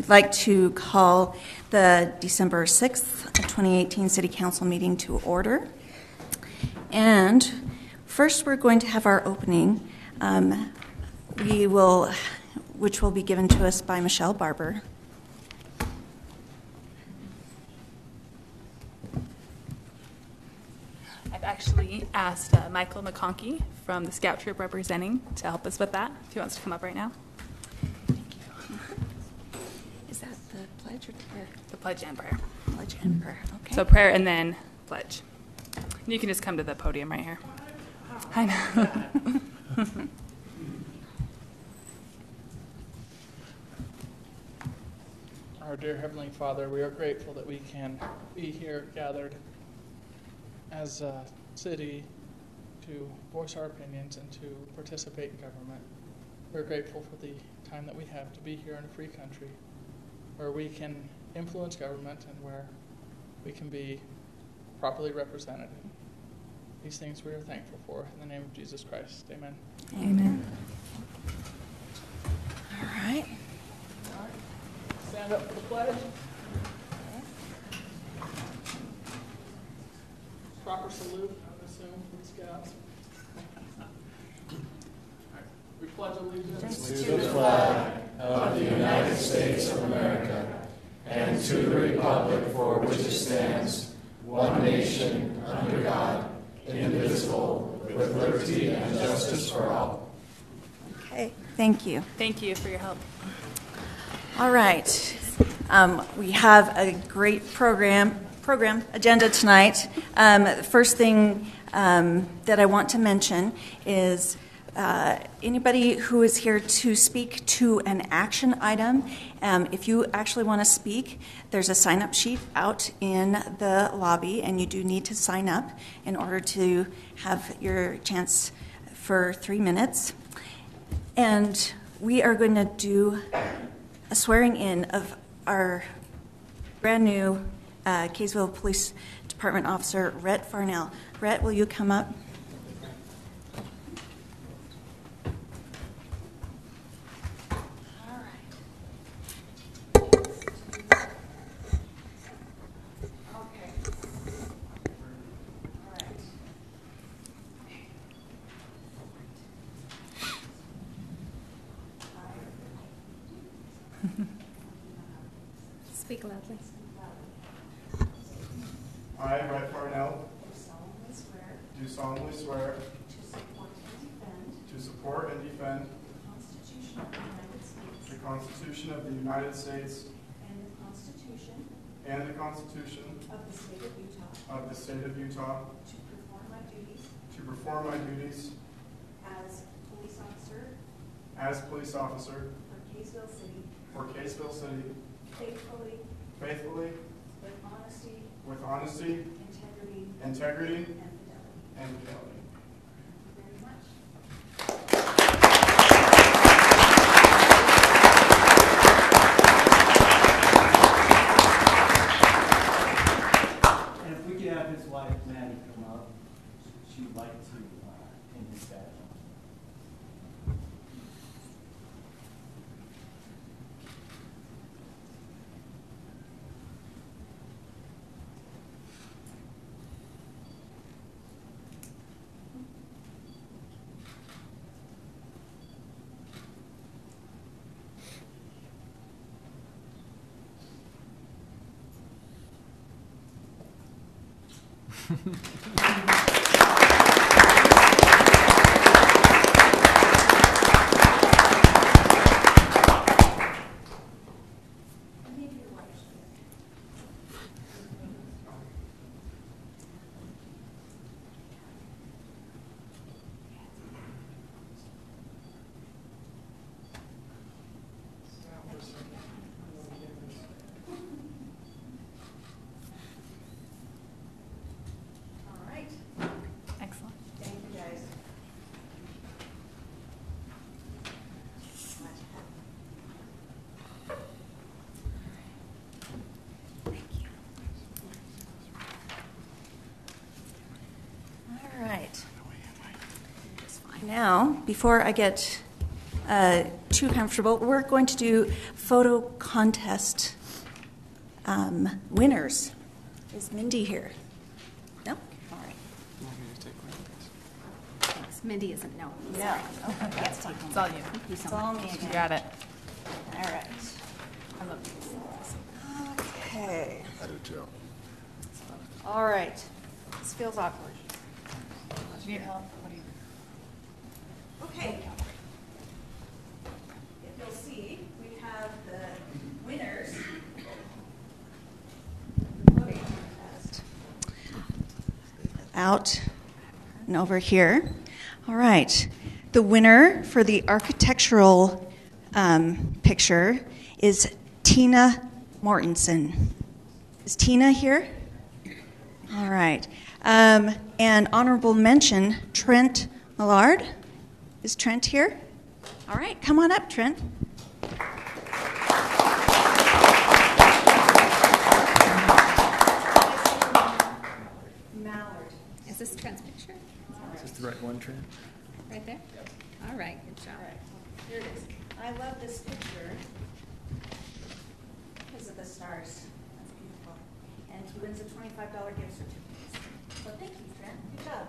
like to call the December 6th, 2018 City Council meeting to order. And first we're going to have our opening, which will be given to us by Michelle Barber. I've actually asked Michael McConkey from the Scout Troop representing to help us with that, if he wants to come up right now. Thank you. Is that the pledge or the prayer? The pledge and prayer. Pledge and prayer, okay. So prayer and then pledge. You can just come to the podium right here. I know. Our dear Heavenly Father, we are grateful that we can be here gathered as a city to voice our opinions and to participate in government. We're grateful for the time that we have to be here in a free country where we can influence government and where we can be properly represented. These things we are thankful for. In the name of Jesus Christ, amen. Amen. All right. Stand up for the pledge. Proper salute, I would assume, for the Scouts. We pledge allegiance to the flag of the United States of America and to the republic for which it stands, one nation, under God, indivisible, with liberty and justice for all. Okay, thank you. Thank you for your help. All right. We have a great program agenda tonight. The first thing that I want to mention is anybody who is here to speak to an action item, if you actually want to speak, there's a sign-up sheet out in the lobby, and you do need to sign up in order to have your chance for 3 minutes. And we are going to do a swearing in of our brand new Kaysville Police Department officer, Rhett Farnell. Rhett, will you come up? All right. Okay. All right. Speak loudly. I, Rhett Farnell, Do solemnly swear to support and defend the Constitution of the United States and the Constitution of the State of Utah, of the State of Utah, to perform my duties as police officer for Kaysville City, faithfully, with honesty, integrity, and fidelity. Thank you very much. And if we could have his wife, Maddie, come up, she would like to pin his badge on. Excellent. Thank you, guys. Thank you. All right. Now, before I get too comfortable, we're going to do photo contest winners. Is Mindy here? No? All right. Thanks. Mindy isn't, no. No. Okay, that's fine. It's all you. Thank you so It's all much. me You again. got it. All right. I love these. Okay. I do too. All right. This feels awkward. Do you need help? What do you? Okay. If you'll see, we have the winners. Out and over here. All right. The winner for the architectural picture is Tina Mortensen. Is Tina here? All right. And honorable mention, Trent Millard. Is Trent here? All right, come on up, Trent. Mallard. Is this Trent's picture? Is this the right one, Trent? Right there? All right, good job. All right, here it is. I love this picture because of the stars. That's beautiful. And he wins a $25 gift certificate. So thank you, Trent. Good job.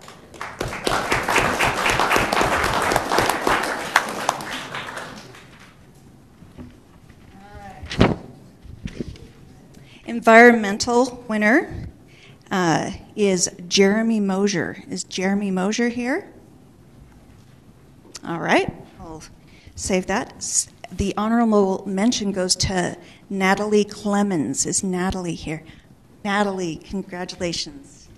All right. Environmental winner is Jeremy Mosier. Is Jeremy Mosier here? All right, I'll save that. The honorable mention goes to Natalie Clemens. Is Natalie here? Natalie, congratulations.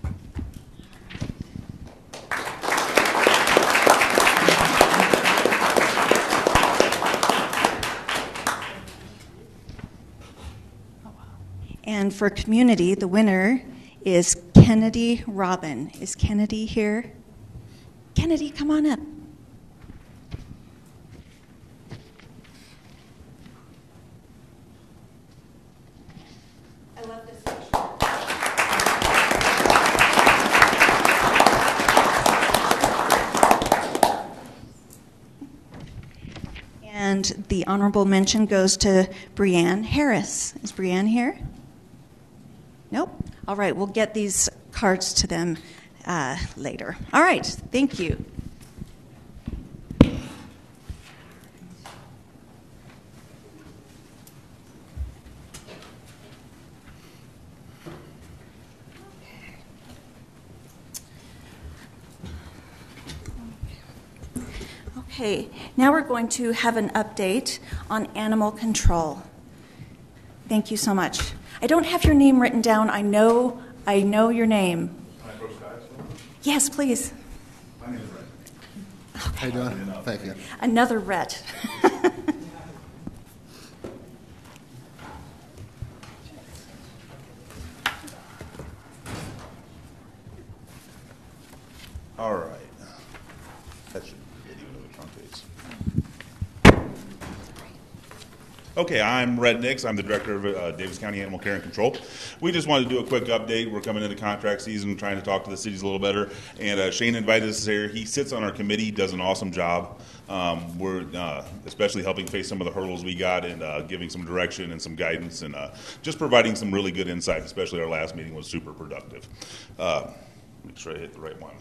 And for community, the winner is Kennedy Robin. Is Kennedy here? Kennedy, come on up. I love this picture. And the honorable mention goes to Brianne Harris. Is Brianne here? Nope. All right, we'll get these cards to them later. All right, thank you. Okay, now we're going to have an update on animal control. Thank you so much. I don't have your name written down. I know your name. Can I approach guys? Yes, please. My name is Red. How you doing? Thank you. Another Rhett. All right. That should get even though it truncates. Okay, I'm Red Nix. I'm the director of Davis County Animal Care and Control. We just wanted to do a quick update. We're coming into contract season, trying to talk to the cities a little better. And Shane invited us here. He sits on our committee, does an awesome job. We're especially helping face some of the hurdles we got and giving some direction and some guidance and just providing some really good insight, especially our last meeting was super productive. Make sure I hit the right one.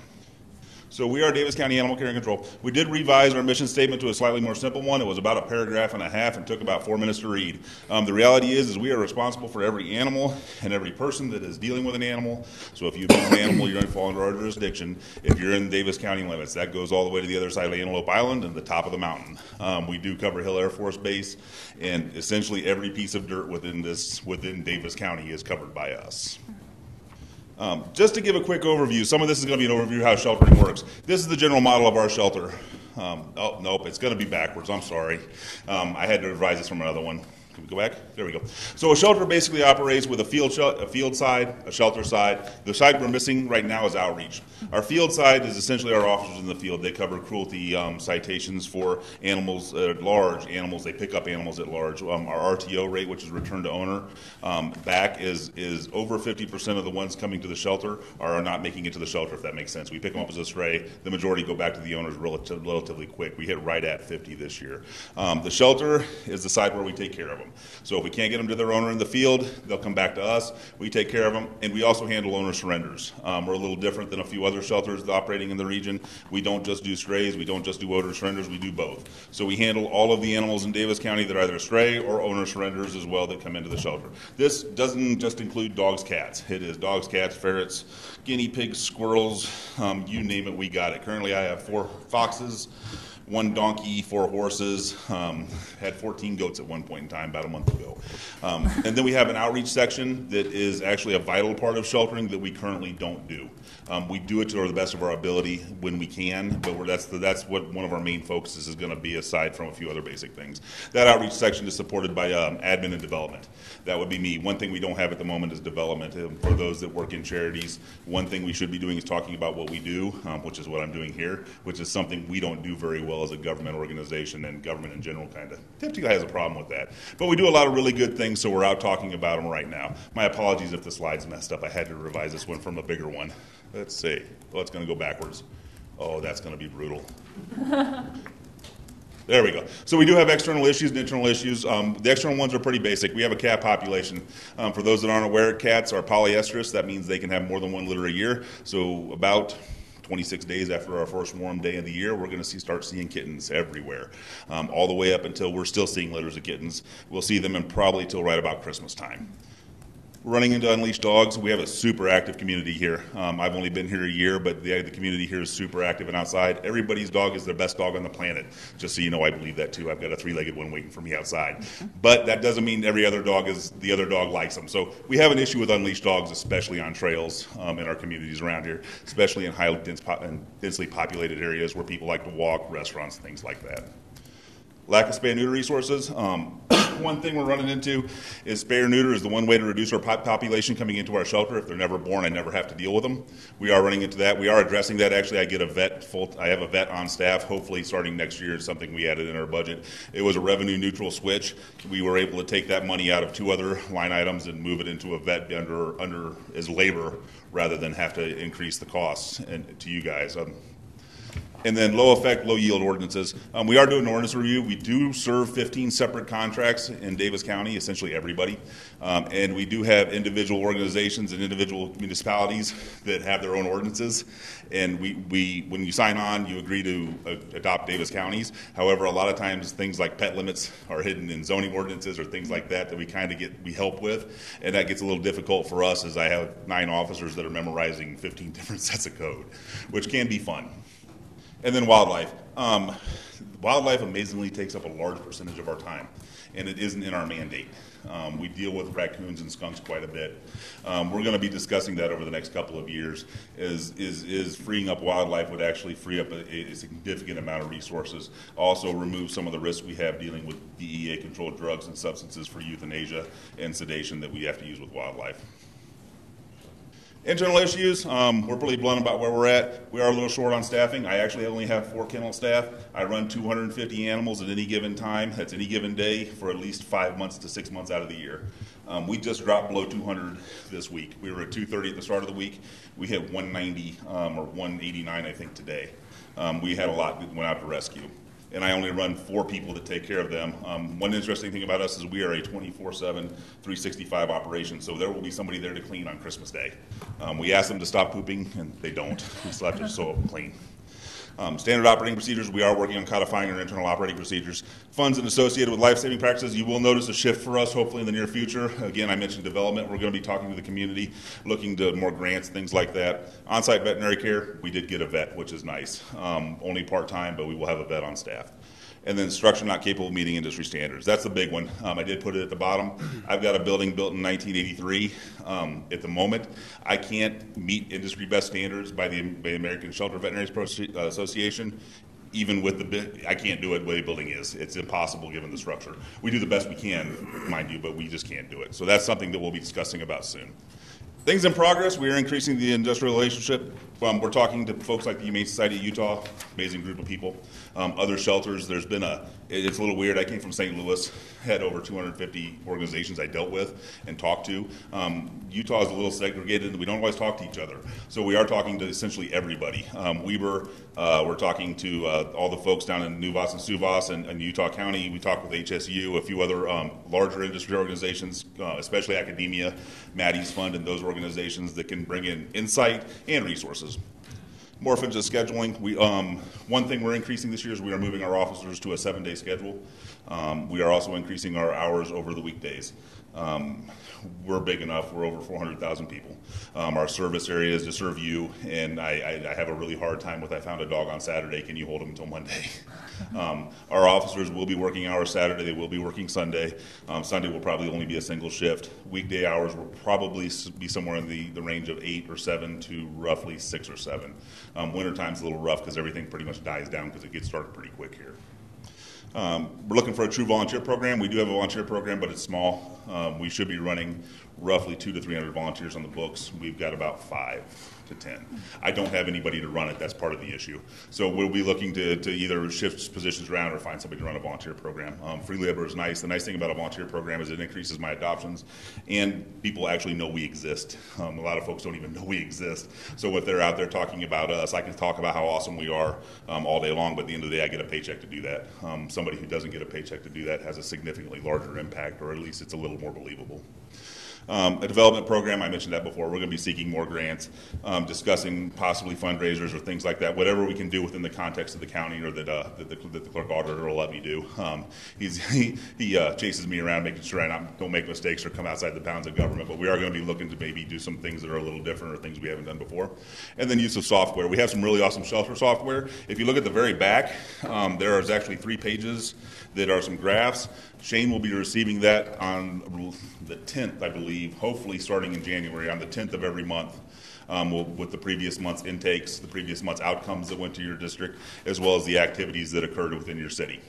So we are Davis County Animal Care and Control. We did revise our mission statement to a slightly more simple one. It was about a paragraph and a half and took about 4 minutes to read. The reality is we are responsible for every animal and every person that is dealing with an animal. So if you abuse an animal, you're going to fall under our jurisdiction. If you're in Davis County limits, that goes all the way to the other side of Antelope Island and the top of the mountain. We do cover Hill Air Force Base, and essentially every piece of dirt within Davis County is covered by us. Just to give a quick overview, some of this is going to be an overview of how sheltering works. This is the general model of our shelter. Oh, nope, it's going to be backwards. I'm sorry. I had to revise this from another one. Can we go back? There we go. So a shelter basically operates with a field side, a shelter side. The side we're missing right now is outreach. Our field side is essentially our officers in the field. They cover cruelty citations for animals at large, animals. They pick up animals at large. Our RTO rate, which is return to owner, back is over 50% of the ones coming to the shelter are not making it to the shelter, if that makes sense. We pick them up as a stray. The majority go back to the owners relatively quick. We hit right at 50 this year. The shelter is the side where we take care of them. So if we can't get them to their owner in the field, they'll come back to us. We take care of them, and we also handle owner surrenders. We're a little different than a few other shelters operating in the region. We don't just do strays. We don't just do owner surrenders. We do both. So we handle all of the animals in Davis County that are either stray or owner surrenders as well that come into the shelter. This doesn't just include dogs, cats. It is dogs, cats, ferrets, guinea pigs, squirrels, you name it, we got it. Currently I have 4 foxes, 1 donkey, 4 horses, had 14 goats at one point in time about a month ago. And then we have an outreach section that is actually a vital part of sheltering that we currently don't do. We do it to the best of our ability when we can, but that's what one of our main focuses is going to be, aside from a few other basic things. That outreach section is supported by admin and development. That would be me. One thing we don't have at the moment is development. For those that work in charities, one thing we should be doing is talking about what we do, which is what I'm doing here, which is something we don't do very well as a government organization, and government in general kind of typically has a problem with that. But we do a lot of really good things, so we're out talking about them right now. My apologies if the slide's messed up. I had to revise this one from a bigger one. Let's see. Oh, it's going to go backwards. Oh, that's going to be brutal. There we go. So we do have external issues and internal issues. The external ones are pretty basic. We have a cat population. For those that aren't aware, cats are polyestrous. That means they can have more than 1 litter a year. So about 26 days after our first warm day of the year, we're going to start seeing kittens everywhere, all the way up until we're still seeing litters of kittens. We'll see them in probably till right about Christmas time. Running into unleashed dogs, we have a super active community here. I've only been here a year, but the community here is super active and outside. Everybody's dog is their best dog on the planet. Just so you know, I believe that too. I've got a 3-legged one waiting for me outside. But that doesn't mean every other dog is the other dog likes them. So we have an issue with unleashed dogs, especially on trails in our communities around here, especially in highly densely populated areas where people like to walk, restaurants, things like that. Lack of spay and neuter resources. One thing we're running into is spay or neuter is the one way to reduce our population coming into our shelter. If they're never born, I never have to deal with them. We are running into that. We are addressing that. Actually, I have a vet on staff. Hopefully, starting next year, is something we added in our budget. It was a revenue neutral switch. We were able to take that money out of 2 other line items and move it into a vet under as labor rather than have to increase the costs to you guys. And then low effect, low yield ordinances. We are doing an ordinance review. We do serve 15 separate contracts in Davis County, essentially everybody. And we do have individual organizations and individual municipalities that have their own ordinances. And when you sign on, you agree to adopt Davis County's. However, a lot of times things like pet limits are hidden in zoning ordinances or things like that we help with. And that gets a little difficult for us, as I have 9 officers that are memorizing 15 different sets of code, which can be fun. And then wildlife. Wildlife amazingly takes up a large percentage of our time, and it isn't in our mandate. We deal with raccoons and skunks quite a bit. We're going to be discussing that over the next couple of years. Is freeing up wildlife would actually free up a significant amount of resources. Also remove some of the risks we have dealing with DEA-controlled drugs and substances for euthanasia and sedation that we have to use with wildlife. Internal issues, we're pretty blunt about where we're at. We are a little short on staffing. I actually only have 4 kennel staff. I run 250 animals at any given time. That's any given day for at least 5 months to 6 months out of the year. We just dropped below 200 this week. We were at 230 at the start of the week. We hit 190 or 189, I think, today. We had a lot that went out to rescue. And I only run 4 people that take care of them. One interesting thing about us is we are a 24/7, 365 operation, so there will be somebody there to clean on Christmas Day. We ask them to stop pooping, and they don't. We still have to sew up and clean. Standard operating procedures, we are working on codifying our internal operating procedures. Funds and associated with life-saving practices, you will notice a shift for us, hopefully in the near future. Again, I mentioned development. We're going to be talking to the community, looking to more grants, things like that. On-site veterinary care, we did get a vet, which is nice. Only part-time, but we will have a vet on staff. And then structure not capable of meeting industry standards. That's the big one. I did put it at the bottom. I've got a building built in 1983. At the moment, I can't meet industry best standards by the American Shelter Veterinary Association. even with I can't do it the way the building is. It's impossible given the structure. We do the best we can, mind you, but we just can't do it. So that's something that we'll be discussing about soon. Things in progress, we are increasing the industrial relationship. We're talking to folks like the Humane Society of Utah, amazing group of people. Other shelters, it's a little weird. I came from St. Louis, had over 250 organizations I dealt with and talked to. Utah is a little segregated, and we don't always talk to each other. So we are talking to essentially everybody. Weber, we're talking to all the folks down in Nuvas and Suvas and Utah County. We talk with HSU, a few other larger industry organizations, especially academia, Maddie's Fund, and those organizations that can bring in insight and resources. More offensive scheduling. One thing we're increasing this year is we are moving our officers to a 7-day schedule. We are also increasing our hours over the weekdays. We're big enough. We're over 400,000 people. Our service area is to serve you, and I have a really hard time with I found a dog on Saturday. Can you hold him until Monday? Our officers will be working hours Saturday. They will be working Sunday. Sunday will probably only be a single shift. Weekday hours will probably be somewhere in the range of 8 or 7 to roughly 6 or 7. Wintertime's a little rough because everything pretty much dies down because it gets started pretty quick here. We're looking for a true volunteer program. We do have a volunteer program, but it's small. We should be running roughly 200 to 300 volunteers on the books. We've got about 5 to 10. I don't have anybody to run it. That's part of the issue. So we'll be looking to either shift positions around or find somebody to run a volunteer program. Free labor is nice. The nice thing about a volunteer program is it increases my adoptions, and people actually know we exist. A lot of folks don't even know we exist. So if they're out there talking about us, I can talk about how awesome we are all day long, but at the end of the day, I get a paycheck to do that. Somebody who doesn't get a paycheck to do that has a significantly larger impact, or at least it's a little more believable. A development program, I mentioned that before. We're going to be seeking more grants, discussing possibly fundraisers or things like that, whatever we can do within the context of the county or that the clerk auditor will let me do. He chases me around making sure I don't make mistakes or come outside the bounds of government, but we are going to be looking to maybe do some things that are a little different or things we haven't done before. And then use of software. We have some really awesome shelter software. If you look at the very back, there is actually 3 pages that are some graphs. Shane will be receiving that on the 10th, I believe, hopefully starting in January, on the 10th of every month, with the previous month's intakes, the previous month's outcomes that went to your district, as well as the activities that occurred within your city.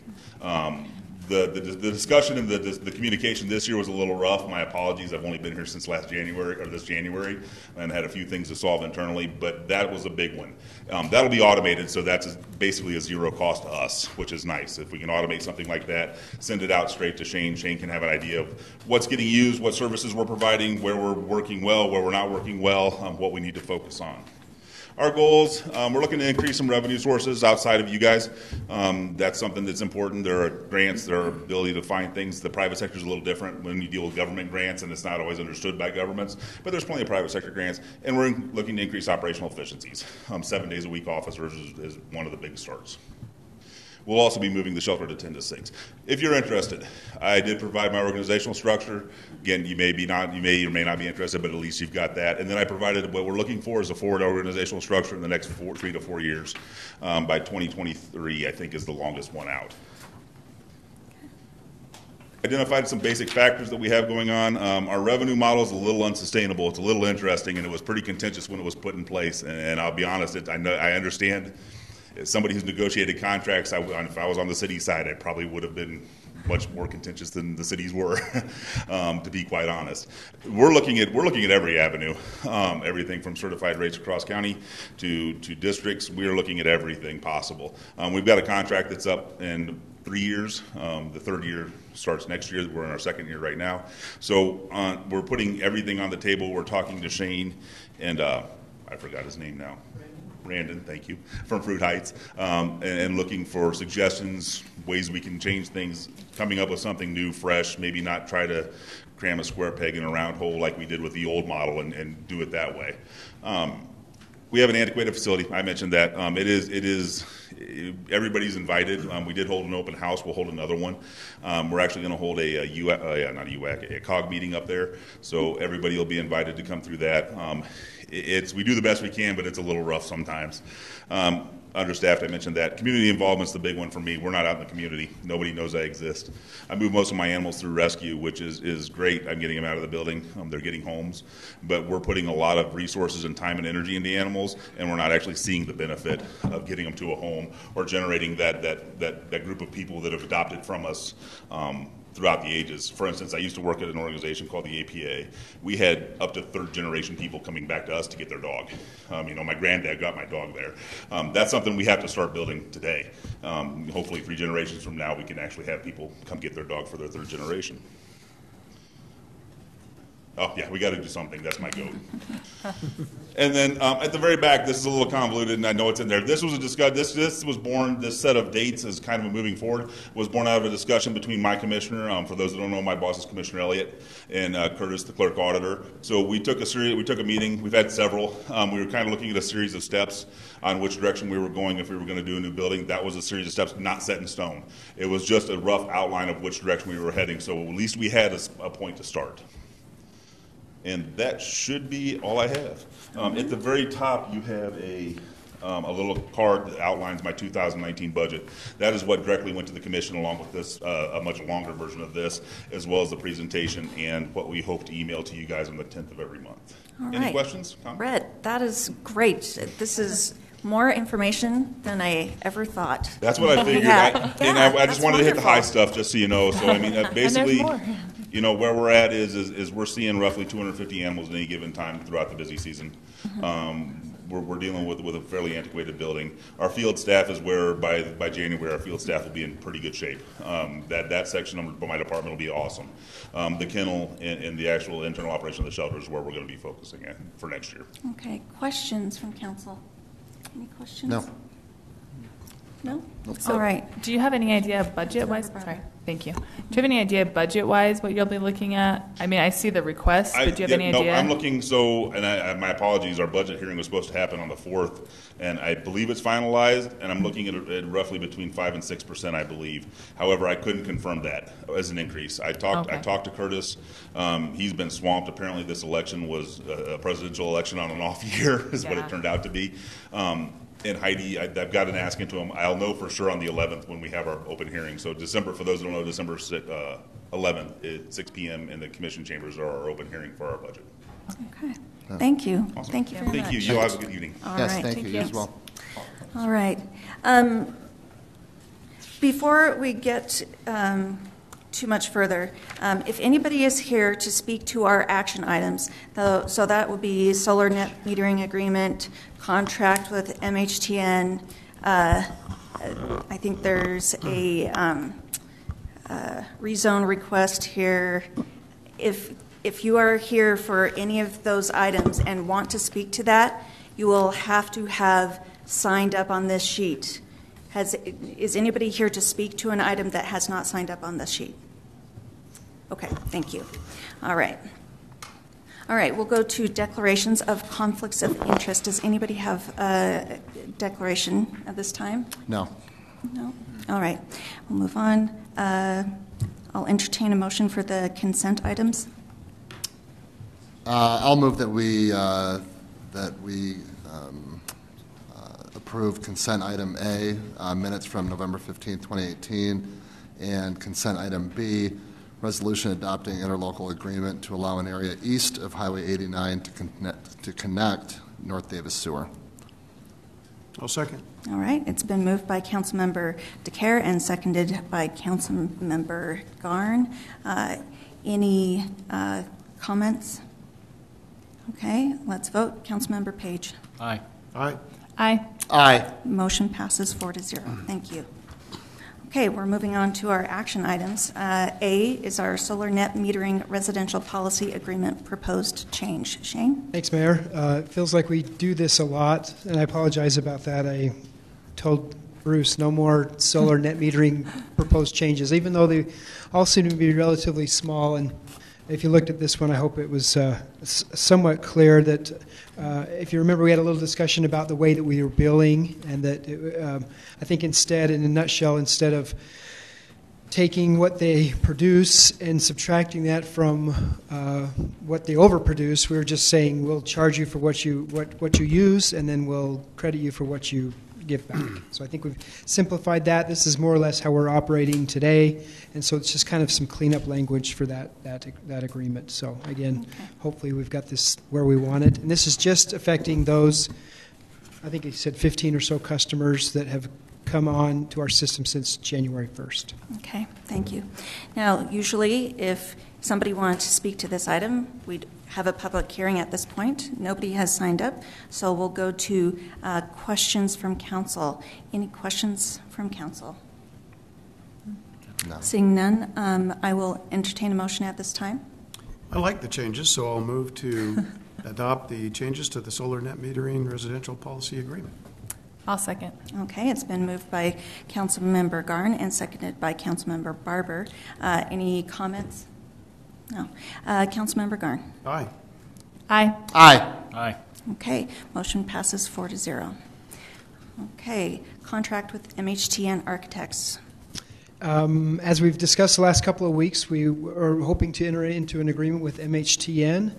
The discussion and the communication this year was a little rough. My apologies. I've only been here since this January, and had a few things to solve internally, but that was a big one. That'll be automated, so that's basically a zero cost to us, which is nice. If we can automate something like that, send it out straight to Shane. Shane can have an idea of what's getting used, what services we're providing, where we're working well, where we're not working well, what we need to focus on. Our goals, we're looking to increase some revenue sources outside of you guys. That's something that's important. There are grants, there are ability to find things. The private sector is a little different when you deal with government grants, and it's not always understood by governments, but there's plenty of private sector grants, and we're looking to increase operational efficiencies. 7 days a week officers is one of the big starts. We'll also be moving the shelter to 10 to 6. If you're interested, I did provide my organizational structure. Again, you may or may not be interested, but at least you've got that. And then I provided what we're looking for is a forward organizational structure in the next 3 to 4 years. By 2023, I think, is the longest one out. Identified some basic factors that we have going on. Our revenue model is a little unsustainable. It's a little interesting, and it was pretty contentious when it was put in place. And I'll be honest, I understand. As somebody who's negotiated contracts, if I was on the city side, I probably would have been much more contentious than the cities were, to be quite honest. We're looking at every avenue, everything from certified rates across county to districts. We are looking at everything possible. We've got a contract that's up in 3 years. The 3rd year starts next year. We're in our 2nd year right now. So we're putting everything on the table. We're talking to Shane, and I forgot his name now. Brandon, thank you, from Fruit Heights, and looking for suggestions, ways we can change things, coming up with something new, fresh, maybe not try to cram a square peg in a round hole like we did with the old model and do it that way. We have an antiquated facility. I mentioned that. Everybody's invited. We did hold an open house. We'll hold another one. We're actually going to hold a COG meeting up there, so everybody will be invited to come through that. We do the best we can, but it's a little rough sometimes. understaffed. I mentioned that. Community involvement's the big one for me. We're not out in the community. Nobody knows I exist. I move most of my animals through rescue, which is great. I'm getting them out of the building. They're getting homes. But we're putting a lot of resources and time and energy into animals, and we're not actually seeing the benefit of getting them to a home or generating that group of people that have adopted from us throughout the ages. For instance, I used to work at an organization called the APA. We had up to third generation people coming back to us to get their dog. My granddad got my dog there. That's something we have to start building today. Hopefully 3 generations from now we can actually have people come get their dog for their 3rd generation. Oh, yeah, we got to do something. That's my goat. And then at the very back, this is a little convoluted, and I know it's in there. This was this was born, this set of dates is kind of a moving forward, was born out of a discussion between my commissioner, for those that don't know, my boss is Commissioner Elliott, and Curtis, the clerk auditor. So we took a meeting. We've had several. We were kind of looking at a series of steps on which direction we were going if we were going to do a new building. That was a series of steps not set in stone. It was just a rough outline of which direction we were heading, so at least we had a point to start. And that should be all I have. At the very top, you have a little card that outlines my 2019 budget. That is what directly went to the commission along with this, a much longer version of this, as well as the presentation and what we hope to email to you guys on the 10th of every month. All Any right. questions? Red, that is great. This is more information than I ever thought. That's what I figured. Yeah. I just wanted to hit the high wonderful. stuff, just so you know. So, I mean, basically, where we're at is we're seeing roughly 250 animals at any given time throughout the busy season. We're dealing with a fairly antiquated building. Our field staff is where by January our field staff will be in pretty good shape. That section of my department will be awesome. The kennel and the actual internal operation of the shelter is where we're going to be focusing at for next year. Okay, questions from council? Any questions? No. No? So, All right. do you have any idea budget-wise? Sorry, thank you. Do you have any idea budget-wise what you'll be looking at? I mean, I see the request, but do you have any idea? No, I'm looking, my apologies, our budget hearing was supposed to happen on the 4th, and I believe it's finalized, and I'm looking at roughly between 5% and 6%, I believe. However, I couldn't confirm that as an increase. I talked to Curtis. He's been swamped. Apparently this election was a presidential election on an off year is what it turned out to be. And Heidi, I've got an ask into him. I'll know for sure on the 11th when we have our open hearing. So December, for those who don't know, December 11th at 6 p.m. in the commission chambers are our open hearing for our budget. Okay. Thank you. Awesome. Thank you very much. Thank you. You all have a good evening. All Yes, right. thank you. You as well. All right. Before we get too much further, if anybody is here to speak to our action items, so that would be solar net metering agreement, contract with MHTN. I think there's a rezone request here. If you are here for any of those items and want to speak to that, you will have to have signed up on this sheet. Is anybody here to speak to an item that has not signed up on this sheet? Okay, thank you. All right. All right, we'll go to declarations of conflicts of interest. Does anybody have a declaration at this time? No. No? All right, we'll move on. I'll entertain a motion for the consent items. I'll move that we approve consent item A, minutes from November 15, 2018, and consent item B, resolution adopting interlocal agreement to allow an area east of Highway 89 to connect North Davis Sewer. I'll second. All right, it's been moved by Councilmember DeCare and seconded by Councilmember Garn. Any comments? Okay, let's vote. Councilmember Page. Aye. Aye. Aye. Aye. Motion passes 4-0. Thank you. Okay, we're moving on to our action items. A is our solar net metering residential policy agreement proposed change. Shane? Thanks, Mayor. It feels like we do this a lot, and I apologize about that. I told Bruce no more solar net metering proposed changes, even though they all seem to be relatively small. And if you looked at this one, I hope it was somewhat clear that if you remember, we had a little discussion about the way that we were billing, and that I think instead, in a nutshell, instead of taking what they produce and subtracting that from what they overproduce, we were just saying we'll charge you for what you use, and then we'll credit you for what you give back. So I think we've simplified that. This is more or less how we're operating today, and so it's just kind of some cleanup language for that agreement. So again, hopefully we've got this where we want it. And this is just affecting those, I think he said 15 or so customers that have come on to our system since January 1st. Okay, thank you. Now, usually if somebody wanted to speak to this item, we'd have a public hearing at this point. Nobody has signed up, so we'll go to questions from council. Any questions from council? No. Seeing none, I will entertain a motion at this time. I like the changes, so I'll move to adopt the changes to the solar net metering residential policy agreement. I'll second. Okay, it's been moved by Councilmember Garn and seconded by Councilmember Barber. Any comments? No. Councilmember Garn. Aye. Aye. Aye. Aye. Okay, motion passes 4-0. Okay, contract with MHTN Architects. As we've discussed the last couple of weeks, we are hoping to enter into an agreement with MHTN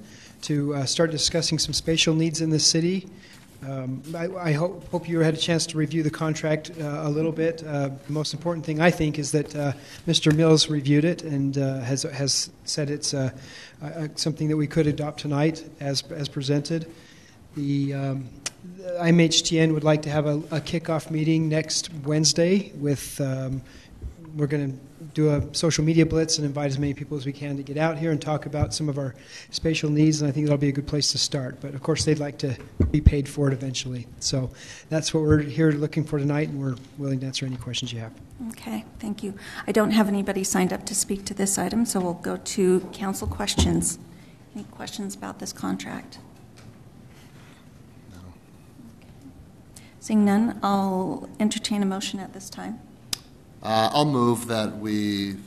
to start discussing some spatial needs in the city. I hope you had a chance to review the contract a little bit. The most important thing, I think, is that Mr. Mills reviewed it and has said it's something that we could adopt tonight as presented. The MHTN would like to have a kickoff meeting next Wednesday with we're going to do a social media blitz and invite as many people as we can to get out here and talk about some of our spatial needs, and I think that'll be a good place to start. But, of course, they'd like to be paid for it eventually. So that's what we're here looking for tonight, and we're willing to answer any questions you have. Okay, thank you. I don't have anybody signed up to speak to this item, so we'll go to council questions. Any questions about this contract? No. Okay. Seeing none, I'll entertain a motion at this time. I'll move that we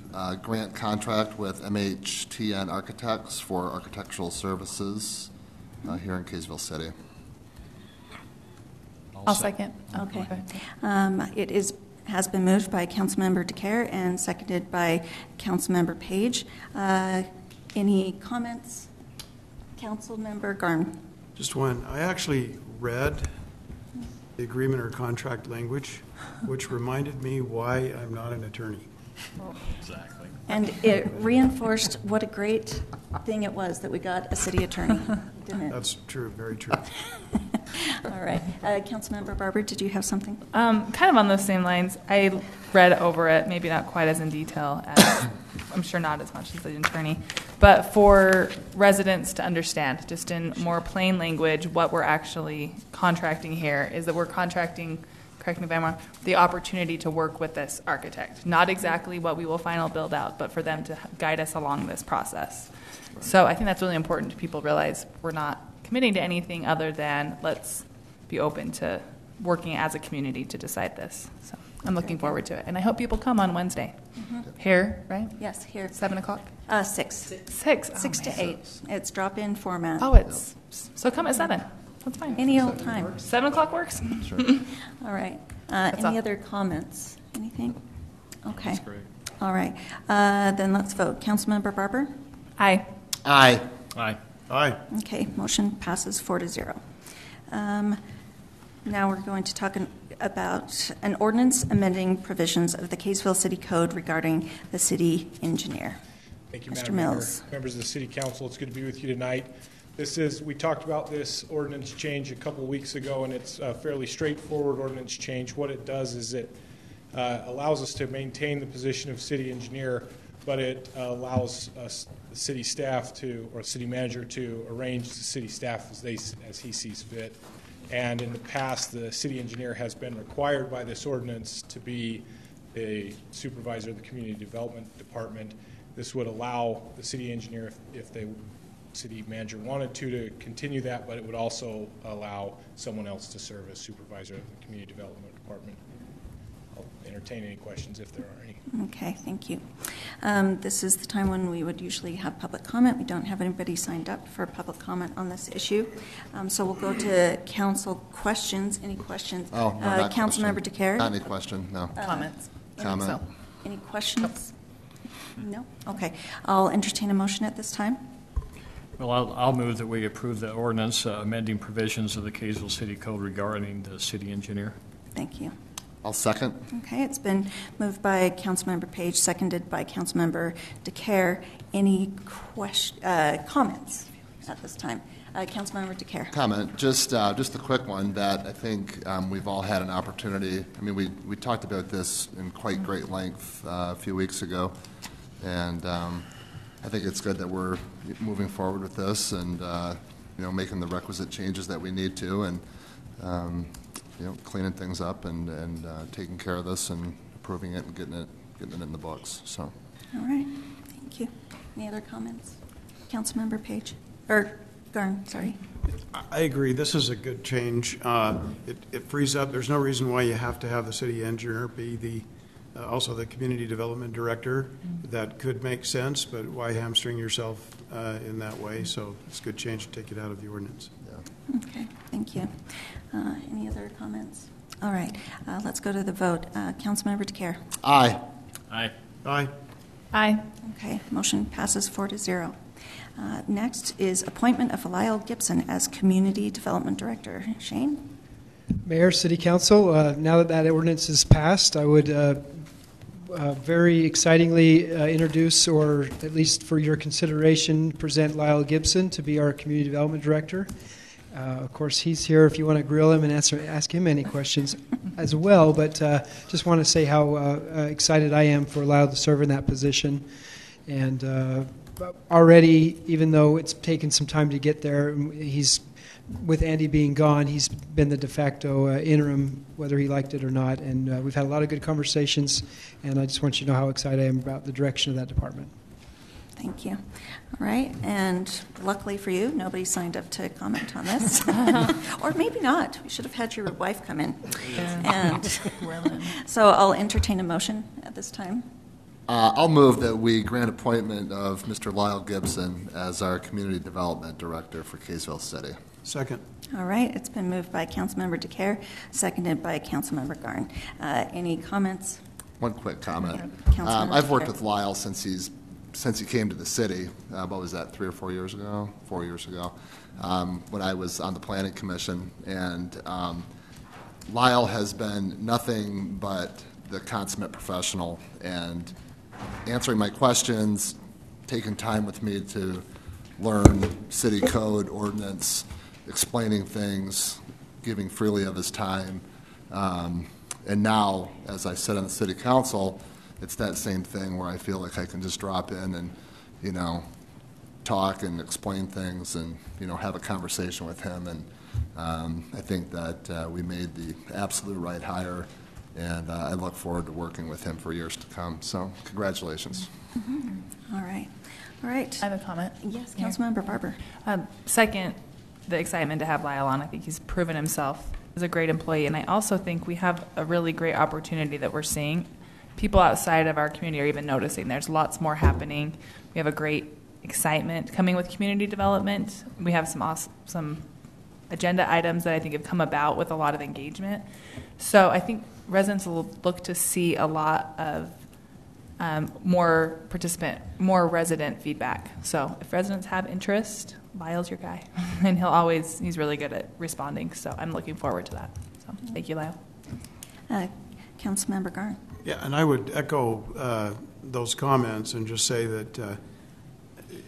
grant contract with MHTN Architects for architectural services here in Kaysville City. I'll second. Okay. It has been moved by Councilmember DeCare and seconded by Councilmember Page. Any comments? Councilmember Garn. Just one. I actually read the agreement or contract language, which reminded me why I'm not an attorney. Exactly. And it reinforced what a great thing it was that we got a city attorney, didn't it? That's true, very true. All right. Councilmember Barber, did you have something? Kind of on those same lines. I read over it, maybe not quite as in detail as, I'm sure not as much as the attorney, but for residents to understand, just in more plain language, what we're actually contracting here is that we're contracting, correct me if I'm wrong, the opportunity to work with this architect. Not exactly what we will final build out, but for them to guide us along this process. Right. So I think that's really important to people realize we're not committing to anything other than let's be open to working as a community to decide this. So I'm looking forward to it. And I hope people come on Wednesday. Mm-hmm. Here, right? Yes, here. 7 o'clock? 6. 6. 6 to 8. It's drop-in format. Oh, it's so come at 7. That's fine. Any old time. 7 o'clock works? Sure. All right. Any other comments? Anything? Okay. That's great. All right. Then let's vote. Councilmember Barber? Aye. Aye. Aye. Aye. Okay. Motion passes 4-0. Now we're going to talk about an ordinance amending provisions of the Kaysville City Code regarding the city engineer. Thank you, Mr. Madam Mills. Mayor, members of the City Council. It's good to be with you tonight. We talked about this ordinance change a couple of weeks ago, and it's a fairly straightforward ordinance change. What it does is it allows us to maintain the position of city engineer, but it allows us, the city staff or city manager to arrange the city staff as he sees fit. And in the past, the city engineer has been required by this ordinance to be a supervisor of the community development department. This would allow the city engineer, if the city manager wanted to continue that, but it would also allow someone else to serve as supervisor of the community development department. I'll entertain any questions if there are any. Okay, thank you. This is the time when we would usually have public comment. We don't have anybody signed up for public comment on this issue. So we'll go to council questions. Any questions? Oh, no, not Councilmember question. DeCare? Not any question, no. Comments? Comment. Any questions? No? Okay. I'll entertain a motion at this time. Well, I'll move that we approve the ordinance amending provisions of the Kaysville City Code regarding the city engineer. Thank you. I'll second. Okay, it's been moved by Councilmember Page, seconded by Councilmember DeCare. Any comments at this time? Councilmember DeCare. Comment, just a quick one that I think we've all had an opportunity. I mean, we talked about this in quite great length a few weeks ago, and I think it's good that we're moving forward with this and making the requisite changes that we need to, and cleaning things up and taking care of this and approving it and getting it in the books. So. All right, thank you. Any other comments? Councilmember Page or Garn? Sorry. I agree. This is a good change. It frees up. There's no reason why you have to have the city engineer be also the community development director. That could make sense, but why hamstring yourself in that way? So it's a good change to take it out of the ordinance. Yeah. Okay, thank you. Any other comments? All right, let's go to the vote. Councilmember DeCare. Aye. Aye. Aye. Aye. Okay, motion passes 4-0. Next is appointment of Lyle Gibson as Community Development Director. Shane? Mayor, City Council, now that ordinance is passed, I would very excitingly introduce, or at least for your consideration, present Lyle Gibson to be our Community Development Director. Of course, he's here if you want to grill him and ask him any questions as well, but just want to say how excited I am for Lyle to serve in that position. And already, even though it's taken some time to get there, he's, with Andy being gone, he's been the de facto interim, whether he liked it or not. And we've had a lot of good conversations, and I just want you to know how excited I am about the direction of that department. Thank you. All right, and luckily for you, nobody signed up to comment on this. Or maybe not. We should have had your wife come in. And so I'll entertain a motion at this time. I'll move that we grant appointment of Mr. Lyle Gibson as our Community Development Director for Kaysville City. Second. All right, it's been moved by Councilmember DeCare, seconded by Councilmember Garn. Any comments? One quick comment. Councilmember I've worked DeCare. with Lyle since he came to the city. What was that, 3 or 4 years ago? 4 years ago, when I was on the Planning Commission. And Lyle has been nothing but the consummate professional, and answering my questions, taking time with me to learn city code, ordinance, explaining things, giving freely of his time. And now, as I sit on the City Council, it's that same thing where I feel like I can just drop in and, talk and explain things and, have a conversation with him. And I think that we made the absolute right hire, and I look forward to working with him for years to come. So congratulations. Mm-hmm. All right. All right. I have a comment. Yes, Councilmember Barber. Second, the excitement to have Lyle on. I think he's proven himself as a great employee, and I also think we have a really great opportunity that we're seeing. People outside of our community are even noticing there's lots more happening. We have a great excitement coming with community development. We have some agenda items that I think have come about with a lot of engagement. So I think residents will look to see a lot of more more resident feedback. So if residents have interest, Lyle's your guy. And he's really good at responding. So I'm looking forward to that. So thank you, Lyle. Councilmember Garn. Yeah, and I would echo those comments and just say that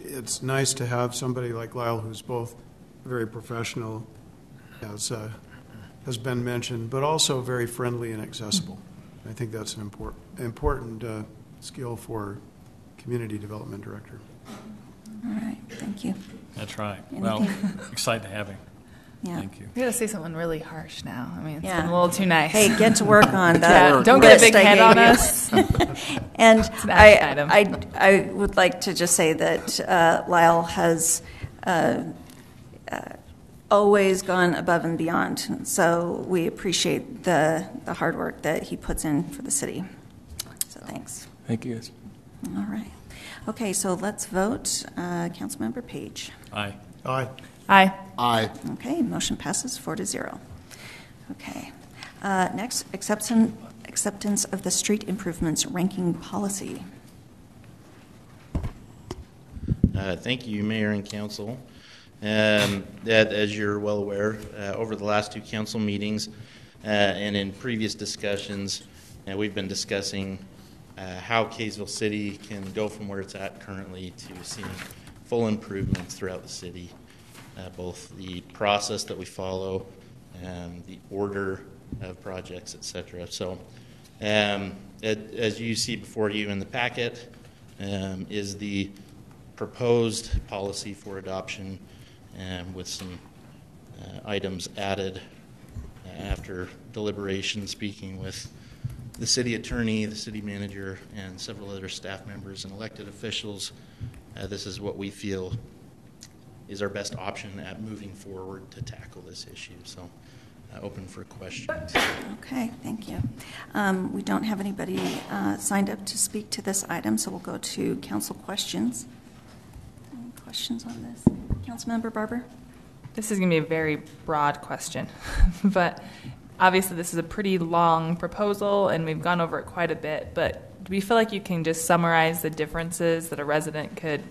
it's nice to have somebody like Lyle who's both very professional, as has been mentioned, but also very friendly and accessible. I think that's an important skill for community development director. All right, thank you. That's right. Anything? Well, excited to have him. Yeah. Thank you. We got to say something really harsh now. I mean, it's Yeah. been a little too nice. Hey, get to work on that. Yeah, don't get a big list I head on gave you. us. And It's an action item. I would like to just say that Lyle has always gone above and beyond. So we appreciate the hard work that he puts in for the city. So thanks. Thank you. All right. Okay, so let's vote. Councilmember Page. Aye. Aye. Aye. Aye. Okay, motion passes 4-0. Okay. Next, acceptance of the street improvements ranking policy. Thank you, Mayor and Council. That, as you're well aware, over the last 2 council meetings, And in previous discussions, we've been discussing how Kaysville City can go from where it's at currently to seeing full improvements throughout the city, both the process that we follow, the order of projects, etc. So as you see before you in the packet is the proposed policy for adoption with some items added after deliberation, speaking with the city attorney, the city manager, and several other staff members and elected officials. This is what we feel is our best option at moving forward to tackle this issue. So open for questions. Okay, thank you. We don't have anybody signed up to speak to this item, so we'll go to council questions. Any questions on this? Councilmember Barber? This is going to be a very broad question, but obviously this is a pretty long proposal, and we've gone over it quite a bit, but do we feel like you can just summarize the differences that a resident could,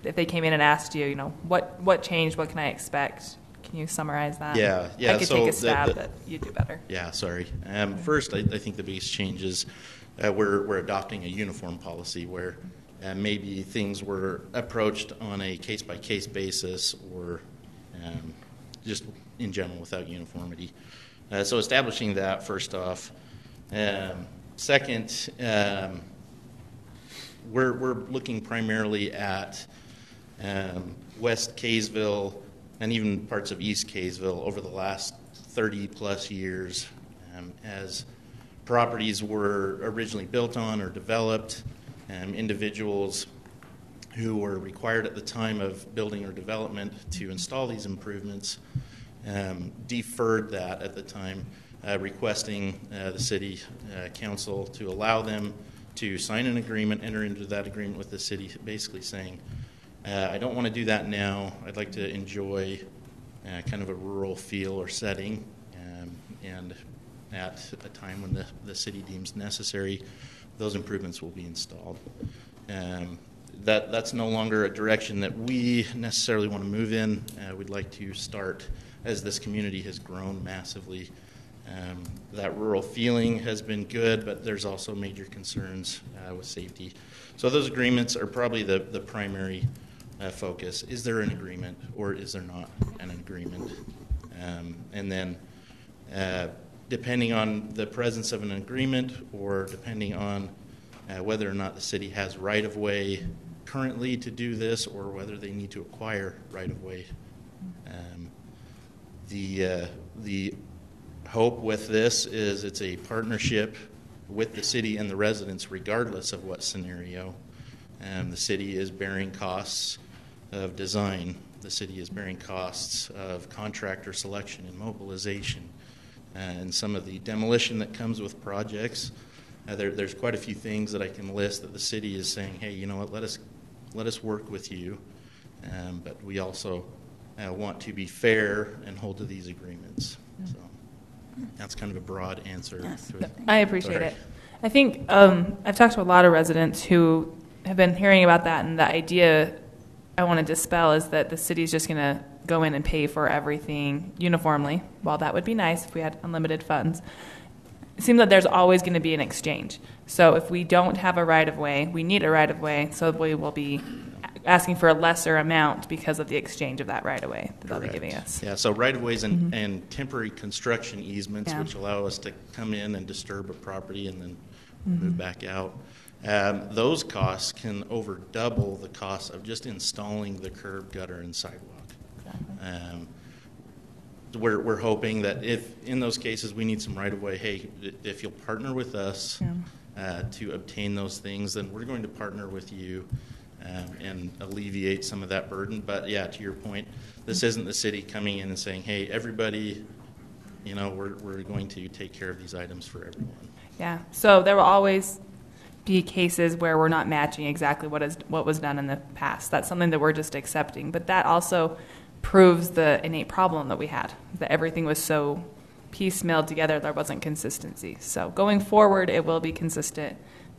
if they came in and asked you, what changed, what can I expect? Can you summarize that? Yeah. I could take a stab, but you do better. Yeah, sorry. First, I think the biggest change is we're adopting a uniform policy where maybe things were approached on a case-by-case basis or just in general without uniformity. So establishing that, first off. Second, we're looking primarily at West Kaysville and even parts of East Kaysville over the last 30-plus years as properties were originally built on or developed. Individuals who were required at the time of building or development to install these improvements deferred that at the time, requesting the city council to allow them to sign an agreement, enter into that agreement with the city, basically saying, I don't want to do that now. I'd like to enjoy kind of a rural feel or setting, and at a time when the city deems necessary, those improvements will be installed. That's no longer a direction that we necessarily want to move in. We'd like to start, as this community has grown massively, that rural feeling has been good, but there's also major concerns with safety. So those agreements are probably the primary focus. Is there an agreement or is there not an agreement? And then depending on the presence of an agreement or depending on whether or not the city has right-of-way currently to do this or whether they need to acquire right-of-way. The hope with this is it's a partnership with the city and the residents regardless of what scenario. The city is bearing costs of design. The city is bearing costs of contractor selection and mobilization and some of the demolition that comes with projects. There's quite a few things that I can list that the city is saying, hey, you know what, let us work with you, but we also want to be fair and hold to these agreements. So that's kind of a broad answer. Yes. To it. I appreciate it. I think I've talked to a lot of residents who have been hearing about that, and the idea I want to dispel is that the city's just going to go in and pay for everything uniformly. While that would be nice if we had unlimited funds, it seems that there's always going to be an exchange. So if we don't have a right-of-way, we need a right-of-way, so we will be asking for a lesser amount because of the exchange of that right-of-way that they'll be giving us. Yeah, so right-of-ways and temporary construction easements, which allow us to come in and disturb a property and then move back out. Those costs can over double the cost of just installing the curb, gutter, and sidewalk. Exactly. We're hoping that if in those cases we need some right-of-way, hey, if you'll partner with us to obtain those things, then we're going to partner with you and alleviate some of that burden. But yeah, to your point, this isn't the city coming in and saying, hey, everybody, we're going to take care of these items for everyone. Yeah, so there will always be cases where we're not matching exactly what was done in the past. That's something that we're just accepting. But that also proves the innate problem that we had, that everything was so piecemealed together, there wasn't consistency. So going forward, it will be consistent.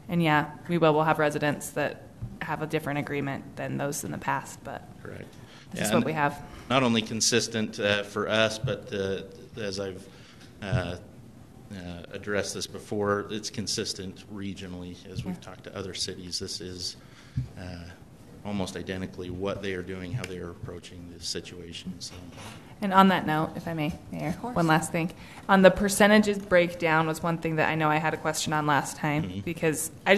And yeah, we'll have residents that have a different agreement than those in the past, but correct. This is what we have. Not only consistent for us, but as I've addressed this before. It's consistent regionally as we've talked to other cities. This is almost identically what they are doing, how they are approaching this situation. So. And on that note, if I may, Mayor, one last thing. On the percentages breakdown was one thing that I know I had a question on last time because I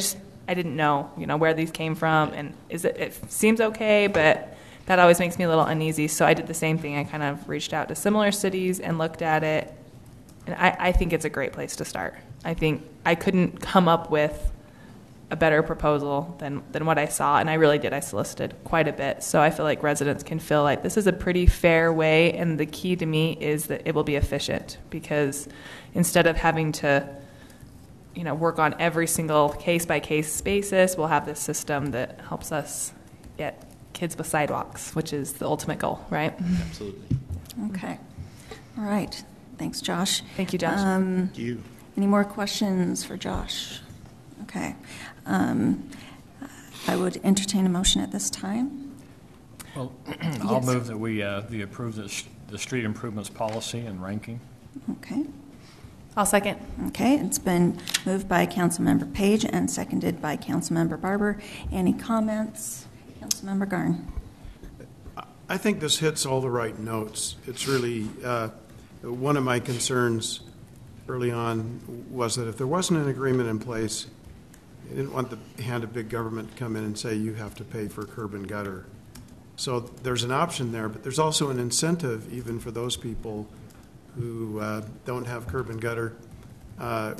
didn't know, where these came from, and it seems okay, but that always makes me a little uneasy. So I did the same thing. I kind of reached out to similar cities and looked at it, and I think it's a great place to start. I think I couldn't come up with a better proposal than what I saw, and I really did. I solicited quite a bit, so I feel like residents can feel like this is a pretty fair way, and the key to me is that it will be efficient, because instead of having to work on every single case-by-case basis, we'll have this system that helps us get kids with sidewalks, which is the ultimate goal, right? Absolutely. Okay. All right. Thanks, Josh. Thank you, Josh. Thank you. Any more questions for Josh? Okay. I would entertain a motion at this time. Well, I'll move that we approve the street improvements policy and ranking. Okay. I'll second. Okay. It's been moved by Councilmember Page and seconded by Councilmember Barber. Any comments? Councilmember Garn. I think this hits all the right notes. It's really one of my concerns early on was that if there wasn't an agreement in place, I didn't want the hand of big government to come in and say you have to pay for curb and gutter. So there's an option there, but there's also an incentive even for those people who don't have curb and gutter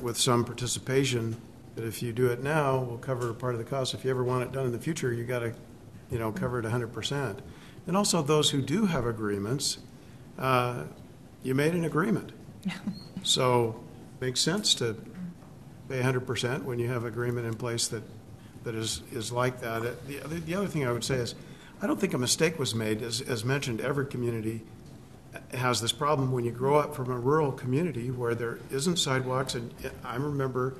with some participation, that if you do it now, we'll cover part of the cost. If you ever want it done in the future, you got to cover it 100%. And also those who do have agreements, you made an agreement. So it makes sense to pay 100% when you have agreement in place that is like that. The other thing I would say is I don't think a mistake was made. As mentioned, every community has this problem when you grow up from a rural community where there isn't sidewalks. And I remember,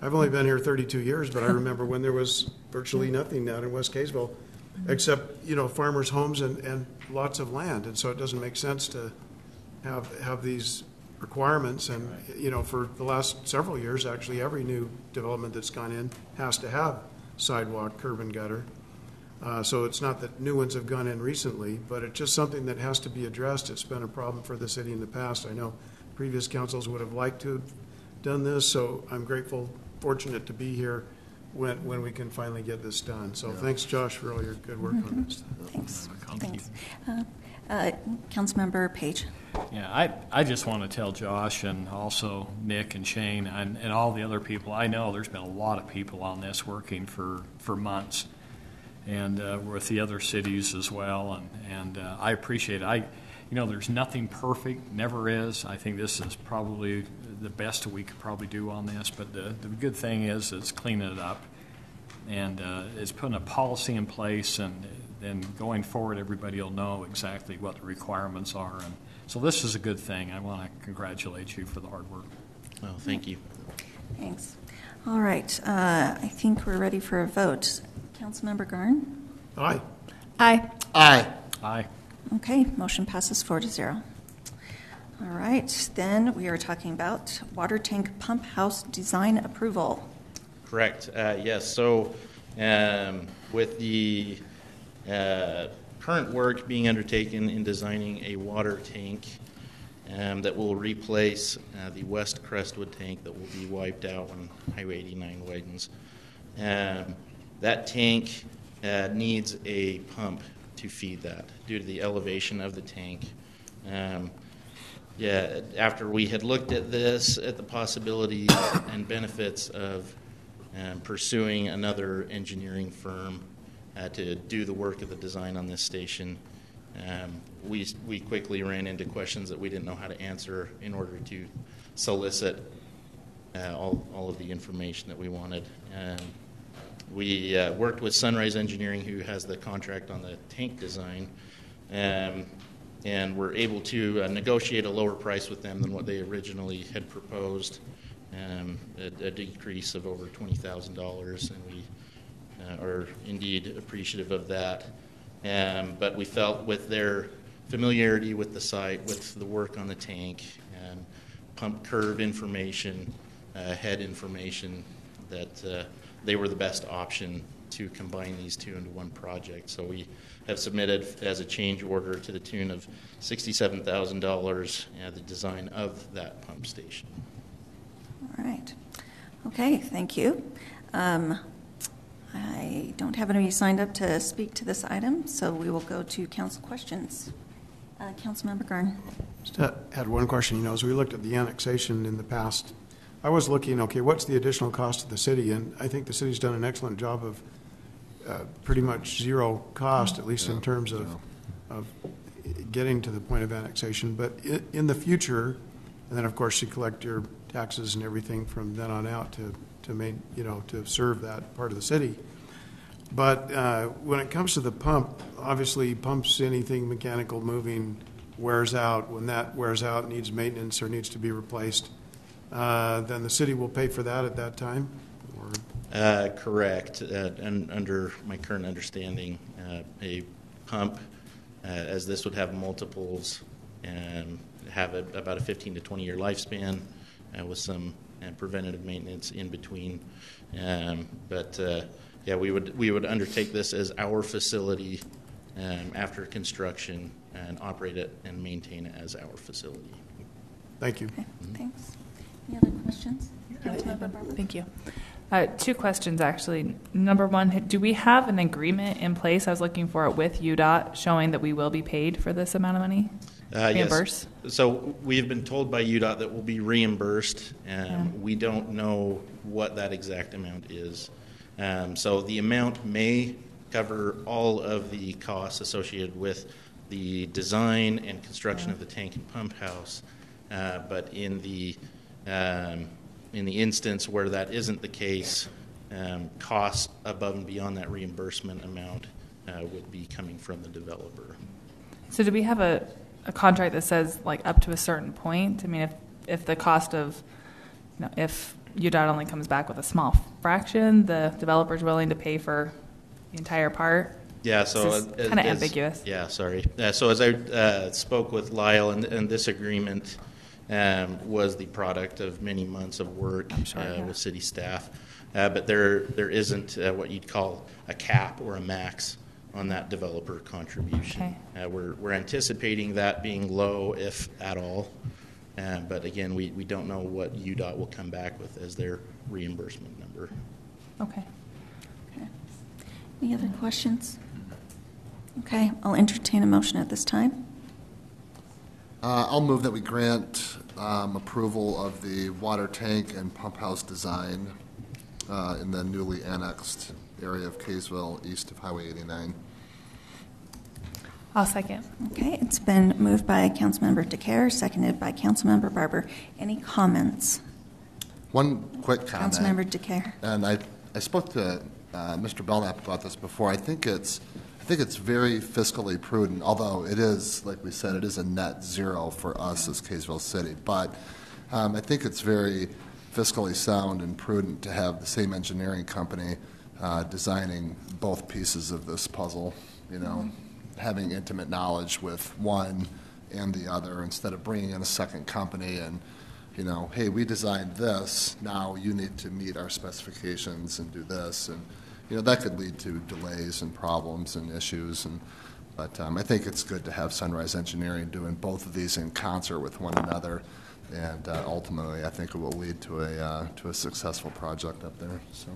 I've only been here 32 years, but I remember when there was virtually nothing down in West Kaysville except, farmers' homes and lots of land. And so it doesn't make sense to have these requirements. And, for the last several years, actually, every new development that's gone in has to have sidewalk, curb and gutter. So it's not that new ones have gone in recently, but it's just something that has to be addressed. It's been a problem for the city in the past. I know previous councils would have liked to have done this, so I'm grateful, fortunate to be here when we can finally get this done. So thanks, Josh, for all your good work on this. Thanks. Councilmember Page. Yeah, I just want to tell Josh and also Nick and Shane and all the other people. I know there's been a lot of people on this working for months, and with the other cities as well. And I appreciate it. There's nothing perfect, never is. I think this is probably the best we could probably do on this. But the good thing is it's cleaning it up, and it's putting a policy in place, and then going forward, everybody will know exactly what the requirements are. And so this is a good thing. I want to congratulate you for the hard work. Well, thank you. Thanks. All right. I think we're ready for a vote. Councilmember Garn? Aye. Aye. Aye. Aye. Okay. Motion passes 4-0. All right. Then we are talking about water tank pump house design approval. Correct. Yes. So with the current work being undertaken in designing a water tank that will replace the West Crestwood tank that will be wiped out when Highway 89 widens. That tank needs a pump to feed that due to the elevation of the tank. After we had looked at this, at the possibility and benefits of pursuing another engineering firm to do the work of the design on this station, we quickly ran into questions that we didn't know how to answer in order to solicit all of the information that we wanted. We worked with Sunrise Engineering, who has the contract on the tank design, and were able to negotiate a lower price with them than what they originally had proposed, a decrease of over $20,000, and we are indeed appreciative of that. But we felt with their familiarity with the site, with the work on the tank, pump curve information, head information, that they were the best option to combine these two into one project. So we have submitted as a change order to the tune of $67,000 the design of that pump station. All right. Okay, thank you. I don't have anybody signed up to speak to this item, so we will go to council questions. Councilmember Garn. Just had one question. You know, as we looked at the annexation in the past, I was looking, okay, what's the additional cost to the city? And I think the city's done an excellent job of pretty much zero cost, at least in terms of getting to the point of annexation. But in the future, and then of course you collect your taxes and everything from then on out to serve that part of the city. But when it comes to the pump, obviously pumps, anything mechanical moving wears out. When that wears out, needs maintenance or needs to be replaced, then the city will pay for that at that time? Or? Correct. And under my current understanding, a pump, as this would have multiples, and have about a 15 to 20 year lifespan with some preventative maintenance in between. Yeah, we would undertake this as our facility after construction and operate it and maintain it as our facility. Thank you. Okay, thanks. Any other questions? Thank you. Two questions, actually. Number one, do we have an agreement in place? I was looking for it with UDOT showing that we will be paid for this amount of money? Yes. So we've been told by UDOT that we'll be reimbursed, and we don't know what that exact amount is. So the amount may cover all of the costs associated with the design and construction of the tank and pump house, but in the instance where that isn't the case, costs above and beyond that reimbursement amount would be coming from the developer. So do we have a contract that says like up to a certain point? I mean, if the cost of, if UDOT only comes back with a small fraction, the developer's willing to pay for the entire part? Yeah, so it's kind of ambiguous. Yeah, sorry. So as I spoke with Lyle, and this agreement was the product of many months of work with city staff, but there isn't what you'd call a cap or a max on that developer contribution. Okay. We're anticipating that being low, if at all. But again, we don't know what UDOT will come back with as their reimbursement number. Okay. Any other questions? Okay, I'll entertain a motion at this time. I'll move that we grant approval of the water tank and pump house design in the newly annexed area of Kaysville, east of Highway 89. I'll second. Okay, it's been moved by Councilmember DeCare, seconded by Councilmember Barber. Any comments? One quick comment. Councilmember DeCare. And I spoke to Mr. Belknap about this before. I think it's very fiscally prudent, although it is, like we said, it is a net zero for us as Kaysville City. But I think it's very fiscally sound and prudent to have the same engineering company designing both pieces of this puzzle, having intimate knowledge with one and the other instead of bringing in a second company and, hey, we designed this, now you need to meet our specifications and do this. And, that could lead to delays and problems and issues. But I think it's good to have Sunrise Engineering doing both of these in concert with one another. And ultimately, I think it will lead to a successful project up there. So.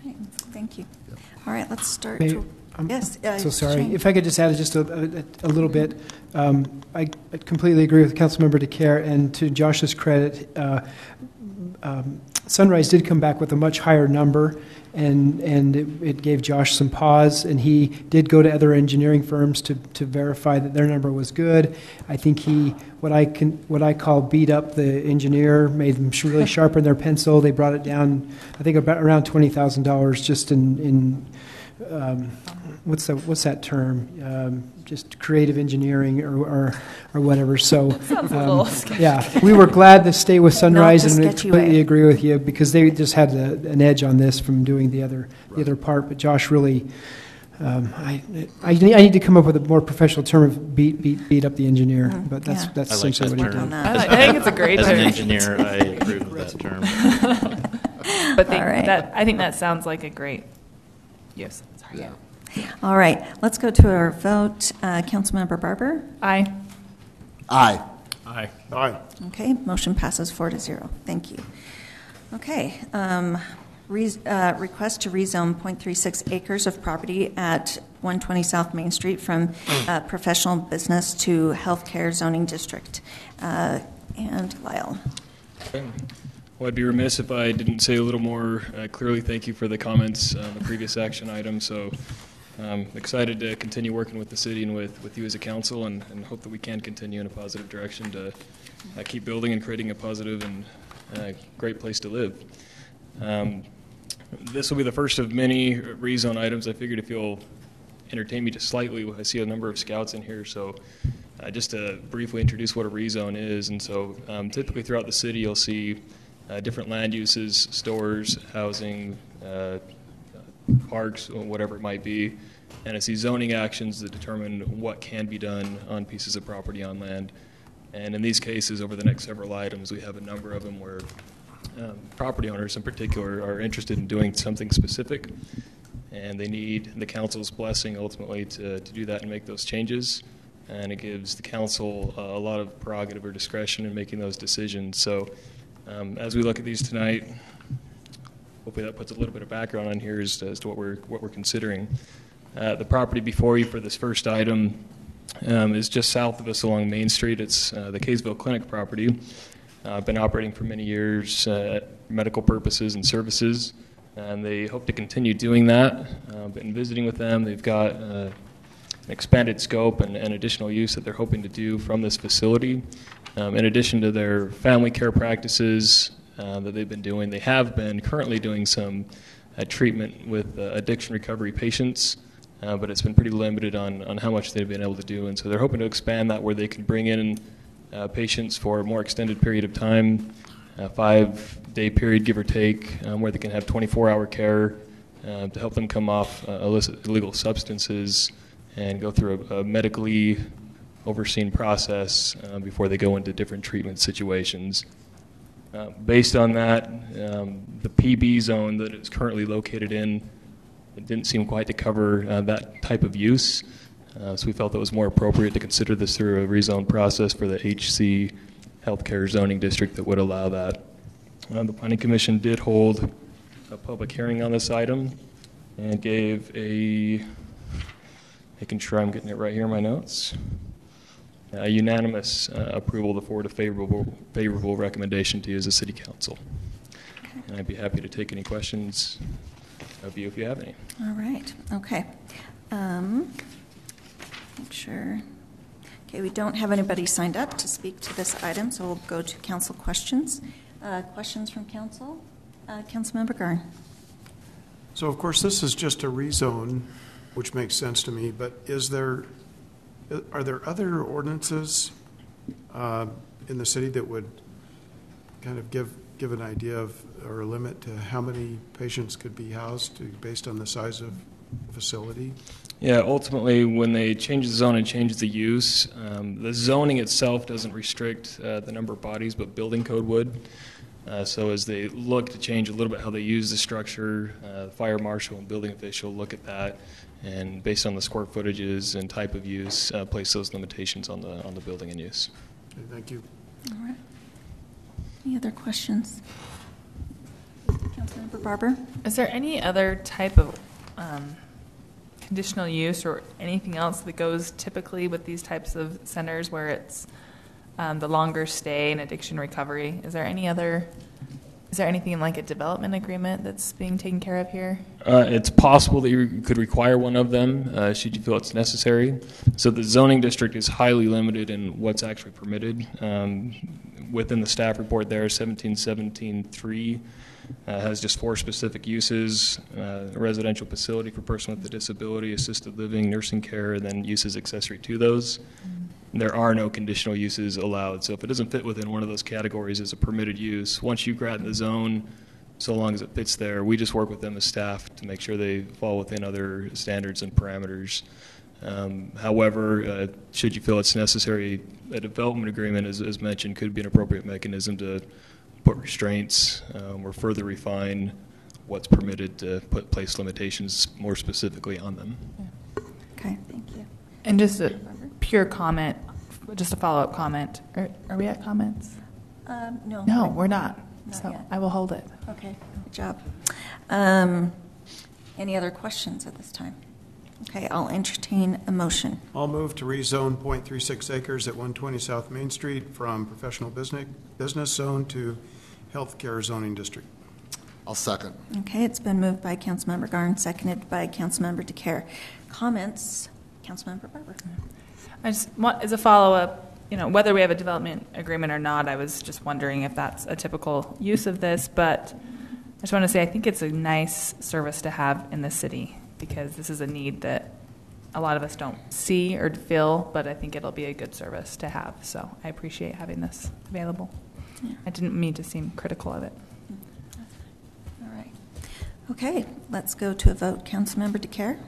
Okay, thank you. Yep. All right, let's start. Yes. So sorry. Shane. If I could just add just a little bit. I completely agree with Councilmember DeCare, and to Josh's credit, Sunrise did come back with a much higher number, and it gave Josh some pause, and he did go to other engineering firms to verify that their number was good. I think he, what I call beat up the engineer, made them really sharpen their pencil. They brought it down, I think, about around $20,000 just in what's that term? Just creative engineering or whatever. So yeah, we were glad to stay with Sunrise, and we completely agree with you because they just had an edge on this from doing the other part. But Josh really I need to come up with a more professional term of beat up the engineer, but that's yeah. that's I like essentially that what term. he did. I think it's a great As term. an engineer, I approve of that term. But All right. I think that sounds like a great use. Sorry. Yeah. All right, let's go to our vote. Councilmember Barber? Aye. Aye. Aye. Aye. Okay, motion passes 4-0. Thank you. Okay, request to rezone 0.36 acres of property at 120 South Main Street from professional business to healthcare zoning district. And Lyle. Well, I'd be remiss if I didn't say a little more clearly thank you for the comments on the previous action item. So I'm excited to continue working with the city and with you as a council, and hope that we can continue in a positive direction to keep building and creating a positive and great place to live. This will be the first of many rezone items. I figured if you'll entertain me just slightly, I see a number of scouts in here, so just to briefly introduce what a rezone is. And so typically throughout the city you'll see different land uses, stores, housing, parks, whatever it might be, and it's these zoning actions that determine what can be done on pieces of property on land. And in these cases, over the next several items, we have a number of them where property owners in particular are interested in doing something specific, and they need the council's blessing ultimately to do that and make those changes. And it gives the council a lot of prerogative or discretion in making those decisions. So as we look at these tonight, hopefully that puts a little bit of background on here as to what we're considering. The property before you for this first item is just south of us along Main Street. It's the Kaysville Clinic property. Been operating for many years, medical purposes and services, and they hope to continue doing that. But in visiting with them, they've got an expanded scope and additional use that they're hoping to do from this facility. In addition to their family care practices that they've been doing, they have been currently doing some treatment with addiction recovery patients, but it's been pretty limited on how much they've been able to do. And so they're hoping to expand that where they can bring in patients for a more extended period of time, a 5-day period, give or take, where they can have 24-hour care to help them come off illicit illegal substances and go through a medically overseen process before they go into different treatment situations. Based on that, the PB zone that it's currently located in, it didn't seem quite to cover that type of use. So we felt it was more appropriate to consider this through a rezone process for the HC healthcare zoning district that would allow that. The Planning Commission did hold a public hearing on this item and gave making sure I'm getting it right here in my notes, a unanimous approval to forward a favorable recommendation to you as a city council. And I'd be happy to take any questions of you if you have any. All right, okay. Make sure. Okay, we don't have anybody signed up to speak to this item, so we'll go to council questions. Questions from council? Councilmember Garn. So, of course, this is just a rezone, which makes sense to me, but are there other ordinances in the city that would kind of give an idea of or a limit to how many patients could be housed based on the size of the facility? Yeah, ultimately, when they change the zone and change the use, the zoning itself doesn't restrict the number of bodies, but building code would. So as they look to change a little bit how they use the structure, the fire marshal and building official look at that, and based on the square footages and type of use, place those limitations on the building and use. Okay, thank you. All right. Any other questions? Councilmember Barber? Is there any other type of conditional use or anything else that goes typically with these types of centers where it's the longer stay and addiction recovery? Is there anything like a development agreement that's being taken care of here? It's possible that you could require one of them should you feel it's necessary. So the zoning district is highly limited in what's actually permitted. Within the staff report there, 1717.3 has just 4 specific uses: a residential facility for a person with a disability, assisted living, nursing care, and then uses accessory to those. There are no conditional uses allowed. So if it doesn't fit within one of those categories as a permitted use, once you grant the zone, so long as it fits there. We just work with them as staff to make sure they fall within other standards and parameters. However, should you feel it's necessary, a development agreement, as mentioned, could be an appropriate mechanism to put restraints or further refine what's permitted, to place limitations more specifically on them. Okay, thank you. And just a pure comment, just a follow-up comment. Are we at comments? No. No, we're not. So yet. I will hold it. Okay, good job. Any other questions at this time? Okay, I'll entertain a motion. I'll move to rezone .36 acres at 120 South Main Street from professional business zone to healthcare zoning district. I'll second. Okay, it's been moved by Councilmember Garn, seconded by Councilmember DeCare. Comments? Councilmember Barber. I just want, as a follow-up, whether we have a development agreement or not, I was just wondering if that's a typical use of this, but I just want to say I think it's a nice service to have in the city because this is a need that a lot of us don't see or feel, but I think it'll be a good service to have. So I appreciate having this available. Yeah. I didn't mean to seem critical of it. All right. Okay, let's go to a vote. Councilmember DeCare?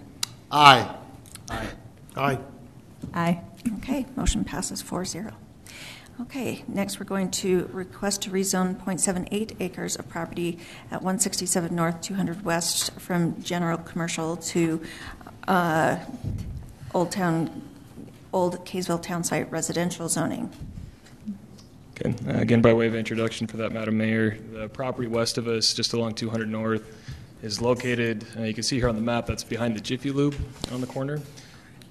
Aye. Aye. Aye. Aye. Okay, motion passes 4-0. Okay, next we're going to request to rezone .78 acres of property at 167 North, 200 West from general commercial to old Kaysville Town Site residential zoning. Okay. Again, by way of introduction for that, Madam Mayor, the property west of us, just along 200 North, is located, you can see here on the map, that's behind the Jiffy Lube on the corner.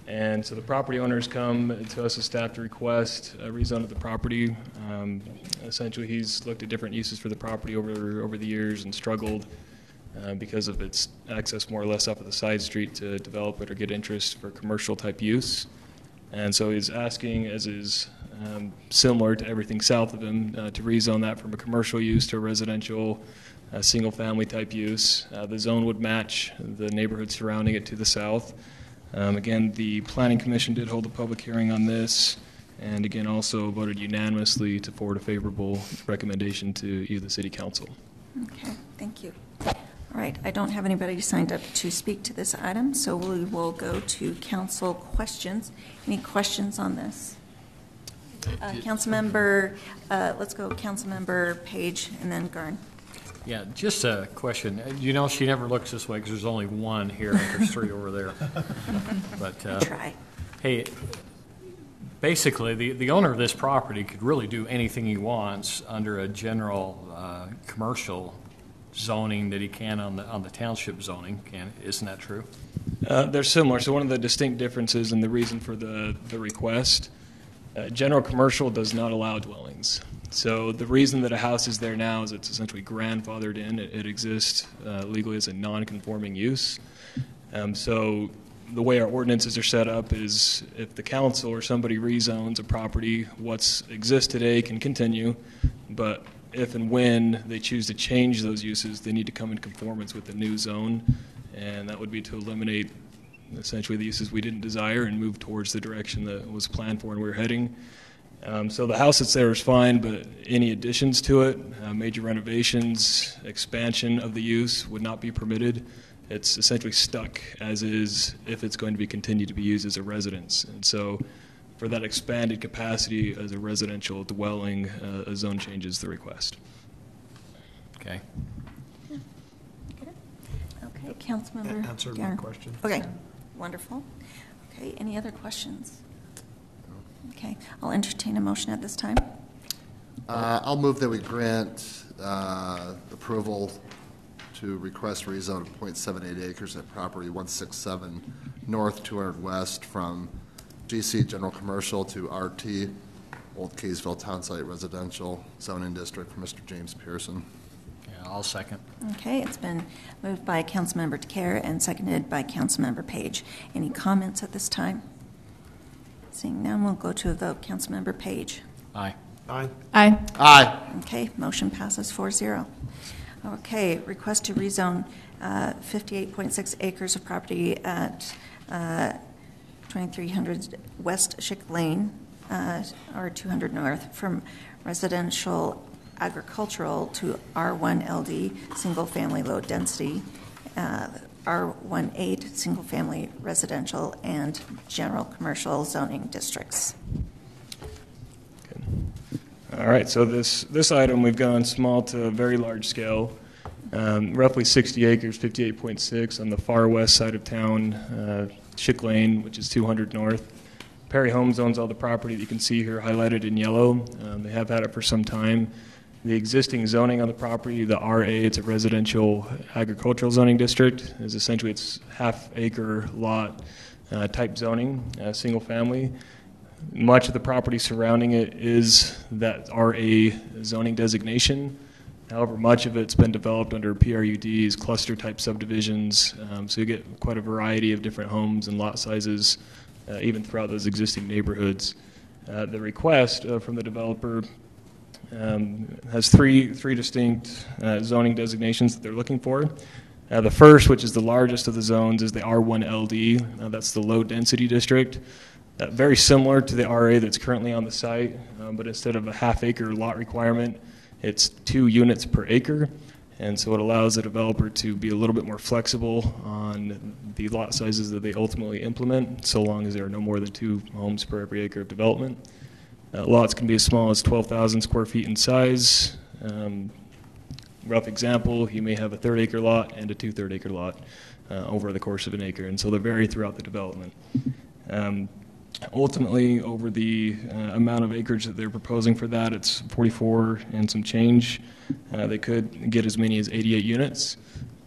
And so the property owners come to us as staff to request a rezone of the property. Essentially, he's looked at different uses for the property over the years and struggled because of its access more or less off of the side street to develop it or get interest for commercial type use. And so he's asking, as is similar to everything south of him, to rezone that from a commercial use to a residential single family type use. The zone would match the neighborhood surrounding it to the south. Again, the Planning Commission did hold a public hearing on this, and again also voted unanimously to forward a favorable recommendation to you, the City Council. Okay, thank you. All right, I don't have anybody signed up to speak to this item, so we will go to council questions. Any questions on this? Councilmember, let's go Councilmember Page and then Garn. Yeah, just a question. She never looks this way because there's only one here and there's three over there. But try. Hey, basically, the owner of this property could really do anything he wants under a general commercial zoning that he can on the township zoning. Isn't that true? They're similar. So one of the distinct differences and the reason for the request, general commercial does not allow dwellings. So the reason that a house is there now is it's essentially grandfathered in. It exists legally as a non-conforming use. So the way our ordinances are set up is if the council or somebody rezones a property, what's exists today can continue, but if and when they choose to change those uses, they need to come in conformance with the new zone, and that would be to eliminate essentially the uses we didn't desire and move towards the direction that was planned for and we were heading. So the house that's there is fine, but any additions to it, major renovations, expansion of the use would not be permitted. It's essentially stuck as is if it's going to be continued to be used as a residence. And so for that expanded capacity as a residential dwelling, a zone change is the request. Okay. Okay, Councilmember. Answered my question. Okay, wonderful. Okay, any other questions? Okay, I'll entertain a motion at this time. I'll move that we grant approval to request rezone of .78 acres at property 167 North, 200 West from GC General Commercial to RT, Old Kaysville Town Site Residential Zoning District for Mr. James Pearson. Yeah, I'll second. Okay, it's been moved by Councilmember DeCare and seconded by Councilmember Page. Any comments at this time? Seeing none, we'll go to a vote. Councilmember Page. Aye. Aye. Aye. Aye. Okay, motion passes 4-0. Okay, request to rezone 58.6 acres of property at 2300 West Schick Lane, or 200 North, from residential agricultural to R1LD, single-family low density, R18, single-family residential, and general commercial zoning districts. All right, so this item, we've gone small to very large scale, roughly 60 acres, 58.6 on the far west side of town, Schick Lane, which is 200 north. Perry Homes owns all the property that you can see here highlighted in yellow. They have had it for some time. The existing zoning on the property, the RA, it's a residential agricultural zoning district, is essentially it's half-acre lot type zoning, single family. Much of the property surrounding it is that RA zoning designation. However, much of it's been developed under PRUDs, cluster-type subdivisions, so you get quite a variety of different homes and lot sizes, even throughout those existing neighborhoods. The request from the developer has three distinct zoning designations that they're looking for. The first, which is the largest of the zones, is the R1LD. That's the low-density district. Very similar to the RA that's currently on the site, but instead of a half-acre lot requirement, it's 2 units per acre, and so it allows the developer to be a little bit more flexible on the lot sizes that they ultimately implement, so long as there are no more than 2 homes per every acre of development. Lots can be as small as 12,000 square feet in size. Rough example, you may have a 1/3 acre lot and a 2/3 acre lot over the course of an acre, and so they vary throughout the development. Ultimately, over the amount of acreage that they're proposing for that, it's 44 and some change. They could get as many as 88 units.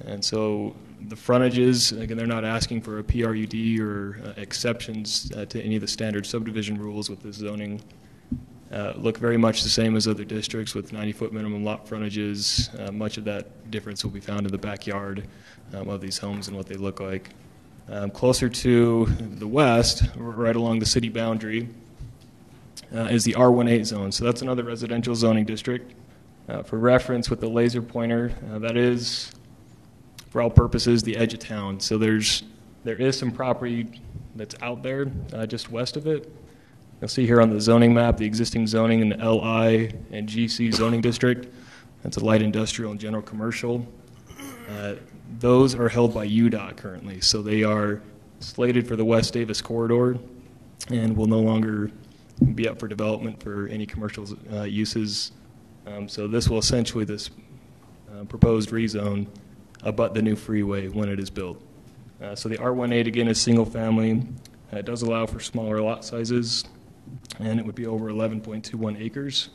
And so the frontages, again, they're not asking for a PRUD or exceptions to any of the standard subdivision rules with this zoning. Look very much the same as other districts with 90-foot minimum lot frontages. Much of that difference will be found in the backyard of these homes and what they look like. Closer to the west, right along the city boundary, is the R18 zone. So that's another residential zoning district. For reference, with the laser pointer, that is, for all purposes, the edge of town. So there is some property that's out there just west of it. You'll see here on the zoning map the existing zoning in the LI and GC zoning district. That's a light industrial and general commercial. Those are held by UDOT currently, so they are slated for the West Davis corridor and will no longer be up for development for any commercial uses. So this will essentially, this proposed rezone, abut the new freeway when it is built. So the R18 again is single family. It does allow for smaller lot sizes, and it would be over 11.21 acres.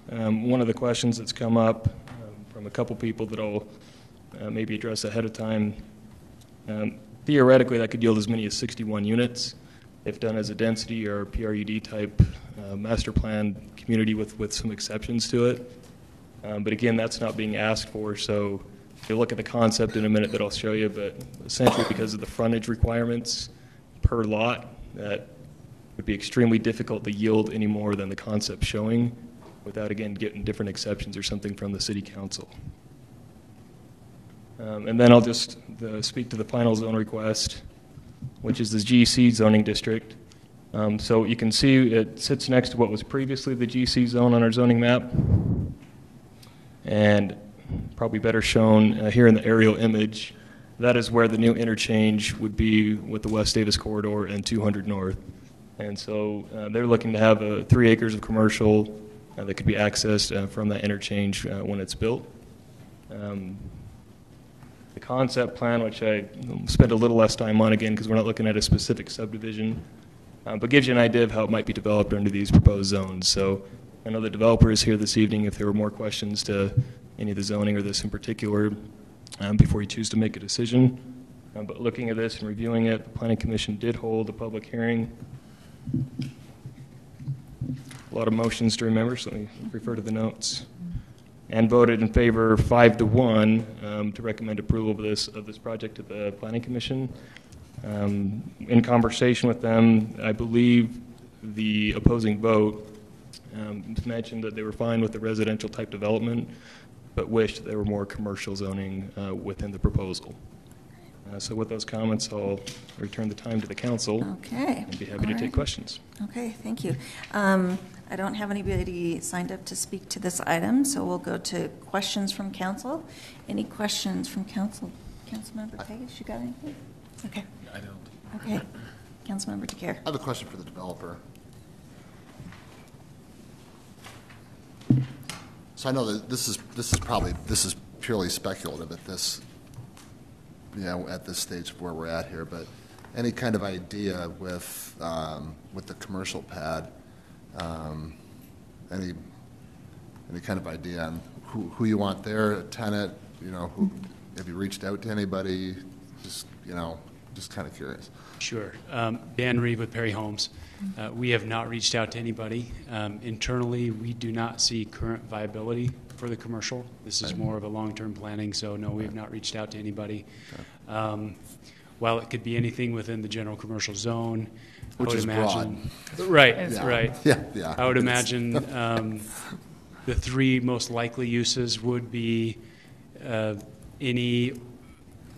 One of the questions that's come up from a couple people that I'll maybe address ahead of time. Theoretically, that could yield as many as 61 units if done as a density or PRUD type master plan community with some exceptions to it. But again, that's not being asked for, so you'll look at the concept in a minute that I'll show you, but essentially because of the frontage requirements per lot, that would be extremely difficult to yield any more than the concept showing without, again, getting different exceptions or something from the City Council. And then I'll just speak to the final zone request, which is the GC zoning district. So you can see it sits next to what was previously the GC zone on our zoning map, and probably better shown here in the aerial image. That is where the new interchange would be with the West Davis corridor and 200 north. And so they're looking to have 3 acres of commercial that could be accessed from that interchange when it's built. The concept plan, which I spent a little less time on again because we're not looking at a specific subdivision, but gives you an idea of how it might be developed under these proposed zones. So I know the developer is here this evening if there were more questions to any of the zoning or this in particular before you choose to make a decision. But looking at this and reviewing it, the Planning Commission did hold a public hearing. A lot of motions to remember, so let me refer to the notes. And voted in favor 5-1 to recommend approval of this project to the Planning Commission. In conversation with them, I believe the opposing vote mentioned that they were fine with the residential type development, but wished there were more commercial zoning within the proposal. So with those comments, I'll return the time to the council. Okay. And be happy to take questions. Okay, thank you. I don't have anybody signed up to speak to this item, so we'll go to questions from council. Any questions from council? Councilmember Page, you got anything? Okay. I don't. Okay. Councilmember DeCare. I have a question for the developer. So I know that this is purely speculative at this, at this stage of where we're at here, but any kind of idea with the commercial pad, any kind of idea on who you want there, a tenant, have you reached out to anybody? Just kind of curious. Sure. Dan Reeve with Perry Homes. We have not reached out to anybody. Internally, we do not see current viability for the commercial. This is more of a long-term planning, so no, we have not reached out to anybody. While it could be anything within the general commercial zone, Which is imagine, broad. Right, Yeah. right. Yeah. I would imagine the three most likely uses would be any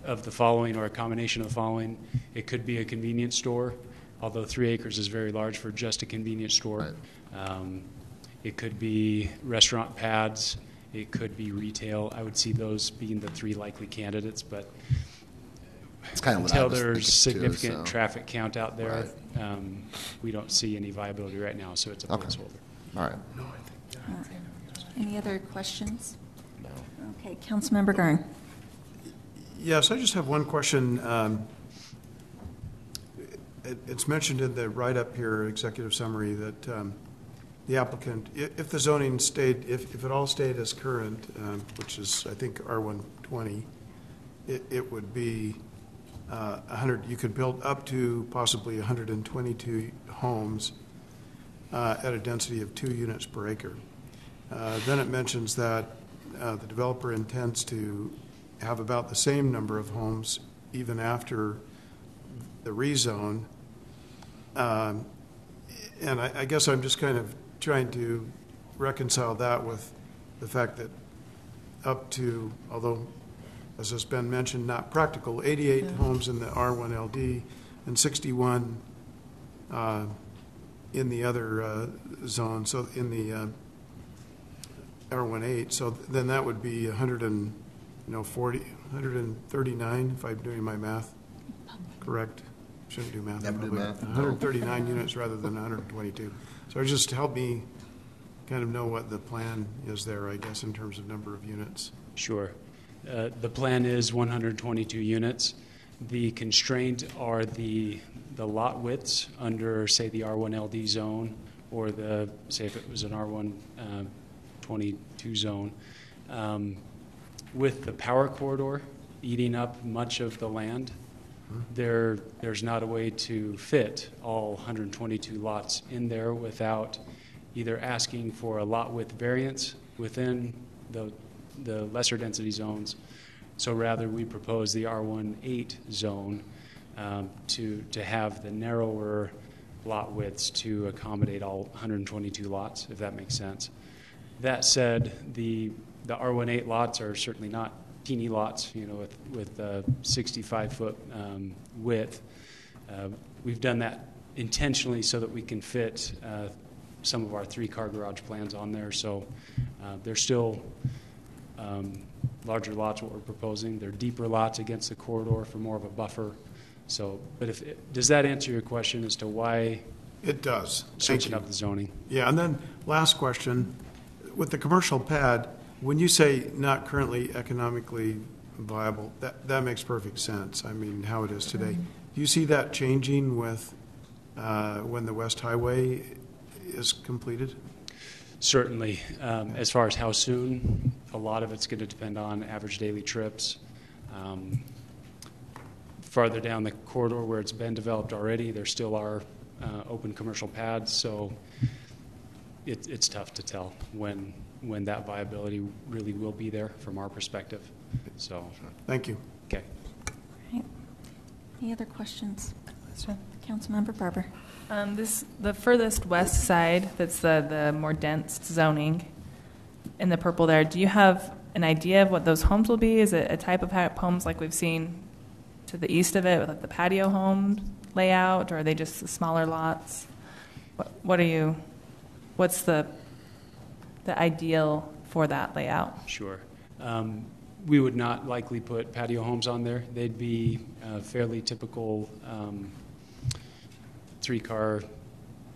of the following or a combination of the following. It could be a convenience store, although 3 acres is very large for just a convenience store. Right. It could be restaurant pads. It could be retail. I would see those being the three likely candidates, but It's kind of what I until was there's thinking too, significant so. traffic count out there, we don't see any viability right now, so it's a Okay. placeholder. All right. Any other questions? No. Okay, Councilmember Garn. Yes, I just have one question. It's mentioned in the write-up here, executive summary, that the applicant, if the zoning stayed, if it all stayed as current, which is, I think, R120, it would be 100. You could build up to possibly 122 homes at a density of 2 units per acre. Then it mentions that the developer intends to have about the same number of homes even after the rezone. And I guess I'm just kind of trying to reconcile that with the fact that up to, although, as has been mentioned, not practical, 88 homes in the R1LD and 61 in the other zone, so in the R18. So then that would be 139, if I'm doing my math correct. Shouldn't do math. Never do probably. math. 139 units rather than 122. So just help me kind of know what the plan is there, I guess, in terms of number of units. Sure. The plan is 122 units. The constraint are the lot widths under, say, the R1LD zone, or say if it was an R122 zone. With the power corridor eating up much of the land, there's not a way to fit all 122 lots in there without either asking for a lot width variance within the lesser density zones. So rather, we propose the R18 zone to have the narrower lot widths to accommodate all 122 lots, if that makes sense. That said, the R18 lots are certainly not teeny lots, with 65-foot width. We've done that intentionally so that we can fit some of our 3-car garage plans on there. So they're still larger lots, what we're proposing. They're deeper lots against the corridor for more of a buffer. So, but does that answer your question as to why? It does. Switching up the zoning. Yeah, and then last question. With the commercial pad, when you say not currently economically viable, that makes perfect sense. I mean, how it is today. Do you see that changing with when the West Highway is completed? Certainly. As far as how soon, a lot of it's going to depend on average daily trips. Farther down the corridor where it's been developed already, there still are open commercial pads, so it's tough to tell when that viability really will be there from our perspective. So, thank you. Okay. Right. Any other questions? Councilmember Barber. The furthest west side, that's the more dense zoning in the purple there, do you have an idea of what those homes will be? Is it a type of homes like we've seen to the east of it with like the patio home layout, or are they just the smaller lots? What's the ideal for that layout? Sure. We would not likely put patio homes on there. They'd be fairly typical 3-car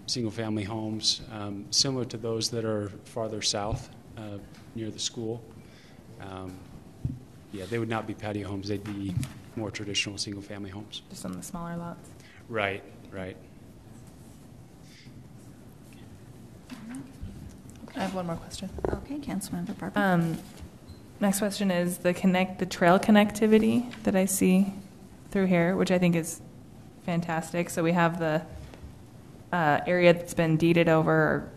single-family homes, similar to those that are farther south near the school. Yeah, they would not be patio homes. They'd be more traditional single-family homes. Just on the smaller lots? Right, right. I have one more question. Okay, Councilmember Barber. Next question is the trail connectivity that I see through here, which I think is fantastic. So we have the area that's been deeded over or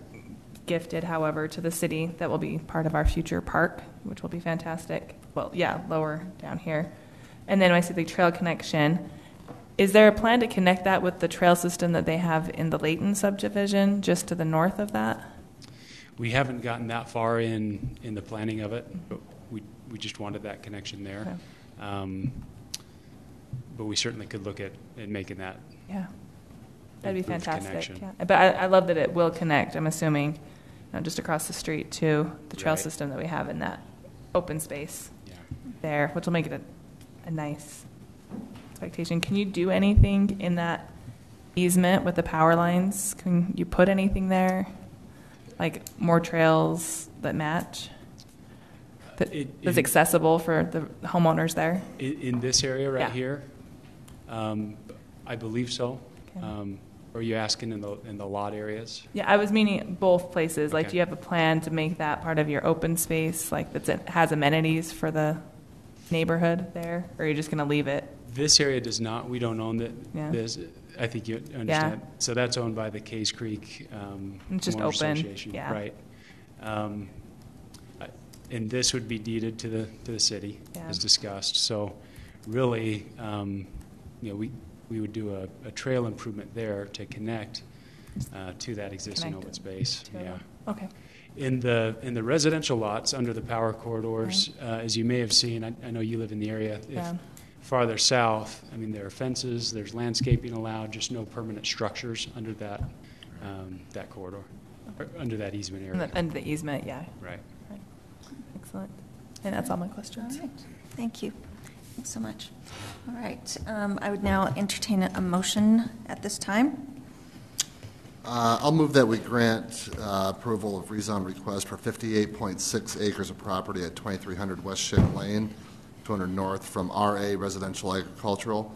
gifted, however, to the city that will be part of our future park, which will be fantastic. Well, yeah, lower down here. And then I see the trail connection. Is there a plan to connect that with the trail system that they have in the Layton subdivision, just to the north of that? We haven't gotten that far in the planning of it, but we just wanted that connection there. Okay. But we certainly could look at making that. Yeah, that'd be fantastic. Connection. Yeah. But I love that it will connect, I'm assuming, just across the street to the trail system that we have in that open space there, which will make it a nice expectation. Can you do anything in that easement with the power lines? Can you put anything there? Like more trails that match? That's accessible for the homeowners there? In this area right here? I believe so. Okay. Are you asking in the lot areas? Yeah, I was meaning both places. Like, do you have a plan to make that part of your open space, like that has amenities for the neighborhood there? Or are you just going to leave it? This area does not. We don't own it. Yeah. I think you understand. Yeah. So that's owned by the Case Creek it's just open. Association. Yeah. Right. And this would be deeded to the city, as discussed. So really, we would do a trail improvement there to connect to that existing open space. Yeah. Okay. In the residential lots under the power corridors, as you may have seen, I know you live in the area. Farther south, I mean, there are fences, there's landscaping allowed, just no permanent structures under that corridor, or under that easement area. Under the easement, yeah. Right. Excellent. And that's all my questions. All right. Thank you. Thanks so much. All right. I would now entertain a motion at this time. I'll move that we grant approval of rezone request for 58.6 acres of property at 2300 West Ship Lane, 200 North, from RA Residential Agricultural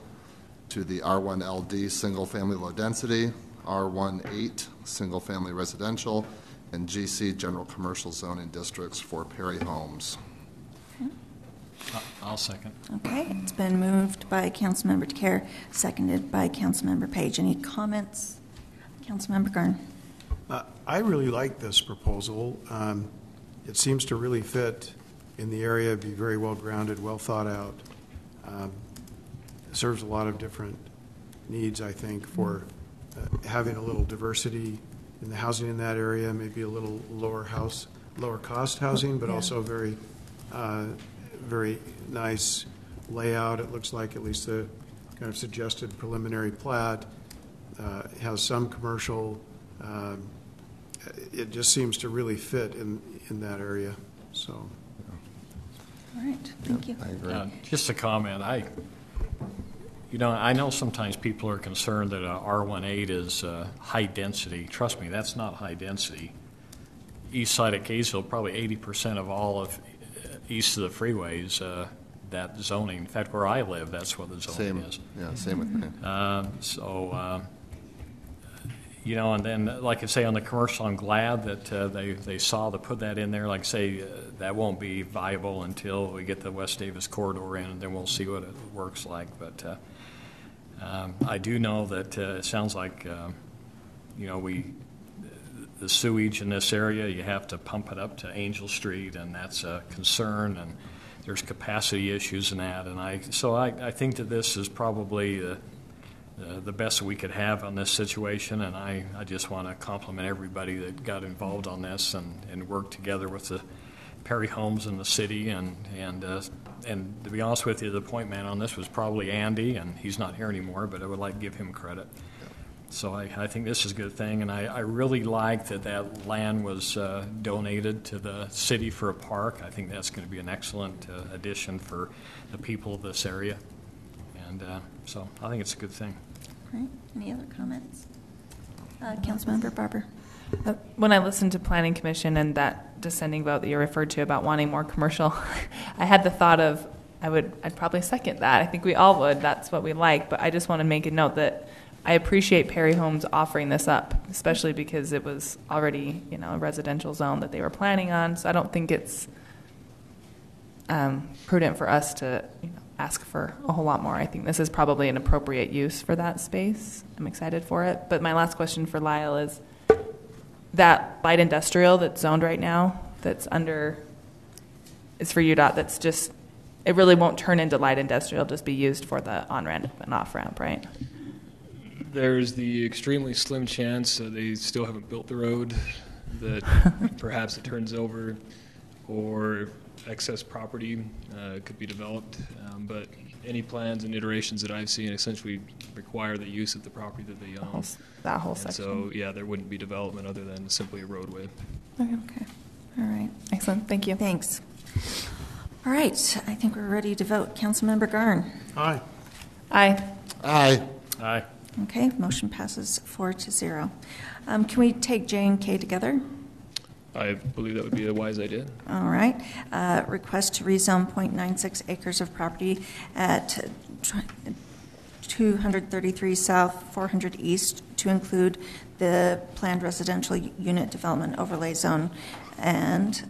to the R1LD Single Family Low Density, R18 Single Family Residential, and GC General Commercial Zoning Districts for Perry Homes. I'll second. Okay. It's been moved by Councilmember DeCare, seconded by Councilmember Page. Any comments? Councilmember Garn. I really like this proposal. It seems to really fit in the area, be very well grounded, well thought out. Serves a lot of different needs, I think, for having a little diversity in the housing in that area, maybe a little lower cost housing, but also very nice layout. It looks like, at least the kind of suggested preliminary plat, has some commercial. It just seems to really fit in that area. So. All right. Thank you. I agree. Just a comment. I know sometimes people are concerned that R18 is high density. Trust me, that's not high density. East side of Kaysville, probably 80% of all of east of the freeways, that zoning. In fact, where I live, that's what the zoning is. Yeah, same with me. And then, like I say, on the commercial, I'm glad that they saw to put that in there. Like I say, that won't be viable until we get the West Davis corridor in, and then we'll see what it works like. But I do know that it sounds like, the sewage in this area, you have to pump it up to Angel Street, and that's a concern, and there's capacity issues in that. And I think that this is probably the best we could have on this situation, and I just want to compliment everybody that got involved on this and worked together with the Perry Homes and the city and and to be honest with you, the point man on this was probably Andy, and he's not here anymore, but I would like to give him credit. So I think this is a good thing, and I really like that land was donated to the city for a park. I think that's going to be an excellent addition for the people of this area, and so I think it's a good thing. Great. Any other comments? Councilmember Barber. When I listened to Planning Commission and that dissenting vote that you referred to about wanting more commercial, I had the thought of I'd probably second that. I think we all would. That's what we like. But I just want to make a note that I appreciate Perry Homes offering this up, especially because it was already, a residential zone that they were planning on. So I don't think it's prudent for us to ask for a whole lot more. I think this is probably an appropriate use for that space. I'm excited for it. But my last question for Lyle is that light industrial that's zoned right now, that's under, it's for UDOT, that's just, it really won't turn into light industrial, just be used for the on-ramp and off-ramp, right? There's the extremely slim chance they still haven't built the road, that perhaps it turns over, or excess property could be developed. But any plans and iterations that I've seen essentially require the use of the property that they own. That whole section. So, yeah, there wouldn't be development other than simply a roadway. Okay. All right. Excellent. Thank you. Thanks. All right. I think we're ready to vote. Councilmember Garn. Aye. Aye. Aye. Aye. Okay. Motion passes 4-0. Can we take J and K together? I believe that would be a wise idea. All right. Request to rezone 0.96 acres of property at 233 South, 400 East to include the planned residential unit development overlay zone. And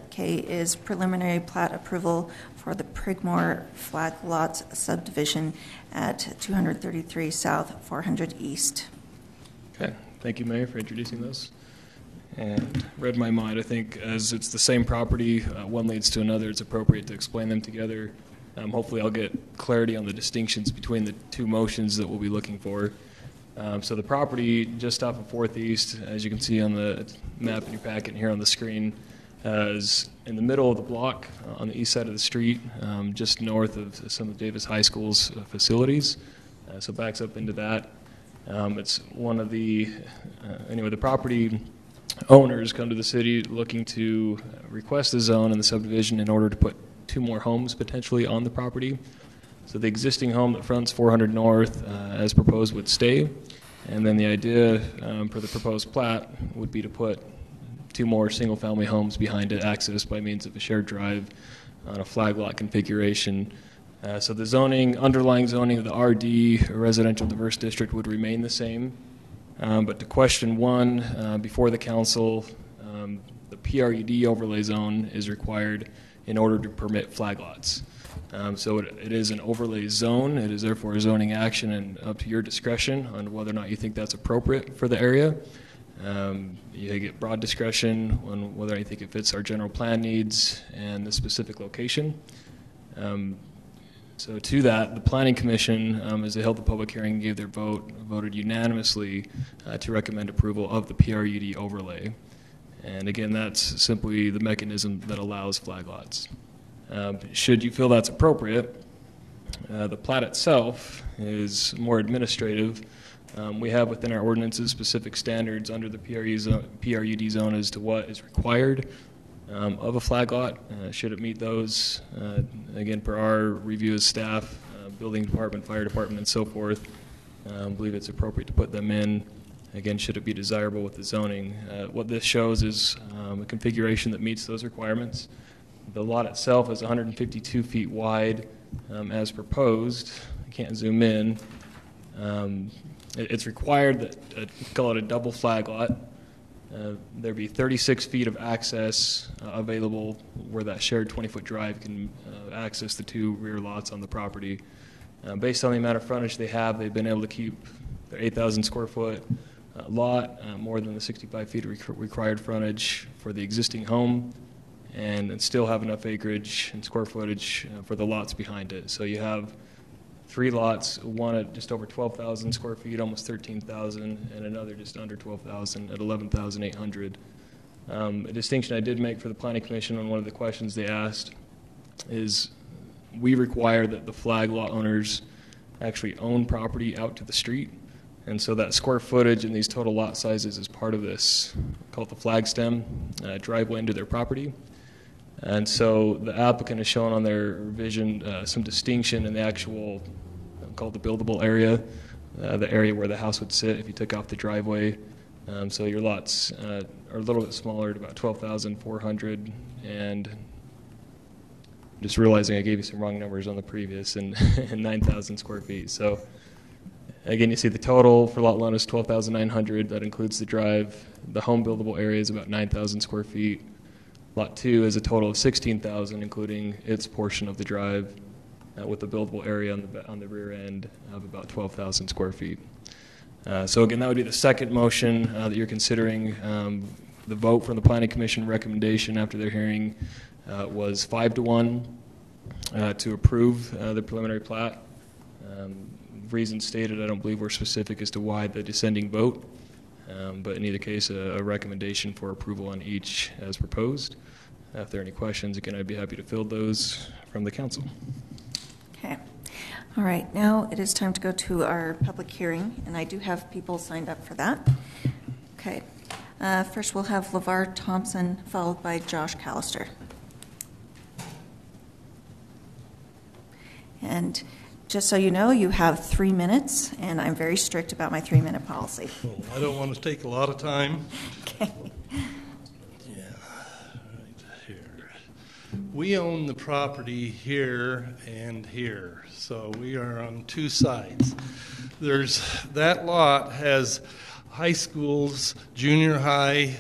K is preliminary plat approval for the Prigmore Flag Lots subdivision at 233 South, 400 East. Okay. Thank you, Mayor, for introducing those. And read my mind. I think as it's the same property, one leads to another, it's appropriate to explain them together. Hopefully I'll get clarity on the distinctions between the two motions that we'll be looking for. So the property just off of 4th East, as you can see on the map in your packet here on the screen, is in the middle of the block on the east side of the street, just north of some of Davis High School's facilities. So backs up into that. It's one of the, anyway, the property owners come to the city looking to request the zone and the subdivision in order to put 2 more homes potentially on the property. So the existing home that fronts 400 North as proposed would stay, and then the idea for the proposed plat would be to put 2 more single-family homes behind it, accessed by means of a shared drive on a flag lot configuration. So the zoning, underlying zoning of the RD, Residential Diverse District, would remain the same. But to question 1 before the council, the PRUD overlay zone is required in order to permit flag lots. So it is an overlay zone. It is therefore a zoning action and up to your discretion on whether or not you think that's appropriate for the area. You get broad discretion on whether you think it fits our general plan needs and the specific location. So to that, the Planning Commission, as they held the public hearing and gave their vote, voted unanimously to recommend approval of the PRUD overlay. And again, that's simply the mechanism that allows flag lots. Should you feel that's appropriate, the plat itself is more administrative. We have within our ordinances specific standards under the PRUD zone as to what is required of a flag lot. Should it meet those, again, per our review as staff, building department, fire department, and so forth, I believe it's appropriate to put them in. Again, should it be desirable with the zoning. What this shows is a configuration that meets those requirements. The lot itself is 152 feet wide as proposed. I can't zoom in. It's required that, call it a double flag lot. There'd be 36 feet of access available where that shared 20-foot drive can access the 2 rear lots on the property. Based on the amount of frontage they have, they've been able to keep their 8,000 square foot lot, more than the 65 feet required frontage for the existing home, and still have enough acreage and square footage for the lots behind it. So you have 3 lots, one at just over 12,000 square feet, almost 13,000, and another just under 12,000 at 11,800. A distinction I did make for the Planning Commission on one of the questions they asked is we require that the flag lot owners actually own property out to the street. And so that square footage and these total lot sizes is part of this, called the flag stem, driveway into their property. And so the applicant has shown on their revision some distinction in the actual, called the buildable area, the area where the house would sit if you took off the driveway. So your lots are a little bit smaller at about 12,400, and just realizing I gave you some wrong numbers on the previous, and 9,000 square feet. So again, you see the total for lot 1 is 12,900. That includes the drive. The home buildable area is about 9,000 square feet. Lot 2 is a total of 16,000, including its portion of the drive, with the buildable area on the rear end of about 12,000 square feet. So again, that would be the second motion that you're considering. The vote from the Planning Commission recommendation after their hearing was 5-1 to approve the preliminary plat. Reasons stated, I don't believe were specific as to why the dissenting vote, but in either case, a recommendation for approval on each as proposed. If there are any questions, again, I'd be happy to field those from the council. Okay. All right. Now it is time to go to our public hearing, and I do have people signed up for that. Okay. First, we'll have LeVar Thompson, followed by Josh Callister. And just so you know, you have 3 minutes, and I'm very strict about my 3-minute policy. Well, I don't want to take a lot of time. Okay. Yeah, right here. We own the property here and here, so we are on 2 sides. That lot has high schools, junior high,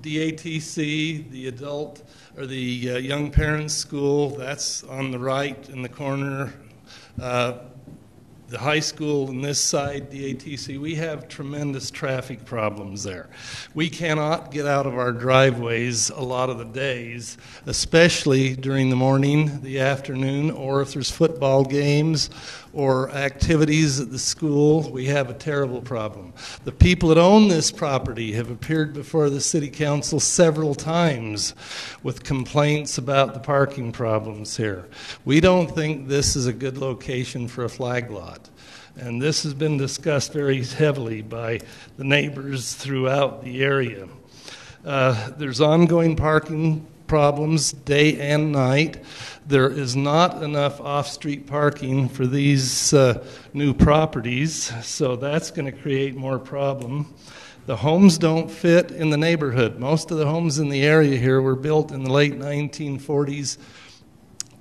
DATC, the adult or the young parents school. That's on the right in the corner. The high school on this side, DATC, we have tremendous traffic problems there. We cannot get out of our driveways a lot of the days, especially during the morning, the afternoon, or if there's football games or activities at the school. We have a terrible problem. The people that own this property have appeared before the City Council several times with complaints about the parking problems here. We don't think this is a good location for a flag lot. And this has been discussed very heavily by the neighbors throughout the area. There's ongoing parking problems day and night. There is not enough off-street parking for these new properties, so that's going to create more problem. The homes don't fit in the neighborhood. Most of the homes in the area here were built in the late 1940s,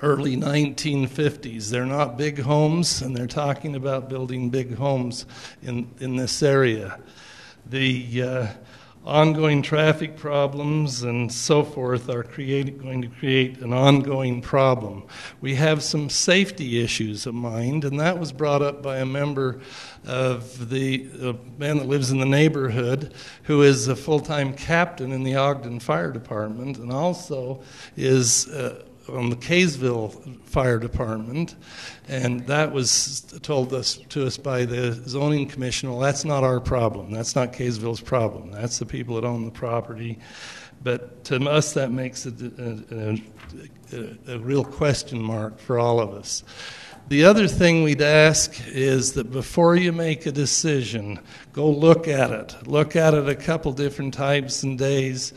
early 1950s. They're not big homes, and they're talking about building big homes in this area. The ongoing traffic problems and so forth are going to create an ongoing problem. We have some safety issues of mind, and that was brought up by a member of the man that lives in the neighborhood, who is a full-time captain in the Ogden Fire Department and also is on the Kaysville Fire Department, and that was told to us by the zoning commission. Well, that's not our problem. That's not Kaysville's problem. That's the people that own the property. But to us, that makes it a real question mark for all of us. The other thing we'd ask is that before you make a decision, go look at it. Look at it a couple different times and days,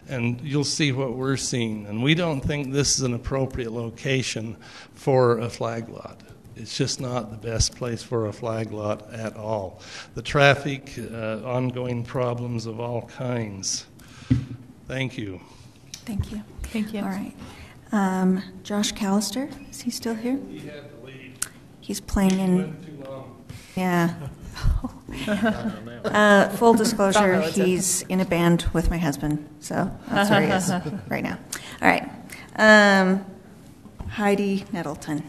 and you'll see what we're seeing. And we don't think this is an appropriate location for a flag lot. It's just not the best place for a flag lot at all. The traffic, ongoing problems of all kinds. Thank you. Thank you. Thank you. All right. Josh Callister, is he still here? He had to leave. He's playing in... He went too long. Yeah. Full disclosure, he's in a band with my husband, so that's where he is right now. All right. Heidi Nettleton.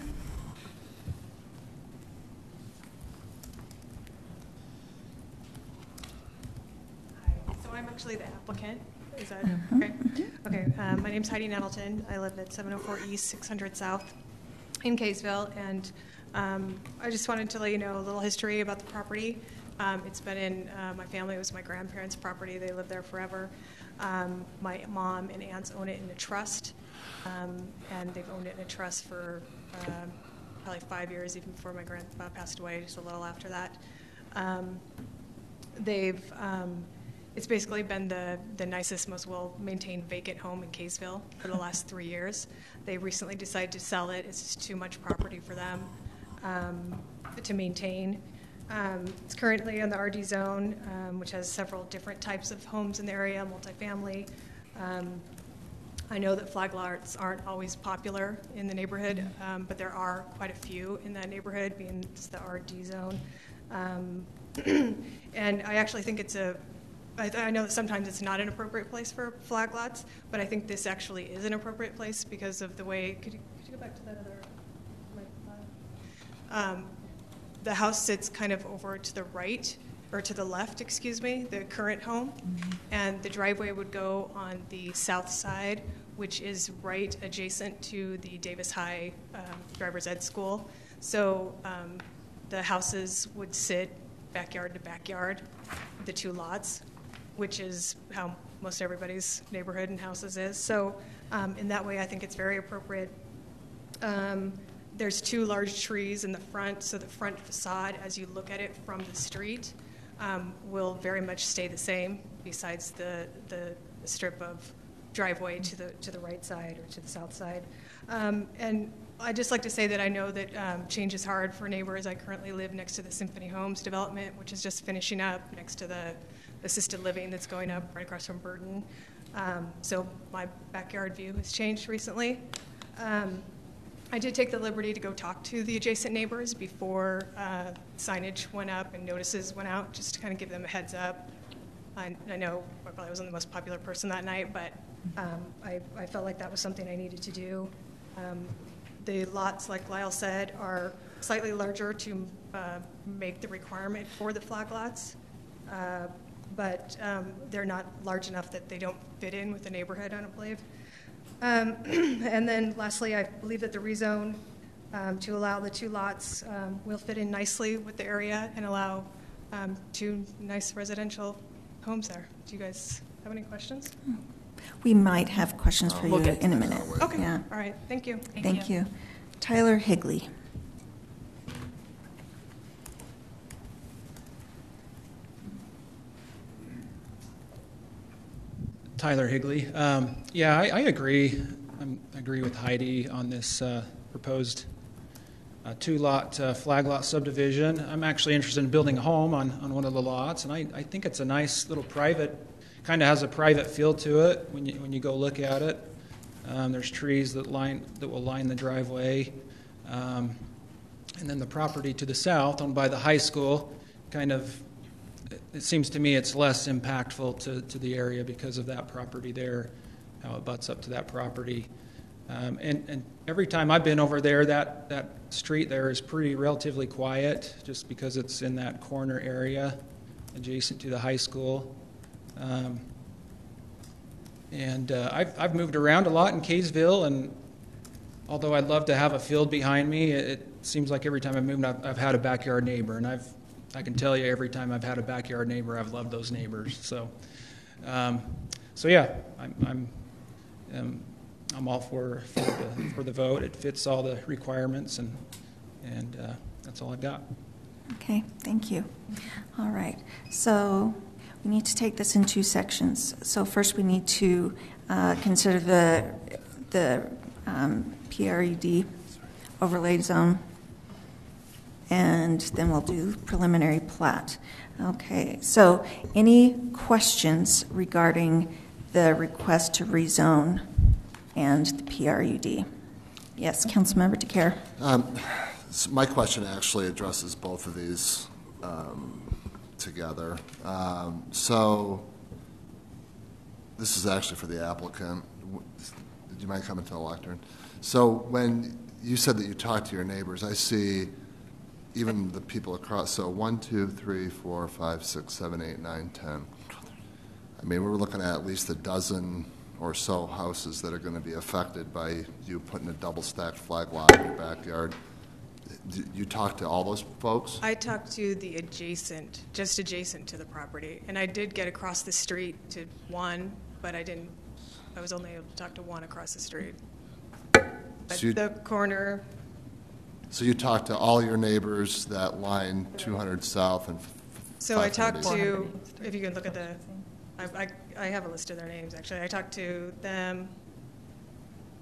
So I'm actually the applicant. Is that okay? Okay. My name's Heidi Nettleton. I live at 704 East, 600 South in Kaysville, and I just wanted to let you know a little history about the property. It's been in my family. It was my grandparents' property. They lived there forever. My mom and aunts own it in a trust. and they've owned it in a trust for probably 5 years, even before my grandpa passed away, just a little after that. It's basically been the nicest, most well-maintained vacant home in Kaysville for the last 3 years. They recently decided to sell it. It's just too much property for them to maintain. It's currently in the RD zone, which has several different types of homes in the area, multifamily. I know that flag lots aren't always popular in the neighborhood, but there are quite a few in that neighborhood, being it's the RD zone. And I actually think I know that sometimes it's not an appropriate place for flag lots, but I think this actually is an appropriate place because of the way, could you go back to that other microphone? The house sits kind of over to the right, or to the left, excuse me, the current home, and the driveway would go on the south side, which is right adjacent to the Davis High driver's ed school. So the houses would sit backyard to backyard, the two lots, which is how most everybody's neighborhood and houses is. So in that way, I think it's very appropriate. There's two large trees in the front, so the front facade, as you look at it from the street, will very much stay the same, besides the strip of driveway to the right side or to the south side. And I'd just like to say that I know that change is hard for neighbors. I currently live next to the Symphony Homes development, which is just finishing up, next to the assisted living that's going up right across from Burton. So my backyard view has changed recently. I did take the liberty to go talk to the adjacent neighbors before signage went up and notices went out, just to kind of give them a heads up. I know I probably wasn't the most popular person that night, but I felt like that was something I needed to do. The lots, like Lyle said, are slightly larger to make the requirement for the flag lots, but they're not large enough that they don't fit in with the neighborhood, I don't believe. And then lastly, I believe that the rezone to allow the two lots will fit in nicely with the area and allow two nice residential homes there. Do you guys have any questions? We might have questions for you in a minute. Okay. Yeah. All right. Thank you. Thank you. Tyler Higley. Tyler Higley. Yeah, I agree. I agree with Heidi on this proposed two-lot flag lot subdivision. I'm actually interested in building a home on one of the lots, and I think it's a nice little private, kind of has a private feel to it when you go look at it. There's trees that will line the driveway, and then the property to the south, owned by the high school, kind of. It seems to me it's less impactful to the area because of that property there, how it butts up to that property. And every time I've been over there, that street there is pretty relatively quiet, just because it's in that corner area adjacent to the high school. I've moved around a lot in Kaysville, and although I'd love to have a field behind me, it seems like every time I've moved, I've had a backyard neighbor, and I can tell you every time I've had a backyard neighbor, I've loved those neighbors. So yeah, I'm all for the vote. It fits all the requirements, and that's all I've got. Okay, thank you. All right, so we need to take this in two sections. So first, we need to consider the PRUD overlay zone, and then we'll do preliminary plat. Okay, so any questions regarding the request to rezone and the PRUD? Yes, Councilmember DeCare. So my question actually addresses both of these together. So this is actually for the applicant. Did you mind coming to the lectern? So when you said that you talked to your neighbors, I see even the people across, so 1, 2, 3, 4, 5, 6, 7, 8, 9, 10. I mean, we're looking at least a dozen or so houses that are going to be affected by you putting a double-stacked flag lot in your backyard. You talked to all those folks? I talked to the just adjacent to the property, and I did get across the street to one, but I didn't I was only able to talk to one across the street. At So the corner, So you talked to all your neighbors that line 200 South and so I talked 500 to, if you can look at the, I have a list of their names, actually. I talked to them,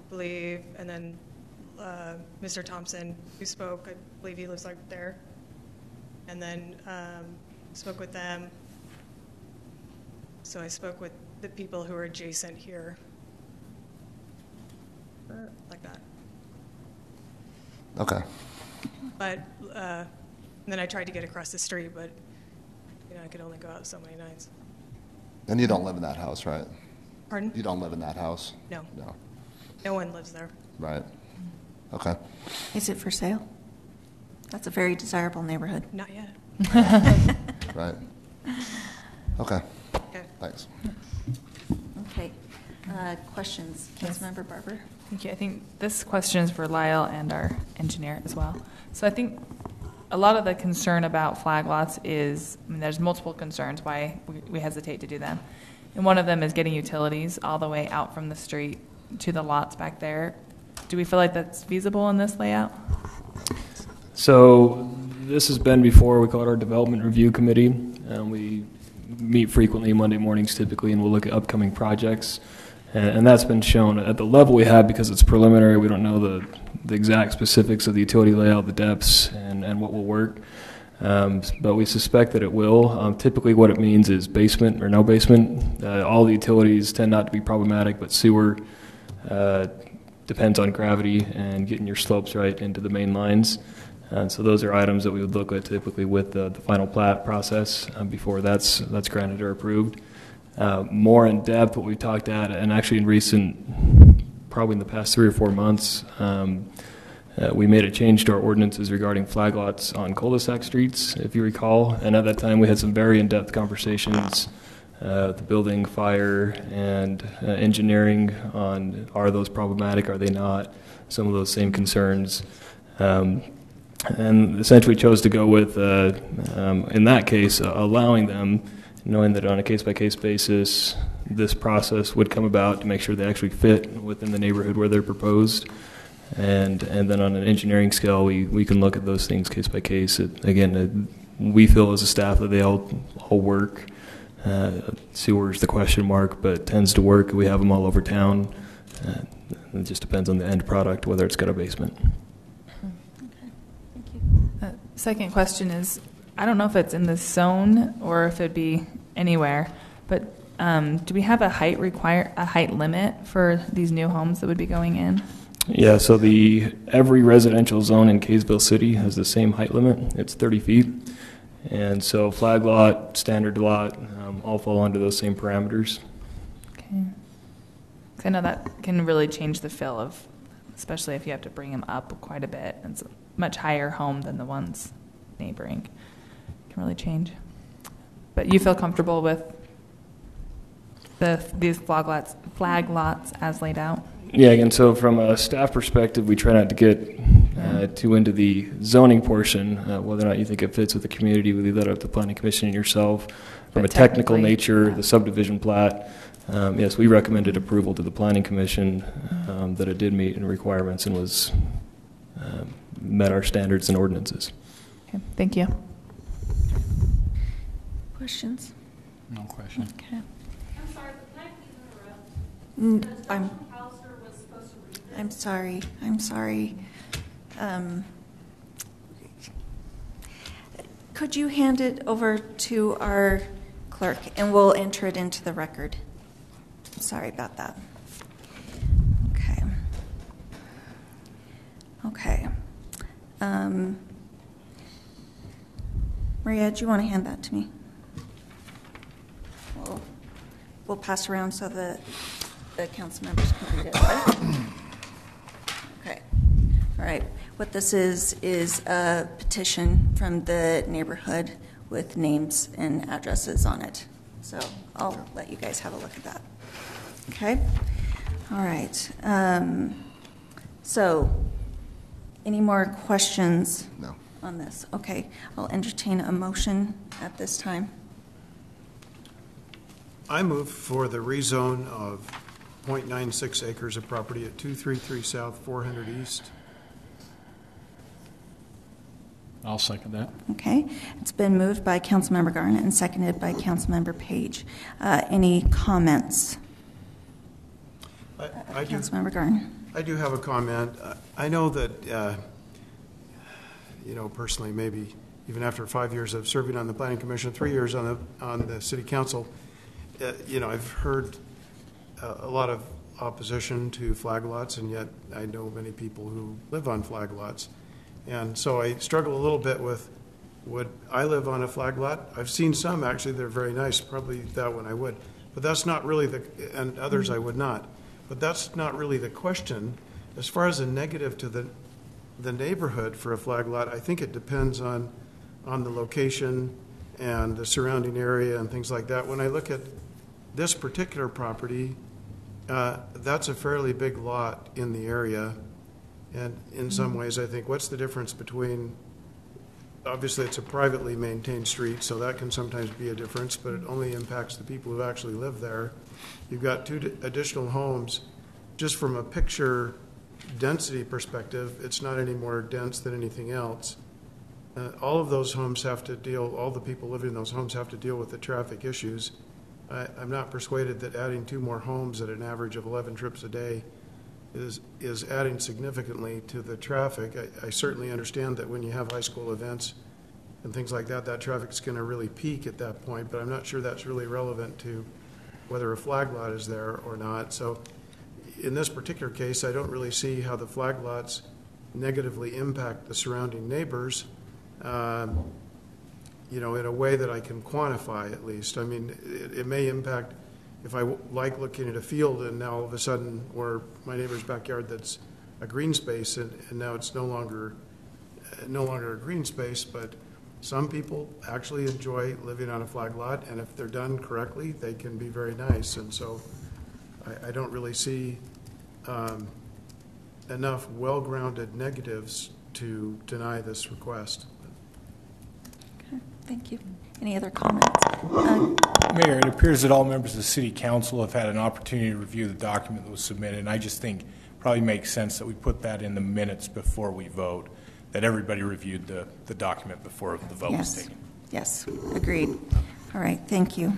I believe, and then Mr. Thompson, who spoke. I believe he lives like there. And then spoke with them. So I spoke with the people who are adjacent here, like that. Okay. But then I tried to get across the street, but I could only go out so many nights. And you don't live in that house, right? Pardon? You don't live in that house? No. No. No one lives there. Right. Okay. Is it for sale? That's a very desirable neighborhood. Not yet. Right. Okay. Okay. Thanks. Okay. Questions? Councilmember Barber? Thank you. I think this question is for Lyle and our engineer as well. So I think a lot of the concern about flag lots is, there's multiple concerns why we hesitate to do them. And one of them is getting utilities all the way out from the street to the lots back there. Do we feel like that's feasible in this layout? So this has been before. We call it our development review committee. We meet frequently Monday mornings typically, and we'll look at upcoming projects. And that's been shown at the level we have because it's preliminary. We don't know the exact specifics of the utility layout, the depths, and what will work. But we suspect that it will. Typically what it means is basement or no basement. All the utilities tend not to be problematic, but sewer depends on gravity and getting your slopes right into the main lines. And so those are items that we would look at typically with the final plat process before that's granted or approved. More in depth, what we talked at, and actually in recent, probably in the past 3 or 4 months, we made a change to our ordinances regarding flag lots on cul-de-sac streets, if you recall. And at that time, we had some very in-depth conversations, the building, fire, and engineering on are those problematic, are they not, some of those same concerns. And essentially chose to go with, in that case, allowing them, knowing that on a case-by-case basis, this process would come about to make sure they actually fit within the neighborhood where they're proposed. And then on an engineering scale, we can look at those things case by case. Again, we feel as a staff that they all work. Sewer's the question mark, but tends to work. We have them all over town. It just depends on the end product, whether it's got a basement. Second question is, I don't know if it's in the zone or if it'd be anywhere, but do we have a height limit for these new homes that would be going in? Yeah, so every residential zone in Kaysville City has the same height limit. It's 30 feet. And so flag lot, standard lot, all fall under those same parameters. Okay. 'Cause I know that can really change the feel of, especially if you have to bring them up quite a bit. It's a much higher home than the ones neighboring. It can really change. But you feel comfortable with these flag lots as laid out? Yeah, again, so from a staff perspective, we try not to get too into the zoning portion. Whether or not you think it fits with the community, we leave that up to the planning commission and yourself. From a technical nature, the subdivision plat, yes, we recommended approval to the planning commission that it did meet requirements and was met our standards and ordinances. Okay, thank you. Questions? No question. Okay. I'm sorry, but can I please interrupt? I'm sorry. Could you hand it over to our clerk and we'll enter it into the record? Sorry about that. Okay. Maria, do you want to hand that to me? We'll pass around so the council members can read it. Right? Okay. All right. What this is a petition from the neighborhood with names and addresses on it. So I'll let you guys have a look at that. Okay. All right. So any more questions on this? Okay. I'll entertain a motion at this time. I move for the rezone of .96 acres of property at 233 South, 400 East. I'll second that. Okay. It's been moved by Councilmember Garnett and seconded by Councilmember Page. Any comments? Councilmember Garnett. I do have a comment. I know that, personally, maybe even after 5 years of serving on the Planning Commission, 3 years on the City Council, I've heard a lot of opposition to flag lots, and yet I know many people who live on flag lots. And so I struggle a little bit with, would I live on a flag lot? I've seen some, actually, they're very nice. Probably that one I would. But that's not really and others I would not. But that's not really the question. As far as a negative to the neighborhood for a flag lot, I think it depends on the location and the surrounding area and things like that. When I look at this particular property, that's a fairly big lot in the area. And in some ways, I think, what's the difference between, obviously it's a privately maintained street, so that can sometimes be a difference, but it only impacts the people who actually live there. You've got 2 additional homes. Just from a picture density perspective, it's not any more dense than anything else. All of those homes have to all the people living in those homes have to deal with the traffic issues. I'm not persuaded that adding 2 more homes at an average of 11 trips a day is adding significantly to the traffic. I certainly understand that when you have high school events and things like that, that traffic's going to really peak at that point, but I'm not sure that's really relevant to whether a flag lot is there or not. So in this particular case, I don't really see how the flag lots negatively impact the surrounding neighbors, in a way that I can quantify at least. I mean, it may impact if I like looking at a field and now all of a sudden, or my neighbor's backyard that's a green space and now it's no longer a green space, but some people actually enjoy living on a flag lot, and if they're done correctly, they can be very nice. And so I don't really see enough well-grounded negatives to deny this request. Okay, thank you. Any other comments? Mayor, it appears that all members of the City Council have had an opportunity to review the document that was submitted, and I just think it probably makes sense that we put that in the minutes before we vote, that everybody reviewed the document before the vote was taken. Yes, agreed. All right, thank you.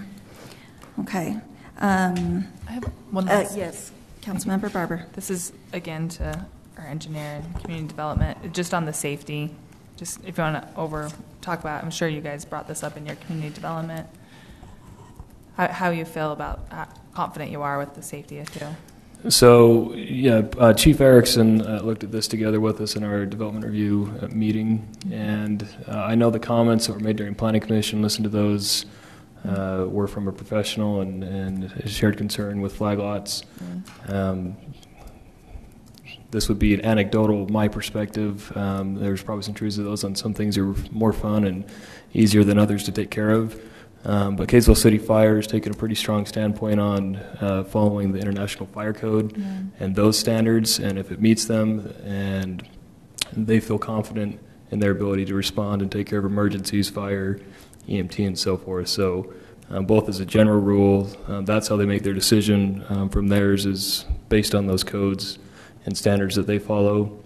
Okay. I have one last. Yes, Councilmember Barber. This is, again, to our engineer and community development, just on the safety. Just if you want to talk about, I'm sure you guys brought this up in your community development. How you feel about how confident you are with the safety issue? So, yeah, Chief Erickson looked at this together with us in our development review meeting, and I know the comments that were made during Planning Commission, listened to those, were from a professional and shared concern with flag lots. This would be an anecdotal, my perspective. There's probably some truths to those. On some things are more fun and easier than others to take care of. But Kaysville City Fire has taken a pretty strong standpoint on following the International Fire Code and those standards, and if it meets them, and they feel confident in their ability to respond and take care of emergencies, fire, EMT, and so forth. So both as a general rule, that's how they make their decision from theirs is based on those codes and standards that they follow.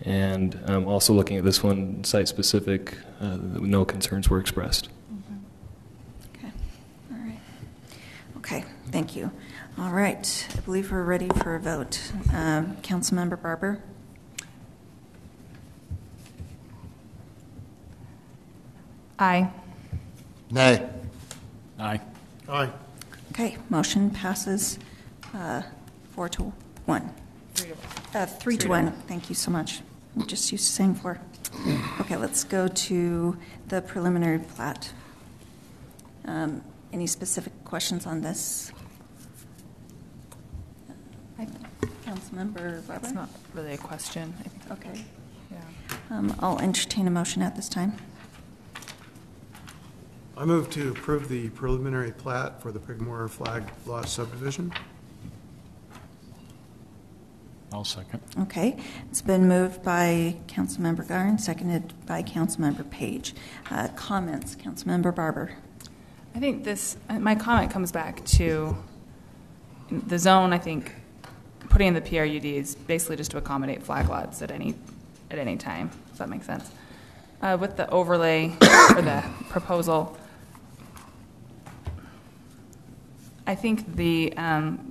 And also looking at this one, site-specific, no concerns were expressed. Okay, thank you. All right, I believe we're ready for a vote. Councilmember Barber? Aye. Nay. Aye. Aye. Okay, motion passes 4 to 1. 3 to 1. Thank you so much. I'm just used to saying 4. Okay, let's go to the preliminary plat. Any specific questions on this? Councilmember Barber? It's not really a question. Okay. Yeah. I'll entertain a motion at this time. I move to approve the preliminary plat for the Pigmore Flag Lot subdivision. I'll second. Okay, it's been moved by Councilmember Garn, seconded by Councilmember Page. Comments, Councilmember Barber? I think my comment comes back to the zone, I think, putting in the PRUD is basically just to accommodate flag lots at any time. Does that make sense? With the overlay or the proposal, I think the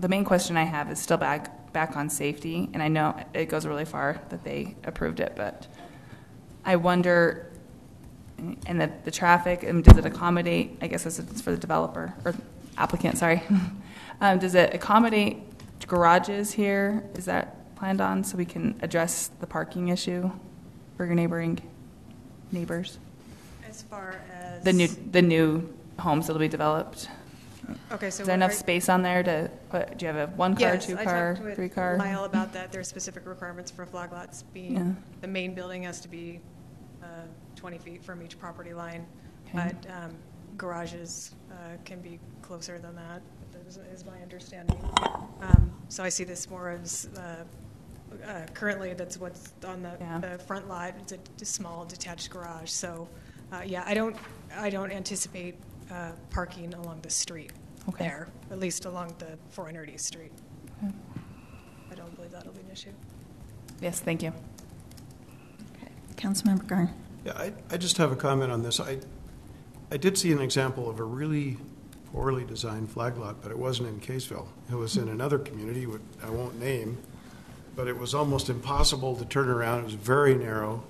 main question I have is still back on safety, and I know it goes really far that they approved it, but I wonder, and the traffic, and does it accommodate? I guess this is for the developer or applicant. Sorry, does it accommodate garages here? Is that planned on so we can address the parking issue for your neighboring neighbors? As far as the new homes that'll be developed. Okay, so is there enough space on there to put? Do you have a 1 car, yes, 2 I car, talked with 3 car? Lyle about that. There's specific requirements for flag lots. Being the main building has to be 20 feet from each property line, but garages can be closer than that. Is my understanding. So I see this more as currently that's what's on the front lot. It's a small detached garage. So yeah, I don't anticipate parking along the street there, at least along the 400 East Street. Okay. I don't believe that'll be an issue. Yes, thank you. Okay. Councilmember Garn. Yeah, I just have a comment on this. I did see an example of a really poorly designed flag lot, but it wasn't in Kaysville. It was in another community, which I won't name, but it was almost impossible to turn around. It was very narrow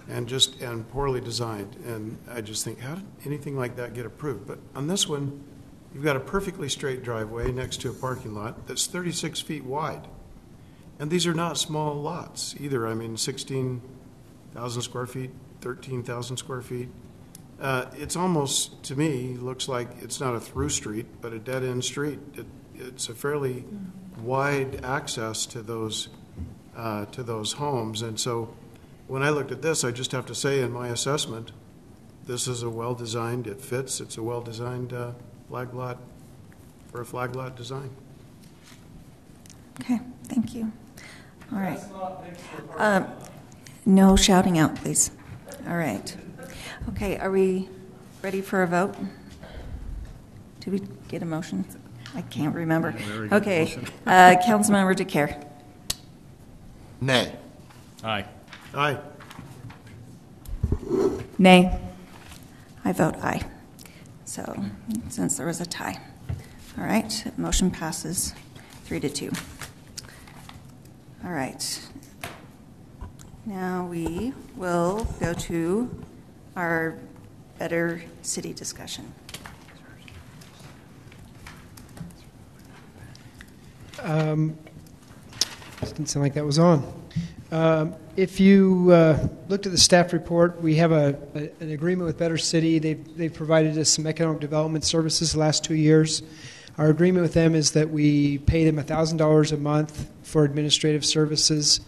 and poorly designed. And I just think, how did anything like that get approved? But on this one, you've got a perfectly straight driveway next to a parking lot that's 36 feet wide. And these are not small lots either. I mean, 16,000 square feet, 13,000 square feet. It's almost, to me, looks like it's not a through street, but a dead-end street. It's a fairly wide access to those homes. And so when I looked at this, I just have to say in my assessment, this is a well-designed, it fits, it's a well-designed flag lot for a flag lot design. Okay, thank you. All right. No shouting out, please. All right. Okay, are we ready for a vote? Did we get a motion? I can't remember. Okay, Councilmember DeCare. Nay. Aye. Aye. Nay. I vote aye. So, since there was a tie. All right, motion passes 3-2. All right. Now we will go to our Better City discussion. Didn't sound like that was on. If you looked at the staff report, we have an agreement with Better City. They've provided us some economic development services the last 2 years. Our agreement with them is that we pay them $1,000 a month for administrative services,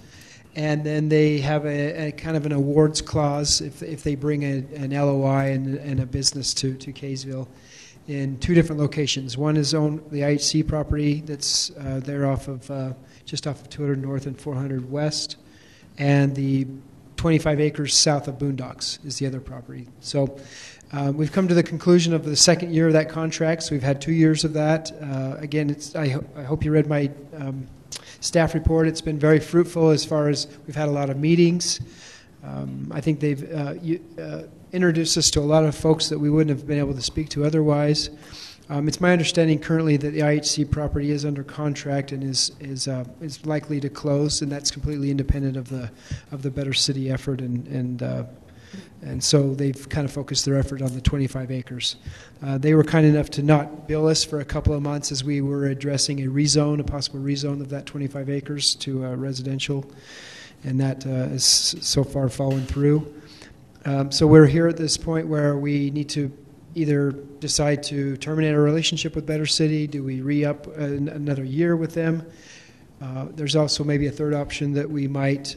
and then they have a kind of an awards clause if they bring an LOI and a business to Kaysville in 2 different locations. One is the IHC property that's there just off of 200 North and 400 West, and the 25 acres south of Boondocks is the other property. So we've come to the conclusion of the second year of that contract, so we've had 2 years of that. Again, I hope you read my staff report. It's been very fruitful as far as we've had a lot of meetings. I think they've introduced us to a lot of folks that we wouldn't have been able to speak to otherwise. It's my understanding currently that the IHC property is under contract and is likely to close, and that's completely independent of the Better City effort, and so they've kind of focused their effort on the 25 acres. They were kind enough to not bill us for a couple of months as we were addressing a possible rezone of that 25 acres to residential, and that is so far fallen through. So we're here at this point where we need to either decide to terminate our relationship with Better City. Do we re-up another year with them? There's also maybe a third option that we might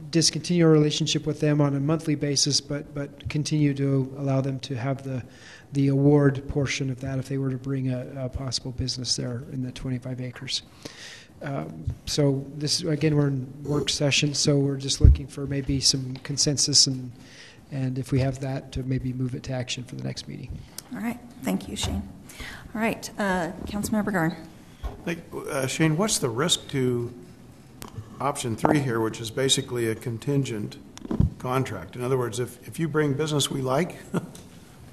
discontinue our relationship with them on a monthly basis, but continue to allow them to have the award portion of that if they were to bring a possible business there in the 25 acres. So this, again, we're in work session, so we're just looking for maybe some consensus and if we have that, to maybe move it to action for the next meeting. All right. Thank you, Shane. All right. Councilmember Garn. Shane, what's the risk to option 3 here, which is basically a contingent contract? In other words, if you bring business we like,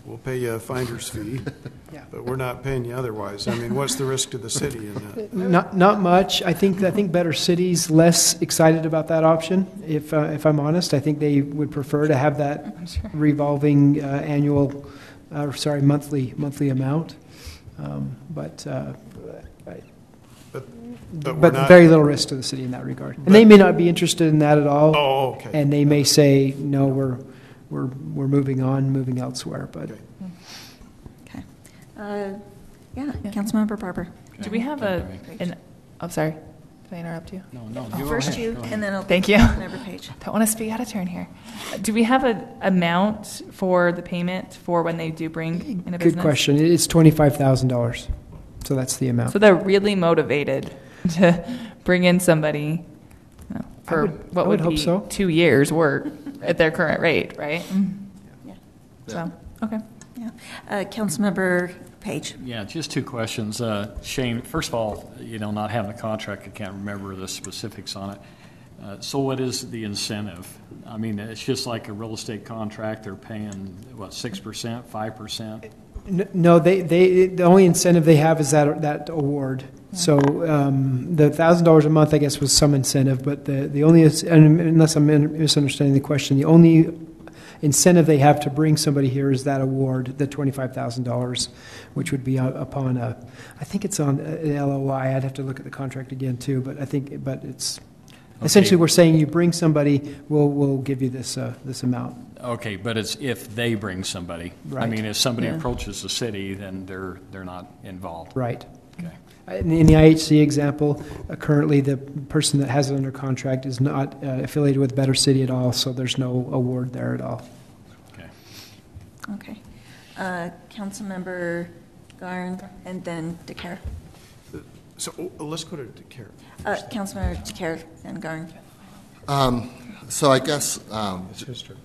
we'll pay you a finder's fee, but we're not paying you otherwise. I mean, what's the risk to the city in that? Not much. I think Better City's less excited about that option. If I'm honest, I think they would prefer to have that revolving monthly amount. But very little risk to the city in that regard. And they may not be interested in that at all. Oh, okay. And they may say, no, we're moving on, moving elsewhere. But Councilmember Barber. Do we have sorry. Did I interrupt you? No. First you, and then I'll thank you. Councilmember Page. Don't want to speak out of turn here. Do we have an amount for the payment for when they do bring in a business? Good question. It's $25,000. So that's the amount. So they're really motivated to bring in somebody for what would hope be so. 2 years' work at their current rate, right? Yeah. So, okay. Yeah. Councilmember Page. Yeah, just 2 questions. Shane, first of all, not having a contract, I can't remember the specifics on it. So what is the incentive? I mean, it's just like a real estate contract. They're paying, 6%, 5%? No, the only incentive they have is that award. So the $1,000 a month, I guess, was some incentive, but the only, unless I'm misunderstanding the question, the only incentive they have to bring somebody here is that award, the $25,000, which would be upon I think it's on an LOI. I'd have to look at the contract again too, but it's essentially we're saying you bring somebody, we'll give you this amount. Okay, but it's if they bring somebody. Right. I mean, if somebody approaches the city, then they're not involved. Right. Okay. In the IHC example, currently the person that has it under contract is not affiliated with Better City at all, so there's no award there at all. Okay. Councilmember Garn, and then DeCare. So let's go to DeCare. Councilmember DeCare and Garn. So I guess it's history.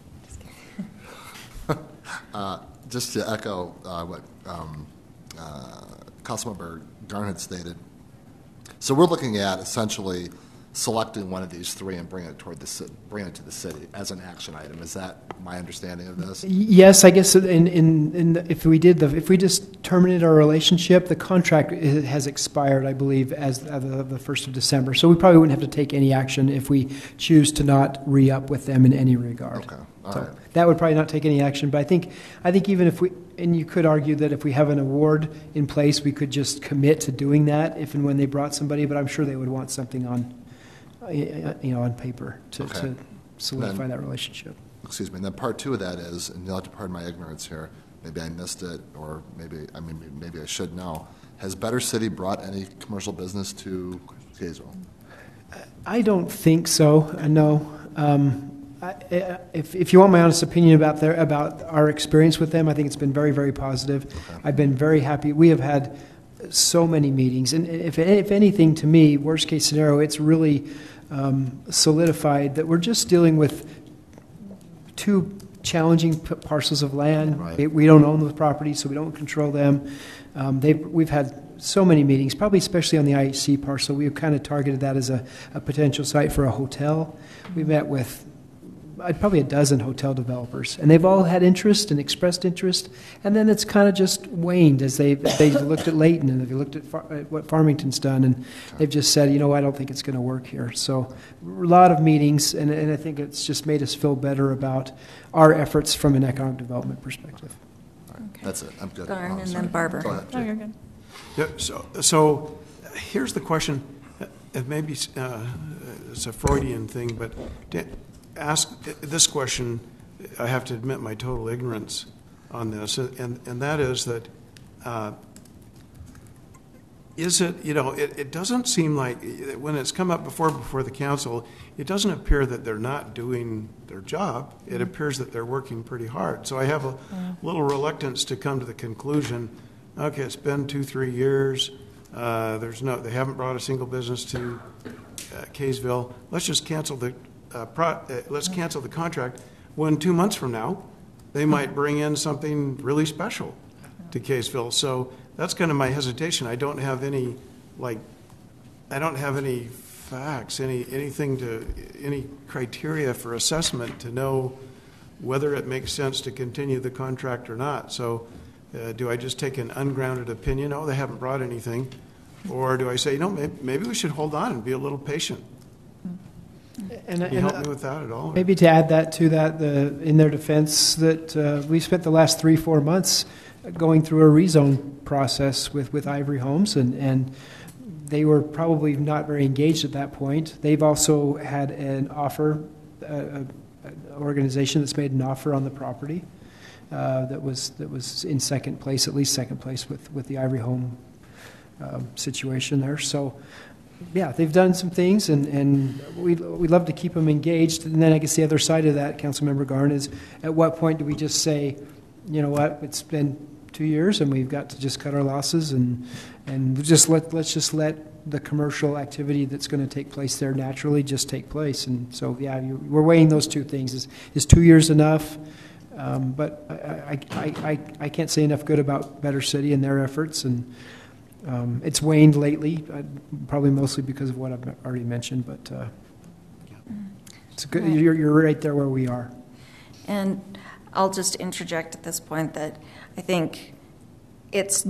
Just to echo what Councilmember Garn had stated. So we're looking at essentially selecting one of these 3 and bringing it to the city as an action item. Is that my understanding of this? Yes, I guess if we just terminated our relationship, the contract has expired, I believe, as of the 1st of December. So we probably wouldn't have to take any action if we choose to not re-up with them in any regard. Okay, all so right. That would probably not take any action. But I think even if we, and you could argue that if we have an award in place, we could just commit to doing that if and when they brought somebody. But I'm sure they would want something on paper to solidify that relationship. Excuse me. And then part 2 of that is, and you'll have to pardon my ignorance here, maybe I missed it, or maybe I should know. Has Better City brought any commercial business to Kaysville? I don't think so. No. If you want my honest opinion about our experience with them, I think it's been very, very positive. Okay. I've been very happy. We have had so many meetings, and if anything, to me, worst case scenario, it's really solidified that we're just dealing with 2 challenging parcels of land. Right. We don't own those properties, so we don't control them. We've had so many meetings, probably especially on the IHC parcel. We've kind of targeted that as a potential site for a hotel. We met with probably a dozen hotel developers, and they've all had interest and expressed interest, and then it's kind of just waned as they've looked at Layton and they've looked at what Farmington's done, and they've just said, I don't think it's going to work here. So a lot of meetings, and I think it's just made us feel better about our efforts from an economic development perspective. All right. Okay. That's it. I'm good. Garn, and then Barber. Go ahead. Oh, you're good. Yeah, so here's the question, and maybe it's a Freudian thing, but ask this question. I have to admit my total ignorance on this, and that is that is it, it doesn't seem like, when it's come up before the council, it doesn't appear that they're not doing their job. It appears that they're working pretty hard. So I have a little reluctance to come to the conclusion, okay, it's been 2-3 years, they haven't brought a single business to Kaysville. Let's just cancel the cancel the contract, when 2 months from now they might bring in something really special to Kaysville. So that's kind of my hesitation. I don't have any I don't have any facts, any criteria for assessment to know whether it makes sense to continue the contract or not. So do I just take an ungrounded opinion? Oh, they haven't brought anything. Or do I say, maybe we should hold on and be a little patient? Can you help me with that at all? Maybe to add that to that, in their defense, that we spent the last 3-4 months going through a rezone process with Ivory Homes, and they were probably not very engaged at that point. They've also had an offer, an organization that's made an offer on the property that was in second place, at least second place with the Ivory Home situation there. So, yeah, they've done some things, and we'd love to keep them engaged. And then I guess the other side of that, Councilmember Garn, is at what point do we just say, you know what, it's been 2 years and we've got to just cut our losses and let's just let the commercial activity that's going to take place there naturally just take place. And so, yeah, we're weighing those two things. Is 2 years enough? But I can't say enough good about Better City and their efforts, and it's waned lately, probably mostly because of what I've already mentioned. But it's good. You're right there where we are. And I'll just interject at this point that I think it's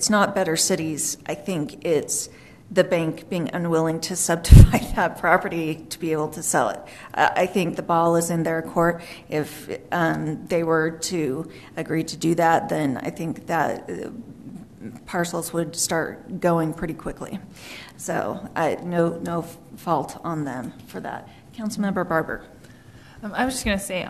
not Better Cities. I think it's the bank being unwilling to subdivide that property to be able to sell it. I think the ball is in their court. If they were to agree to do that, then I think that parcels would start going pretty quickly. So no fault on them for that. Councilmember Barber. I was just going to say,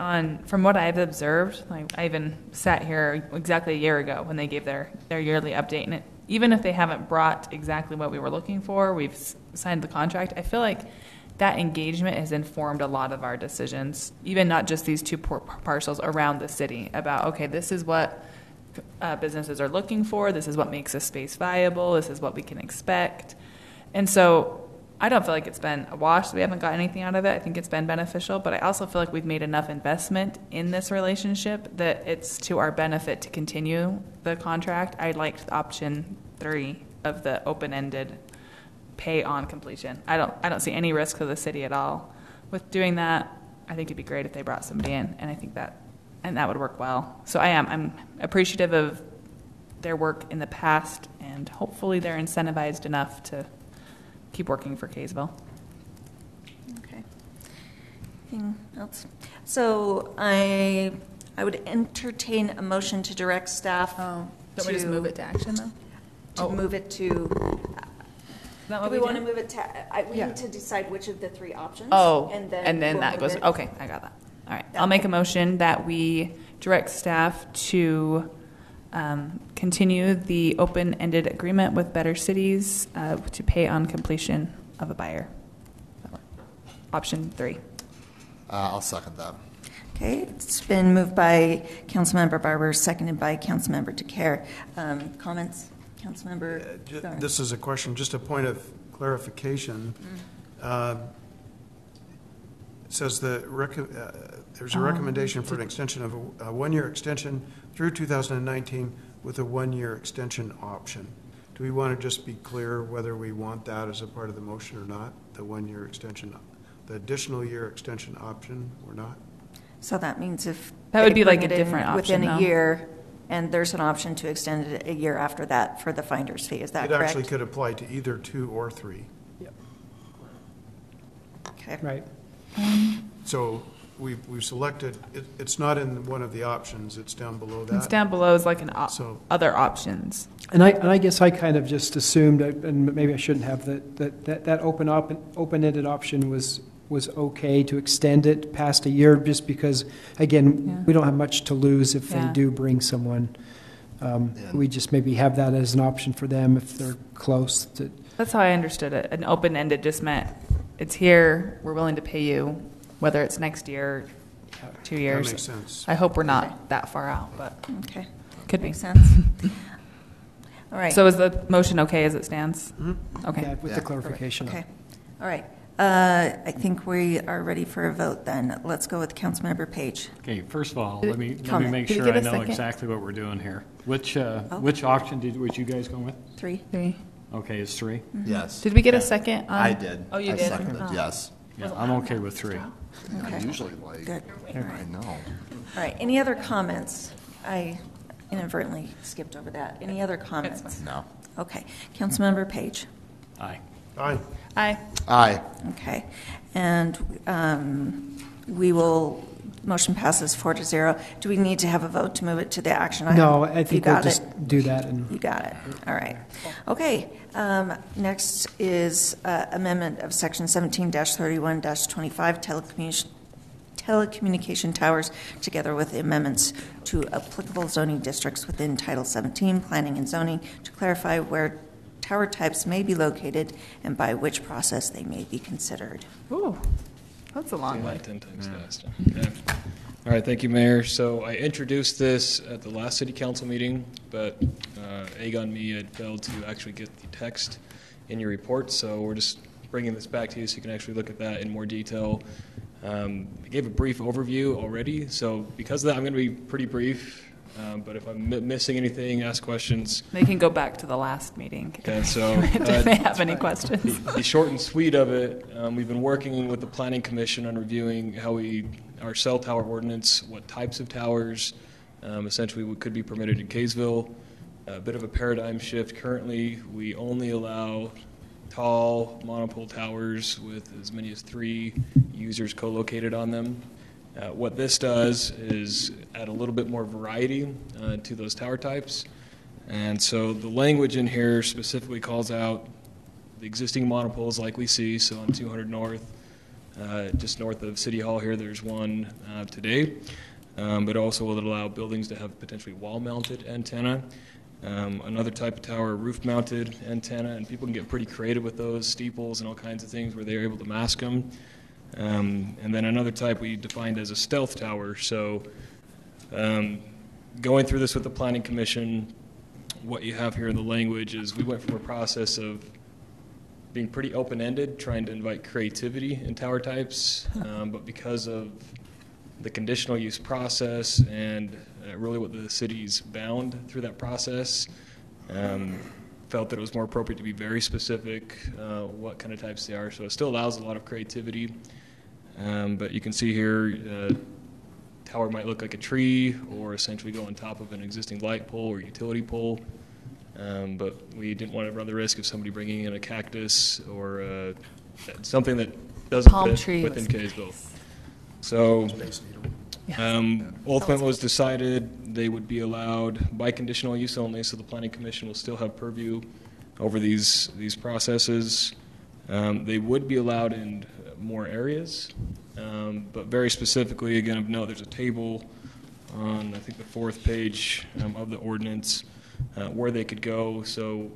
from what I've observed, I even sat here exactly a year ago when they gave their yearly update, and even if they haven't brought exactly what we were looking for, we've signed the contract. I feel like that engagement has informed a lot of our decisions, even not just these two parcels around the city, about, okay, this is what businesses are looking for, this is what makes a space viable, this is what we can expect. And so I don't feel like it's been a wash. We haven't got anything out of it. I think it's been beneficial, but I also feel like we've made enough investment in this relationship that it's to our benefit to continue the contract. I liked option 3 of the open-ended pay on completion. I don't see any risk to the city at all with doing that. I think it'd be great if they brought somebody in, and I think that would work well. So I'm appreciative of their work in the past, and hopefully they're incentivized enough to keep working for Kaysville. Okay. Anything else? So I would entertain a motion to direct staff. Don't we just move it to action, though? Move it to. Do we want to move it to? We need to decide which of the 3 options. Oh, and then we'll that goes. Okay, I got that. All right, I'll make a motion that we direct staff to continue the open-ended agreement with Better Cities to pay on completion of a buyer. Option 3. I'll second that. Okay, it's been moved by Councilmember Barber, seconded by Councilmember DeCare. Comments, Councilmember? This is a question, just a point of clarification. It says that there's a recommendation for an extension of a 1-year extension through 2019 with a 1-year extension option. Do we want to just be clear whether we want that as a part of the motion or not, the 1-year extension, the additional year extension option or not? So that means if that would be like a different option within a year, and there's an option to extend it a year after that for the finder's fee. Is that correct? It actually could apply to either 2 or 3. Yep. Okay. Right. So we've selected, it's not in one of the options, it's down below that. It's down below is like other options. And I guess I kind of just assumed, and maybe I shouldn't have, that open-ended option was okay to extend it past a year, just because, again, we don't have much to lose if they do bring someone. We just maybe have that as an option for them if they're close. That's how I understood it. An open-ended just meant it's here, we're willing to pay you, whether it's next year, 2 years. That makes sense. I hope we're not that far out, but okay, could makes be. sense. All right. So is the motion okay as it stands? Mm-hmm. Okay. Yeah, with the clarification. Okay. All right. I think we are ready for a vote then. Let's go with Councilmember Page. Okay, first of all, let me make Can you sure give I a know second? exactly what we're doing here. Which auction was you guys going with? 3. Okay, it's 3? Yes. Did we get a second? I did. Oh, you I did? seconded, Oh. yes. Yeah, I'm okay with 3. I usually like. Good. I know. All right, any other comments? I inadvertently skipped over that. Any other comments? No. Okay. Councilmember Page? Aye. Aye. Aye. Aye. Okay. And we will, motion passes 4-0. Do we need to have a vote to move it to the action item? No, I You think we'll got just it? do that. And You got it. All right. Okay. Next is amendment of Section 17-31-25 telecommunication towers, together with the amendments to applicable zoning districts within Title 17, Planning and Zoning, to clarify where tower types may be located and by which process they may be considered. Ooh, that's a long way. 10 times faster. Okay. All right, thank you, Mayor. So I introduced this at the last City Council meeting, but egg on me, had failed to actually get the text in your report, so we're just bringing this back to you so you can actually look at that in more detail. I gave a brief overview already, so because of that, I'm going to be pretty brief. But if I'm missing anything, ask questions. They can go back to the last meeting. Okay, so if they have any questions. The short and sweet of it, we've been working with the Planning Commission on reviewing how our cell tower ordinance, what types of towers essentially could be permitted in Kaysville. A bit of a paradigm shift. Currently, we only allow tall monopole towers with as many as 3 users co-located on them. What this does is add a little bit more variety to those tower types. And so the language in here specifically calls out the existing monopoles like we see. So on 200 North, just north of City Hall here, there's one today. But also will allow buildings to have potentially wall-mounted antenna. Another type of tower, roof-mounted antenna, and people can get pretty creative with those, steeples and all kinds of things where they're able to mask them. And then another type we defined as a stealth tower. So going through this with the Planning Commission, what you have here in the language is we went from a process of being pretty open-ended, trying to invite creativity in tower types, but because of the conditional use process and really what the city's bound through that process, felt that it was more appropriate to be very specific what kind of types they are. So it still allows a lot of creativity. But you can see here, tower might look like a tree or essentially go on top of an existing light pole or utility pole. But we didn't want to run the risk of somebody bringing in a cactus or something that doesn't fit within Kaysville. So ultimately was decided they would be allowed by conditional use only, so the Planning Commission will still have purview over these processes. They would be allowed in more areas, but very specifically, again, of note, there's a table on, I think, the 4th page of the ordinance where they could go. So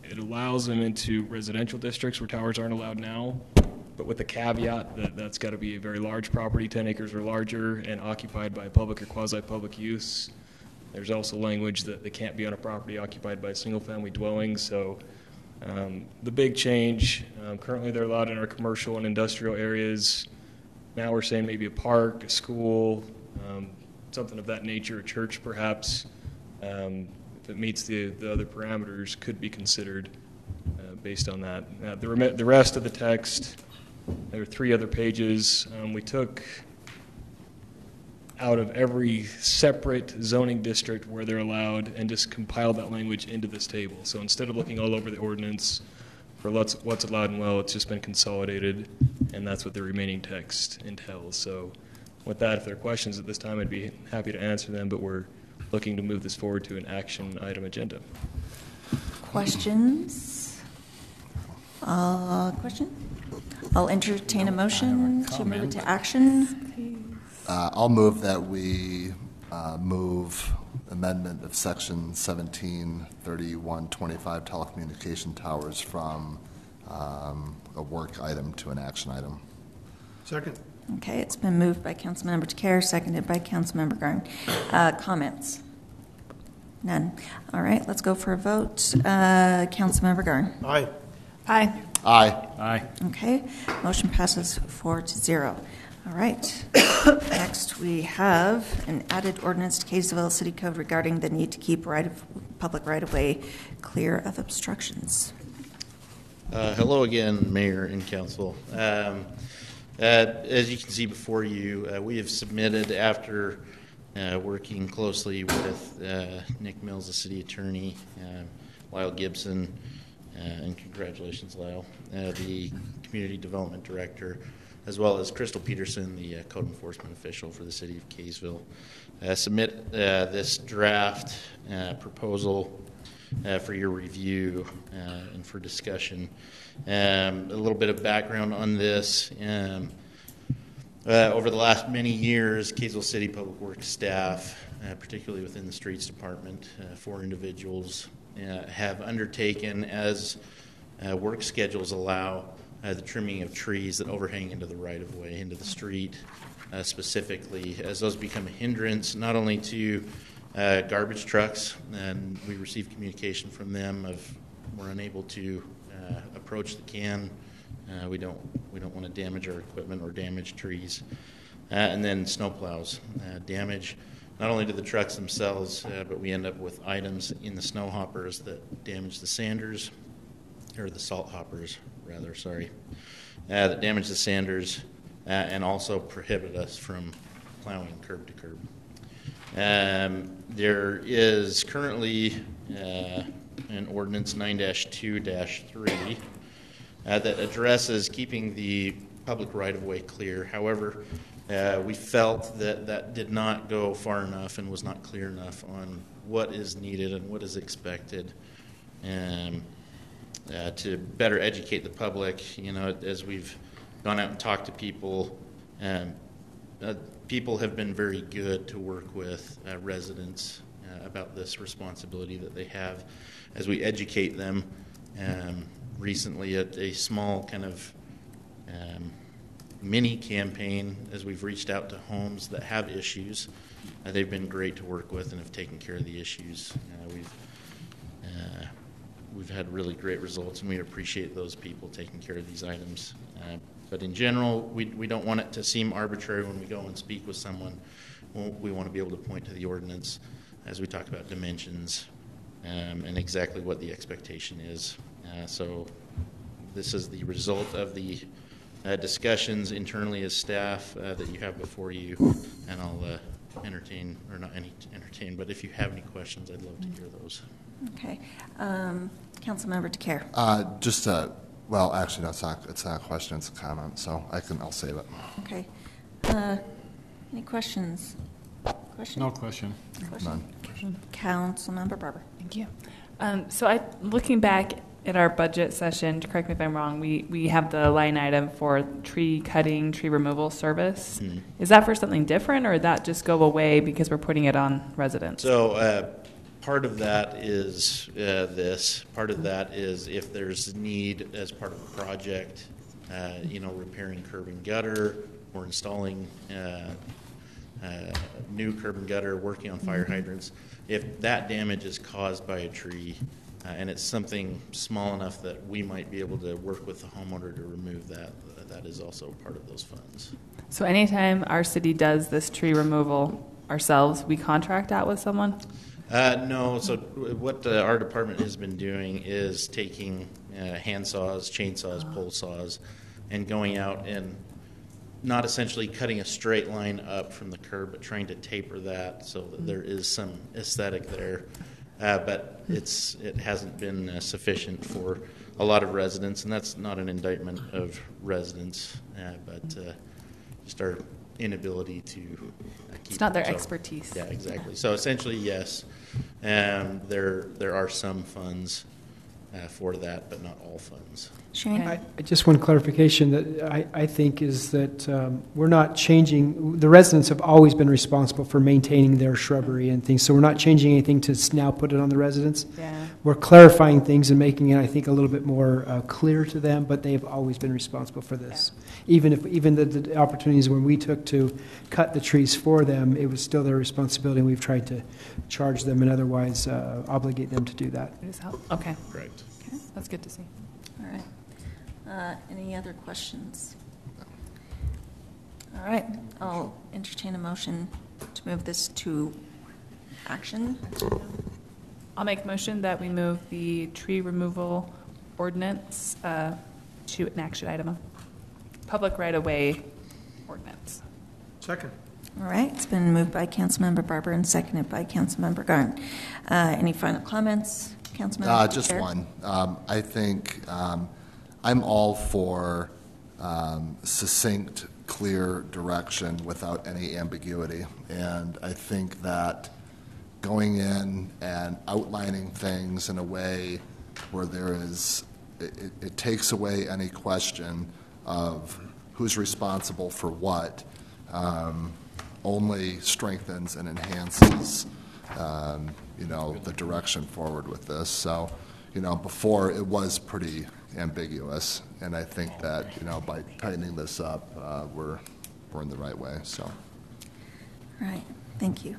it allows them into residential districts where towers aren't allowed now, but with the caveat that that's got to be a very large property, 10 acres or larger, and occupied by public or quasi-public use. There's also language that they can't be on a property occupied by a single-family dwelling. So the big change, currently they're allowed in our commercial and industrial areas. Now we're saying maybe a park, a school, something of that nature, a church perhaps, if it meets the other parameters, could be considered based on that. The rest of the text, there are 3 other pages. We took out of every separate zoning district where they're allowed and just compiled that language into this table. So instead of looking all over the ordinance for what's allowed and well, it's just been consolidated, and that's what the remaining text entails. So with that, if there are questions at this time, I'd be happy to answer them, but we're looking to move this forward to an action item agenda. Questions? Question? I'll entertain a motion to move it to action. I'll move that we move amendment of section 173125 telecommunication towers from a work item to an action item. Second. Okay, it's been moved by Councilmember DeCare, seconded by Councilmember Garn. Comments? None. All right, let's go for a vote. Councilmember Garn. Aye. Aye. Aye. Aye. Okay, motion passes 4-0. All right. Next, we have an added ordinance to Kaysville City Code regarding the need to keep public right-of-way clear of obstructions. Hello again, Mayor and Council. As you can see before you, we have submitted, after working closely with Nick Mills, the city attorney, Lyle Gibson, and congratulations, Lyle, the community development director, as well as Crystal Peterson, the code enforcement official for the city of Kaysville, submit this draft proposal for your review and for discussion. A little bit of background on this. Over the last many years, Kaysville City Public Works staff, particularly within the streets department, 4 individuals, have undertaken, as work schedules allow, the trimming of trees that overhang into the right-of-way, into the street, specifically, as those become a hindrance not only to garbage trucks, and we receive communication from them of we're unable to approach the can. We don't want to damage our equipment or damage trees, and then snowplows damage not only to the trucks themselves, but we end up with items in the snow hoppers that damage the sanders, or the salt hoppers rather. Sorry, that damage the sanders and also prohibit us from plowing curb to curb. There is currently an ordinance 9-2-3 that addresses keeping the public right-of-way clear. However, we felt that that did not go far enough and was not clear enough on what is needed and what is expected to better educate the public. You know, as we've gone out and talked to people, people have been very good to work with residents about this responsibility that they have as we educate them. Recently, at a small kind of mini campaign, as we've reached out to homes that have issues, they've been great to work with and have taken care of the issues. We've had really great results, and we appreciate those people taking care of these items. But in general, we don't want it to seem arbitrary when we go and speak with someone. We want to be able to point to the ordinance as we talk about dimensions and exactly what the expectation is. So this is the result of the discussions internally as staff that you have before you, and I'll entertain, or not entertain, but if you have any questions, I'd love to hear those. Okay. Councilmember DeCare. Well, actually, no, it's not a question, it's a comment, so I'll save it. Okay. Any questions? No question. None. Councilmember Barber. Thank you. So looking back at our budget session, correct me if I'm wrong, we have the line item for tree cutting, tree removal service. Mm-hmm. Is that for something different, or did that just go away because we're putting it on residents? So part of that is this. Part of that is if there's need as part of a project, repairing curb and gutter or installing new curb and gutter, working on fire hydrants. If that damage is caused by a tree, and it's something small enough that we might be able to work with the homeowner to remove that, that is also part of those funds. So anytime our city does this tree removal ourselves, we contract out with someone? No. So what our department has been doing is taking hand saws, chainsaws, pole saws, and going out and not essentially cutting a straight line up from the curb, but trying to taper that so that there is some aesthetic there. But it hasn't been sufficient for a lot of residents, and that's not an indictment of residents, but just our inability to keep it's not their expertise. Yeah, exactly. So essentially, yes, there are some funds for that, but not all funds. Shane? Just one clarification that I think is that we're not changing. The residents have always been responsible for maintaining their shrubbery and things, so we're not changing anything to now put it on the residents. Yeah. We're clarifying things and making it, I think, a little bit more clear to them, but they've always been responsible for this. Yeah. Even the opportunities when we took to cut the trees for them, it was still their responsibility, and we've tried to charge them and otherwise obligate them to do that. Okay. Right. Okay. That's good to see. All right. Any other questions? All right. I'll entertain a motion to move this to action. I'll make a motion that we move the tree removal ordinance to an action item, public right-of-way ordinance. Second. All right, it's been moved by Councilmember Barber and seconded by Councilmember Garn. Any final comments, Councilmember? Just one. I think I'm all for succinct, clear direction without any ambiguity. And I think that going in and outlining things in a way where there is, it takes away any question of who's responsible for what, only strengthens and enhances, the direction forward with this. So, before it was pretty ambiguous, and I think that, by tightening this up, we're in the right way. So, all right, thank you.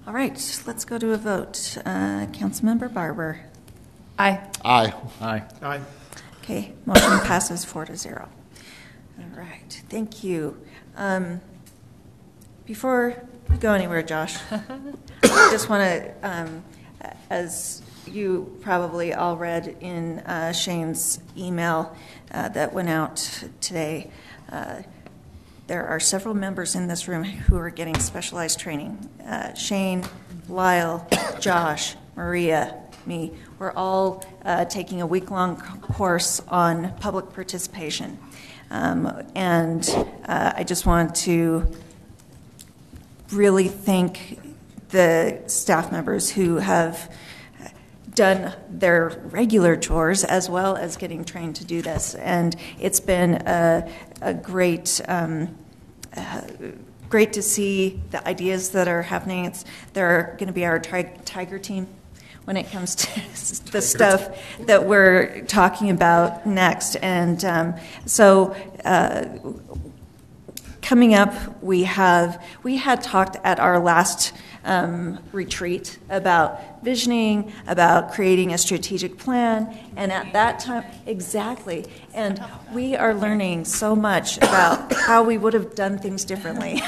All right, let's go to a vote. Councilmember Barber. Aye. Aye. Aye. Aye. Okay, motion passes 4-0. All right, thank you. Before we go anywhere, Josh, I just want to, as you probably all read in Shane's email that went out today, there are several members in this room who are getting specialized training. Shane, Lyle, Josh, Maria, me, we're all taking a week-long course on public participation. And I just want to really thank the staff members who have done their regular chores as well as getting trained to do this. And it's been a great great to see the ideas that are happening. They're going to be our tiger team when it comes to the stuff that we're talking about next. And so coming up, we had talked at our last retreat about visioning, about creating a strategic plan, and at that time, exactly, and we are learning so much about how we would have done things differently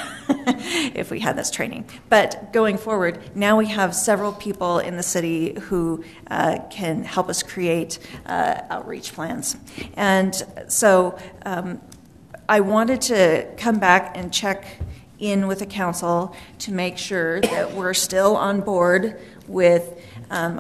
if we had this training. But going forward, now we have several people in the city who can help us create outreach plans. And so I wanted to come back and check in with the council to make sure that we're still on board with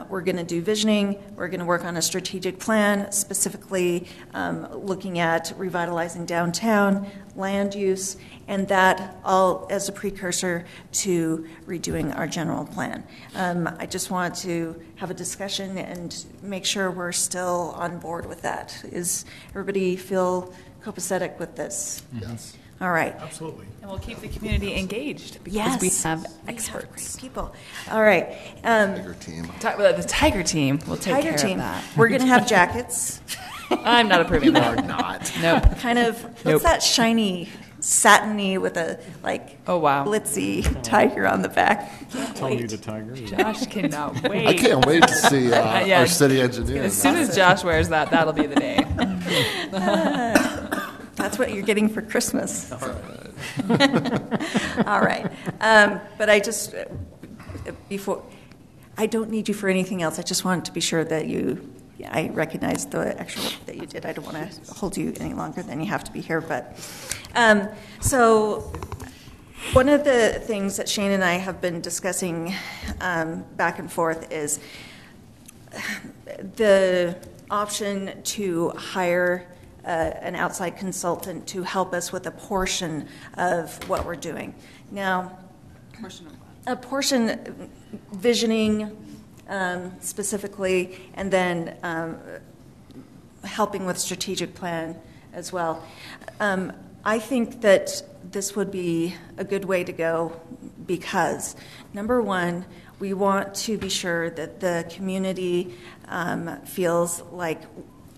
we're going to do visioning, we're going to work on a strategic plan, specifically looking at revitalizing downtown, land use, and that all as a precursor to redoing our general plan. I just want to have a discussion and make sure we're still on board with that. Is everybody feel copacetic with this? Yes. All right. Absolutely. And we'll keep the community engaged because Yes. we have We experts. have great people. All right. Tiger team. The Tiger team will take Tiger care team. of that. We're going to have jackets. I'm not approving that. Are not. Nope. Kind of, what's Nope. that shiny, satiny with a, Oh, wow. glitzy tiger on the back? Tony the Tiger. Josh cannot wait. I can't wait to see Yeah. our city engineer. As soon as Josh wears that, that'll be the day. That's what you're getting for Christmas. All right. But I just, before, I don't need you for anything else. I just wanted to be sure that I recognize the extra work that you did. I don't want to hold you any longer than you have to be here. But so one of the things that Shane and I have been discussing back and forth is the option to hire an outside consultant to help us with a portion of what we're doing. Now, a portion visioning specifically, and then helping with strategic plan as well. I think that this would be a good way to go because, number one, we want to be sure that the community feels like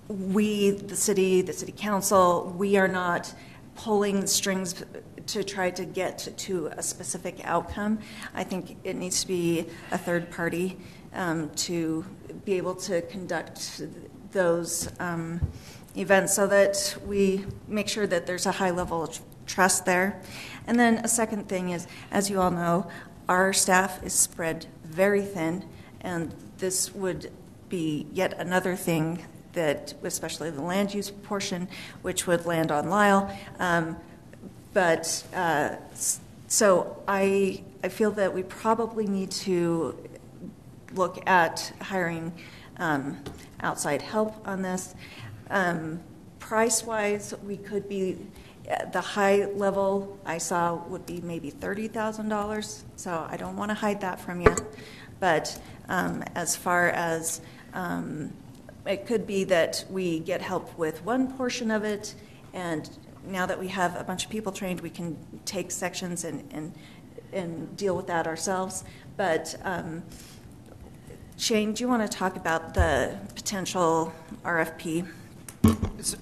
we, the city council, we are not pulling strings to try to get to a specific outcome. I think it needs to be a third party to be able to conduct those events so that we make sure that there's a high level of trust there. And then a second thing is, as you all know, our staff is spread very thin, and this would be yet another thing that, especially the land use portion, which would land on Lyle. So I feel that we probably need to look at hiring outside help on this. Price-wise, we could be, the high level I saw would be maybe $30,000, so I don't want to hide that from you. But as far as, it could be that we get help with one portion of it, and now that we have a bunch of people trained, we can take sections and deal with that ourselves. But Shane, do you want to talk about the potential RFP?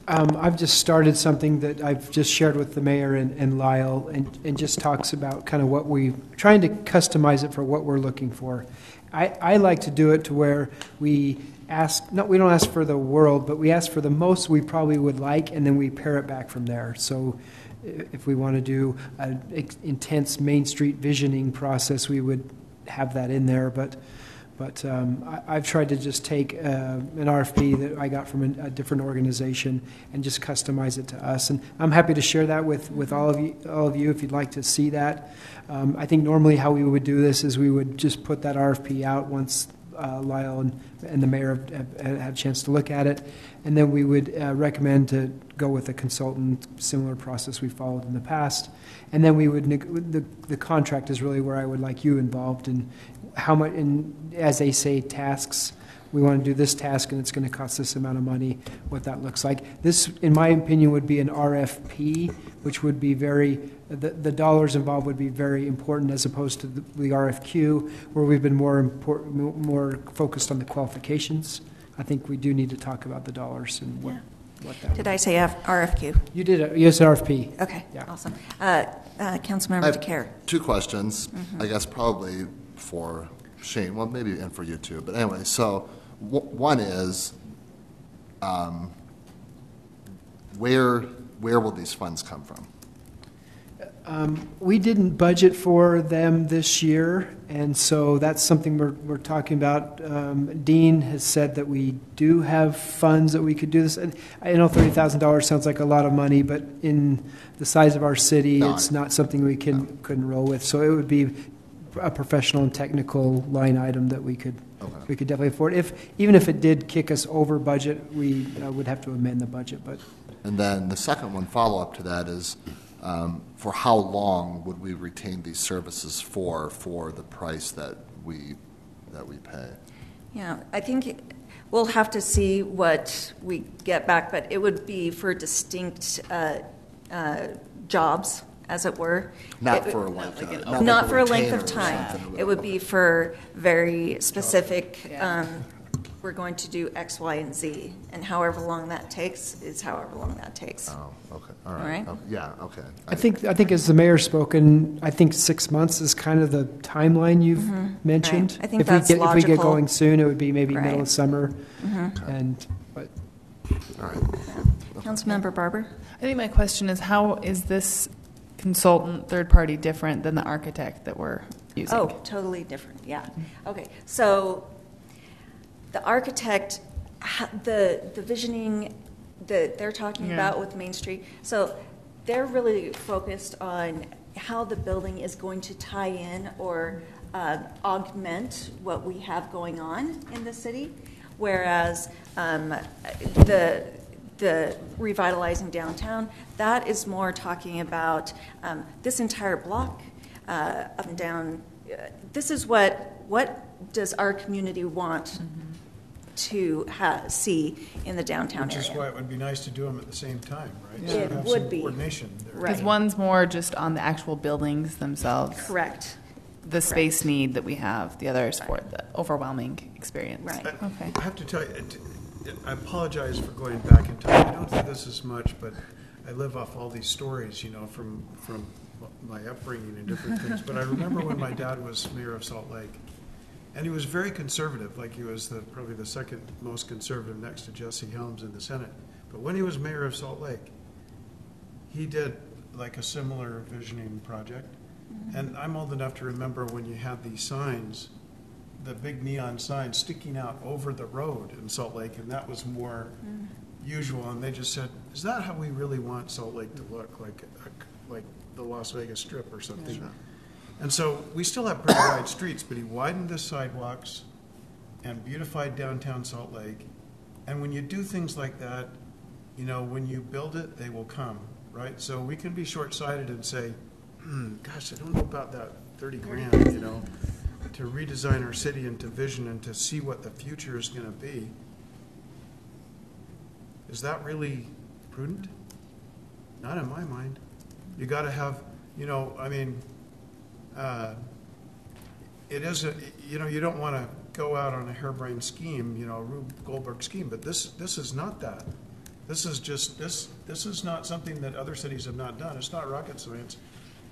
I've just started something that I've just shared with the mayor and Lyle, and just talks about kind of what trying to customize it for what we're looking for. I like to do it to where we we don't ask for the world, but we ask for the most we probably would like, and then we pare it back from there. So if we want to do an intense Main Street visioning process, we would have that in there. But I've tried to just take an RFP that I got from a different organization and just customize it to us. And I'm happy to share that with all of you if you'd like to see that. I think normally how we would do this is we would just put that RFP out once Lyle and the mayor have had a chance to look at it, and then we would recommend to go with a consultant, similar process we followed in the past. And then we would the contract is really where I would like you involved in how much, as they say, tasks. We want to do this task, and it's going to cost this amount of money, what that looks like. This, in my opinion, would be an RFP, which would be the dollars involved would be very important, as opposed to the RFQ, where we've been more focused on the qualifications. I think we do need to talk about the dollars and what that Did I say RFQ? You did. Yes, RFP. Okay, yeah. Awesome. Councilmember DeCare. Two questions, I guess probably for Shane, well, maybe, and for you too. But anyway, so one is, where will these funds come from? We didn't budget for them this year, and so that's something we're talking about. Dean has said that we do have funds that we could do this. And I know $30,000 sounds like a lot of money, but in the size of our city, it's not something we couldn't roll with. So it would be a professional and technical line item that we could definitely afford. Even if it did kick us over budget, we would have to amend the budget. But and then the second one, follow up to that, is for how long would we retain these services for the price that we pay? Yeah, I think we'll have to see what we get back, but it would be for distinct jobs, as it were. Not for a length of time. It would be for very specific, we're going to do X, Y, and Z, and however long that takes is however long that takes. Oh, okay. All right. All right? Okay. Yeah, okay. I think as the mayor's spoken, I think 6 months is kind of the timelimine you've mentioned. Right. I think If we get going soon, it would be maybe middle of summer. All right. Councilmember Barber? I think my question is, how is this consultant third party different than the architect that we're using? Oh, totally different, yeah. Okay, so the architect, the visioning that they're talking about with Main Street, so they're really focused on how the building is going to tie in or augment what we have going on in the city, whereas the revitalizing downtown, that is more talking about this entire block up and down. This is what does our community want to see in the downtown area. Which is why it would be nice to do them at the same time, right? Yeah. So It have would some be. coordination there. Because one's more just on the actual buildings themselves. Correct. The space need that we have. The other is for the overwhelming experience. Right. Okay. I have to tell you, I apologize for going back in time. I don't do this as much, but I live off all these stories, from my upbringing and different things. But I remember when my dad was mayor of Salt Lake, and he was very conservative, like he was probably the second most conservative next to Jesse Helms in the Senate. But when he was mayor of Salt Lake, he did like a similar visioning project. And I'm old enough to remember when you had these signs the big neon sign sticking out over the road in Salt Lake, and that was more usual. And they just said, "Is that how we really want Salt Lake to look, like the Las Vegas Strip or something?" Sure. And so we still have pretty wide streets, but he widened the sidewalks and beautified downtown Salt Lake. And when you do things like that, you know, when you build it, they will come, right? So we can be short-sighted and say, gosh, I don't know about that 30 grand, you know, to redesign our city and to vision and to see what the future is going to be. Is that really prudent? Not in my mind. You got to have, you know, I mean, it is a, you know, you don't want to go out on a harebrained scheme, you know, a Rube Goldberg scheme, but this is not that. This is just, this is not something that other cities have not done. It's not rocket science.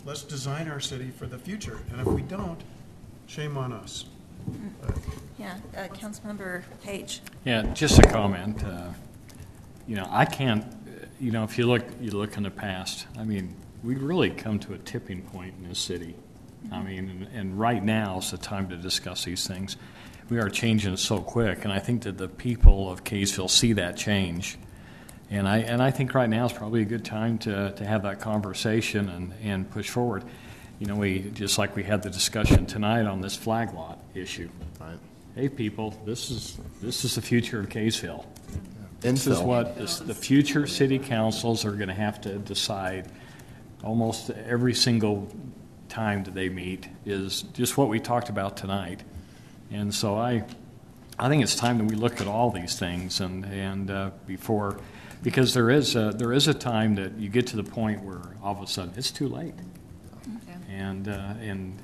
Let's design our city for the future. And if we don't, shame on us. Yeah, Councilmember Page. Yeah, just a comment. You know, I can't, you know, if you look in the past, I mean, we've really come to a tipping point in this city. I mean, and right now is the time to discuss these things. We are changing so quick, and I think that the people of Kaysville see that change. And I think right now is probably a good time to have that conversation and push forward. You know, we just like we had the discussion tonight on this flag lot issue. Right. Hey, people, this is the future of Kaysville. This is what the future city councils are going to have to decide almost every single time that they meet, is just what we talked about tonight. And so I think it's time that we look at all these things and before, because there is a time that you get to the point where all of a sudden it's too late. Okay. And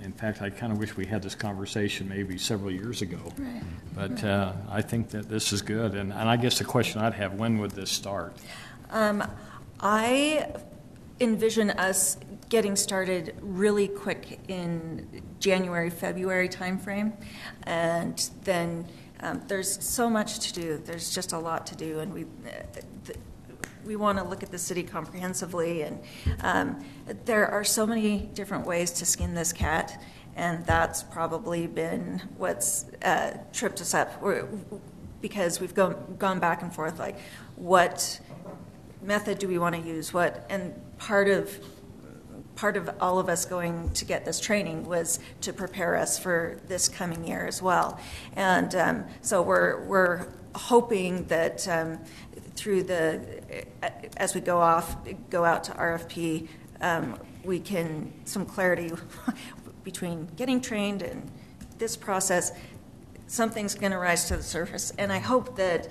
in fact, I kind of wish we had this conversation maybe several years ago. Right. But I think that this is good. And I guess the question I'd have, when would this start? I envision us getting started really quick in January, February timeframe, and then there's so much to do. There's just a lot to do, and we want to look at the city comprehensively, and there are so many different ways to skin this cat, and that's probably been what's tripped us up, because we've gone back and forth, like, what method do we want to use? And part of all of us going to get this training was to prepare us for this coming year as well. And so we're hoping that through as we go out to RFP, we can, some clarity between getting trained and this process, something's going to rise to the surface. And I hope that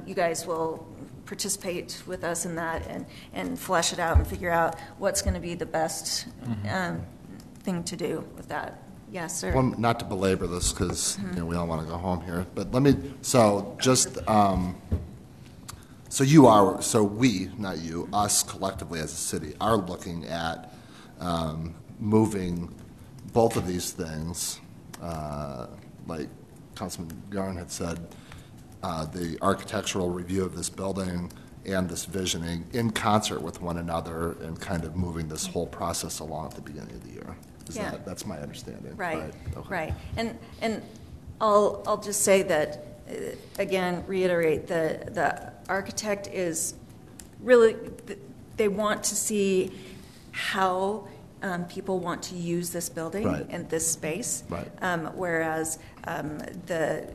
you guys will participate with us in that and flesh it out and figure out what's going to be the best thing to do with that. Yes, sir. Well, not to belabor this, because you know, we all want to go home here, but let me. So just so we, not you, us collectively as a city are looking at moving both of these things, like Councilman Garn had said. The architectural review of this building and this visioning in concert with one another, and kind of moving this whole process along at the beginning of the year. That's my understanding. Right. Okay. Right. And I'll just say that again, reiterate the architect is really, they want to see how people want to use this building and this space, whereas the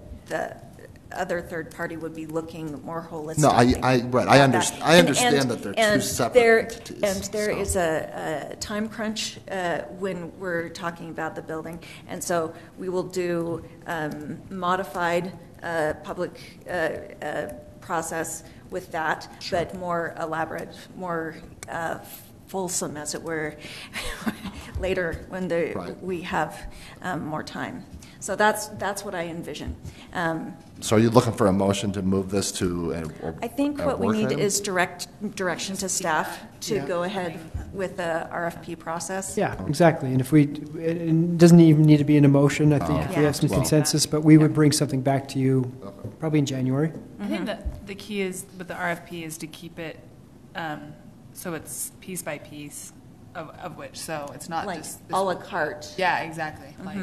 other third party would be looking more holistic. No, I understand that they're two separate entities. And there is a time crunch when we're talking about the building, and so we will do modified public process with that, but more elaborate, more fulsome, as it were, later when we have more time. So that's what I envision. So are you looking for a motion to move this to I think what we need is direction to staff to go ahead with the RFP process. Yeah, exactly. And it doesn't even need to be an emotion. I think if we have some consensus, but we would bring something back to you probably in January. I think that the key is with the RFP is to keep it so it's piece by piece of which, so it's not like just a la carte. Yeah, exactly. Like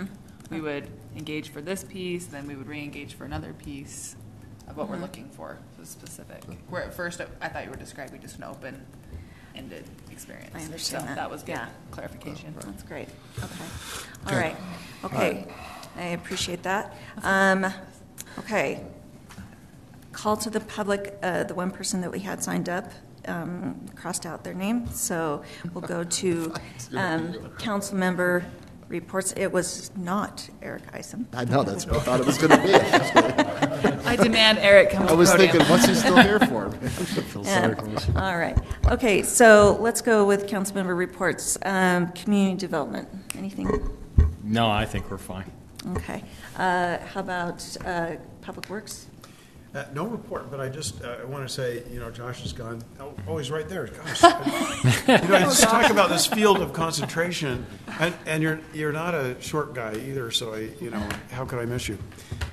we would engage for this piece, then we would re-engage for another piece of what we're looking for, so specific. Where at first I thought you were describing just an open-ended experience. I understand so that was good yeah. clarification. That's great. Okay. All right. Okay. I appreciate that. Okay. Call to the public, the one person that we had signed up crossed out their name. So we'll go to council member reports. It was not Eric Isom. I know, that's what I thought it was going to be. I demand Eric come to the I was podium. thinking, what's he still here for? All right. Okay, so let's go with council member reports. Community development. Anything? No, I think we're fine. Okay. How about public works? No report, but I just I want to say, Josh is gone. Oh, he's right there. Gosh. Let's talk about this field of concentration, and you're not a short guy either, so how could I miss you?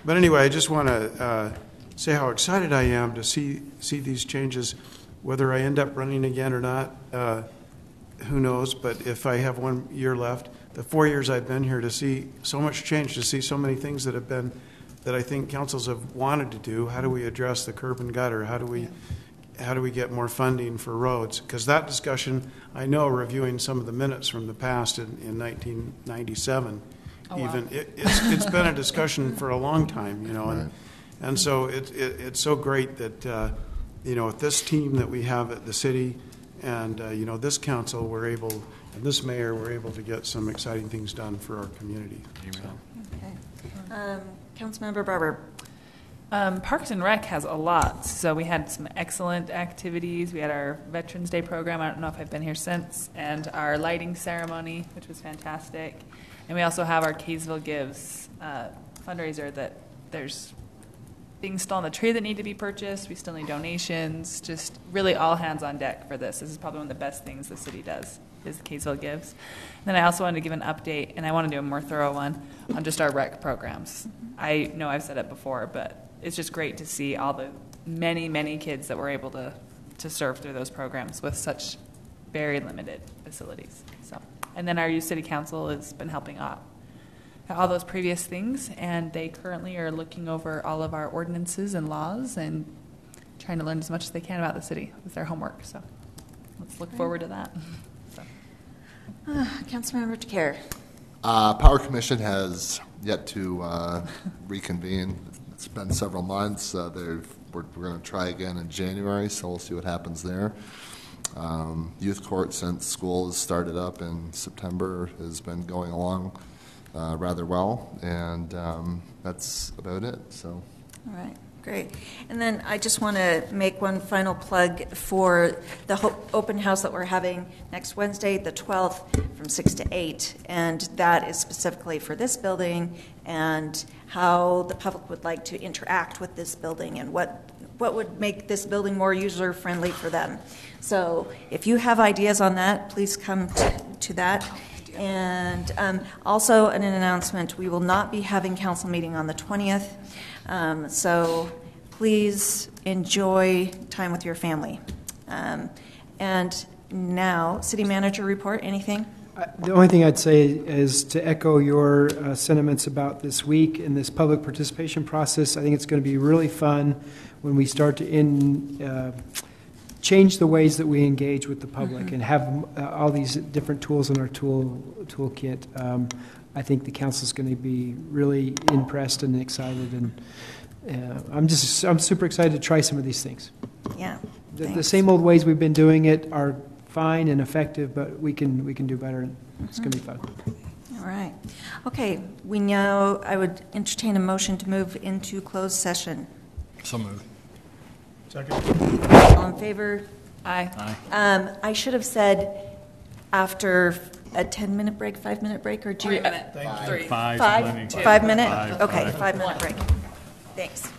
But anyway, I just want to say how excited I am to see these changes. Whether I end up running again or not, who knows? But if I have 1 year left, the 4 years I've been here, to see so much change, to see so many things that I think councils have wanted to do. How do we address the curb and gutter? How do we get more funding for roads? Because that discussion, I know, reviewing some of the minutes from the past in 1997, it's been a discussion for a long time, and so it's so great that with this team that we have at the city, and this council, and this mayor, we're able to get some exciting things done for our community. Okay. Councilmember Barber. Parks and Rec has a lot. So we had some excellent activities. We had our Veterans Day program. I don't know if I've been here since. And our lighting ceremony, which was fantastic. And we also have our Kaysville Gives fundraiser that there's things still on the tree that need to be purchased. We still need donations. Just really all hands on deck for this. This is probably one of the best things the city does, is the Kaysville Gives. And then I also wanted to give an update, and I want to do a more thorough one on just our rec programs. I know I've said it before, but it's just great to see all the many, many kids that we're able to serve through those programs with such very limited facilities. So, and then our youth city council has been helping out all those previous things, and they currently are looking over all of our ordinances and laws and trying to learn as much as they can about the city with their homework. So let's look forward to that. Councilmember DeCare. Power Commission has yet to reconvene. It's been several months. We're going to try again in January, so we'll see what happens there. Youth court, since school has started up in September, has been going along rather well, and that's about it. So. All right. Great. And then I just want to make one final plug for the open house that we're having next Wednesday, the 12th, from 6 to 8. And that is specifically for this building and how the public would like to interact with this building and what would make this building more user-friendly for them. So if you have ideas on that, please come to that. And also an announcement, we will not be having council meeting on the 20th. So please enjoy time with your family. And now, city manager report, anything? The only thing I'd say is to echo your sentiments about this week and this public participation process. I think it's going to be really fun when we start to change the ways that we engage with the public and have all these different tools in our toolkit. I think the council is going to be really impressed and excited, and I'm super excited to try some of these things. Yeah, the same old ways we've been doing it are fine and effective, but we can do better, and it's going to be fun. All right. Okay. I would entertain a motion to move into closed session. So moved. Second. All in favor? Aye. I should have said after a 10-minute break, 5-minute break, or do you? 3 minute. Five. 5 minute? Okay, 5-minute break. Thanks.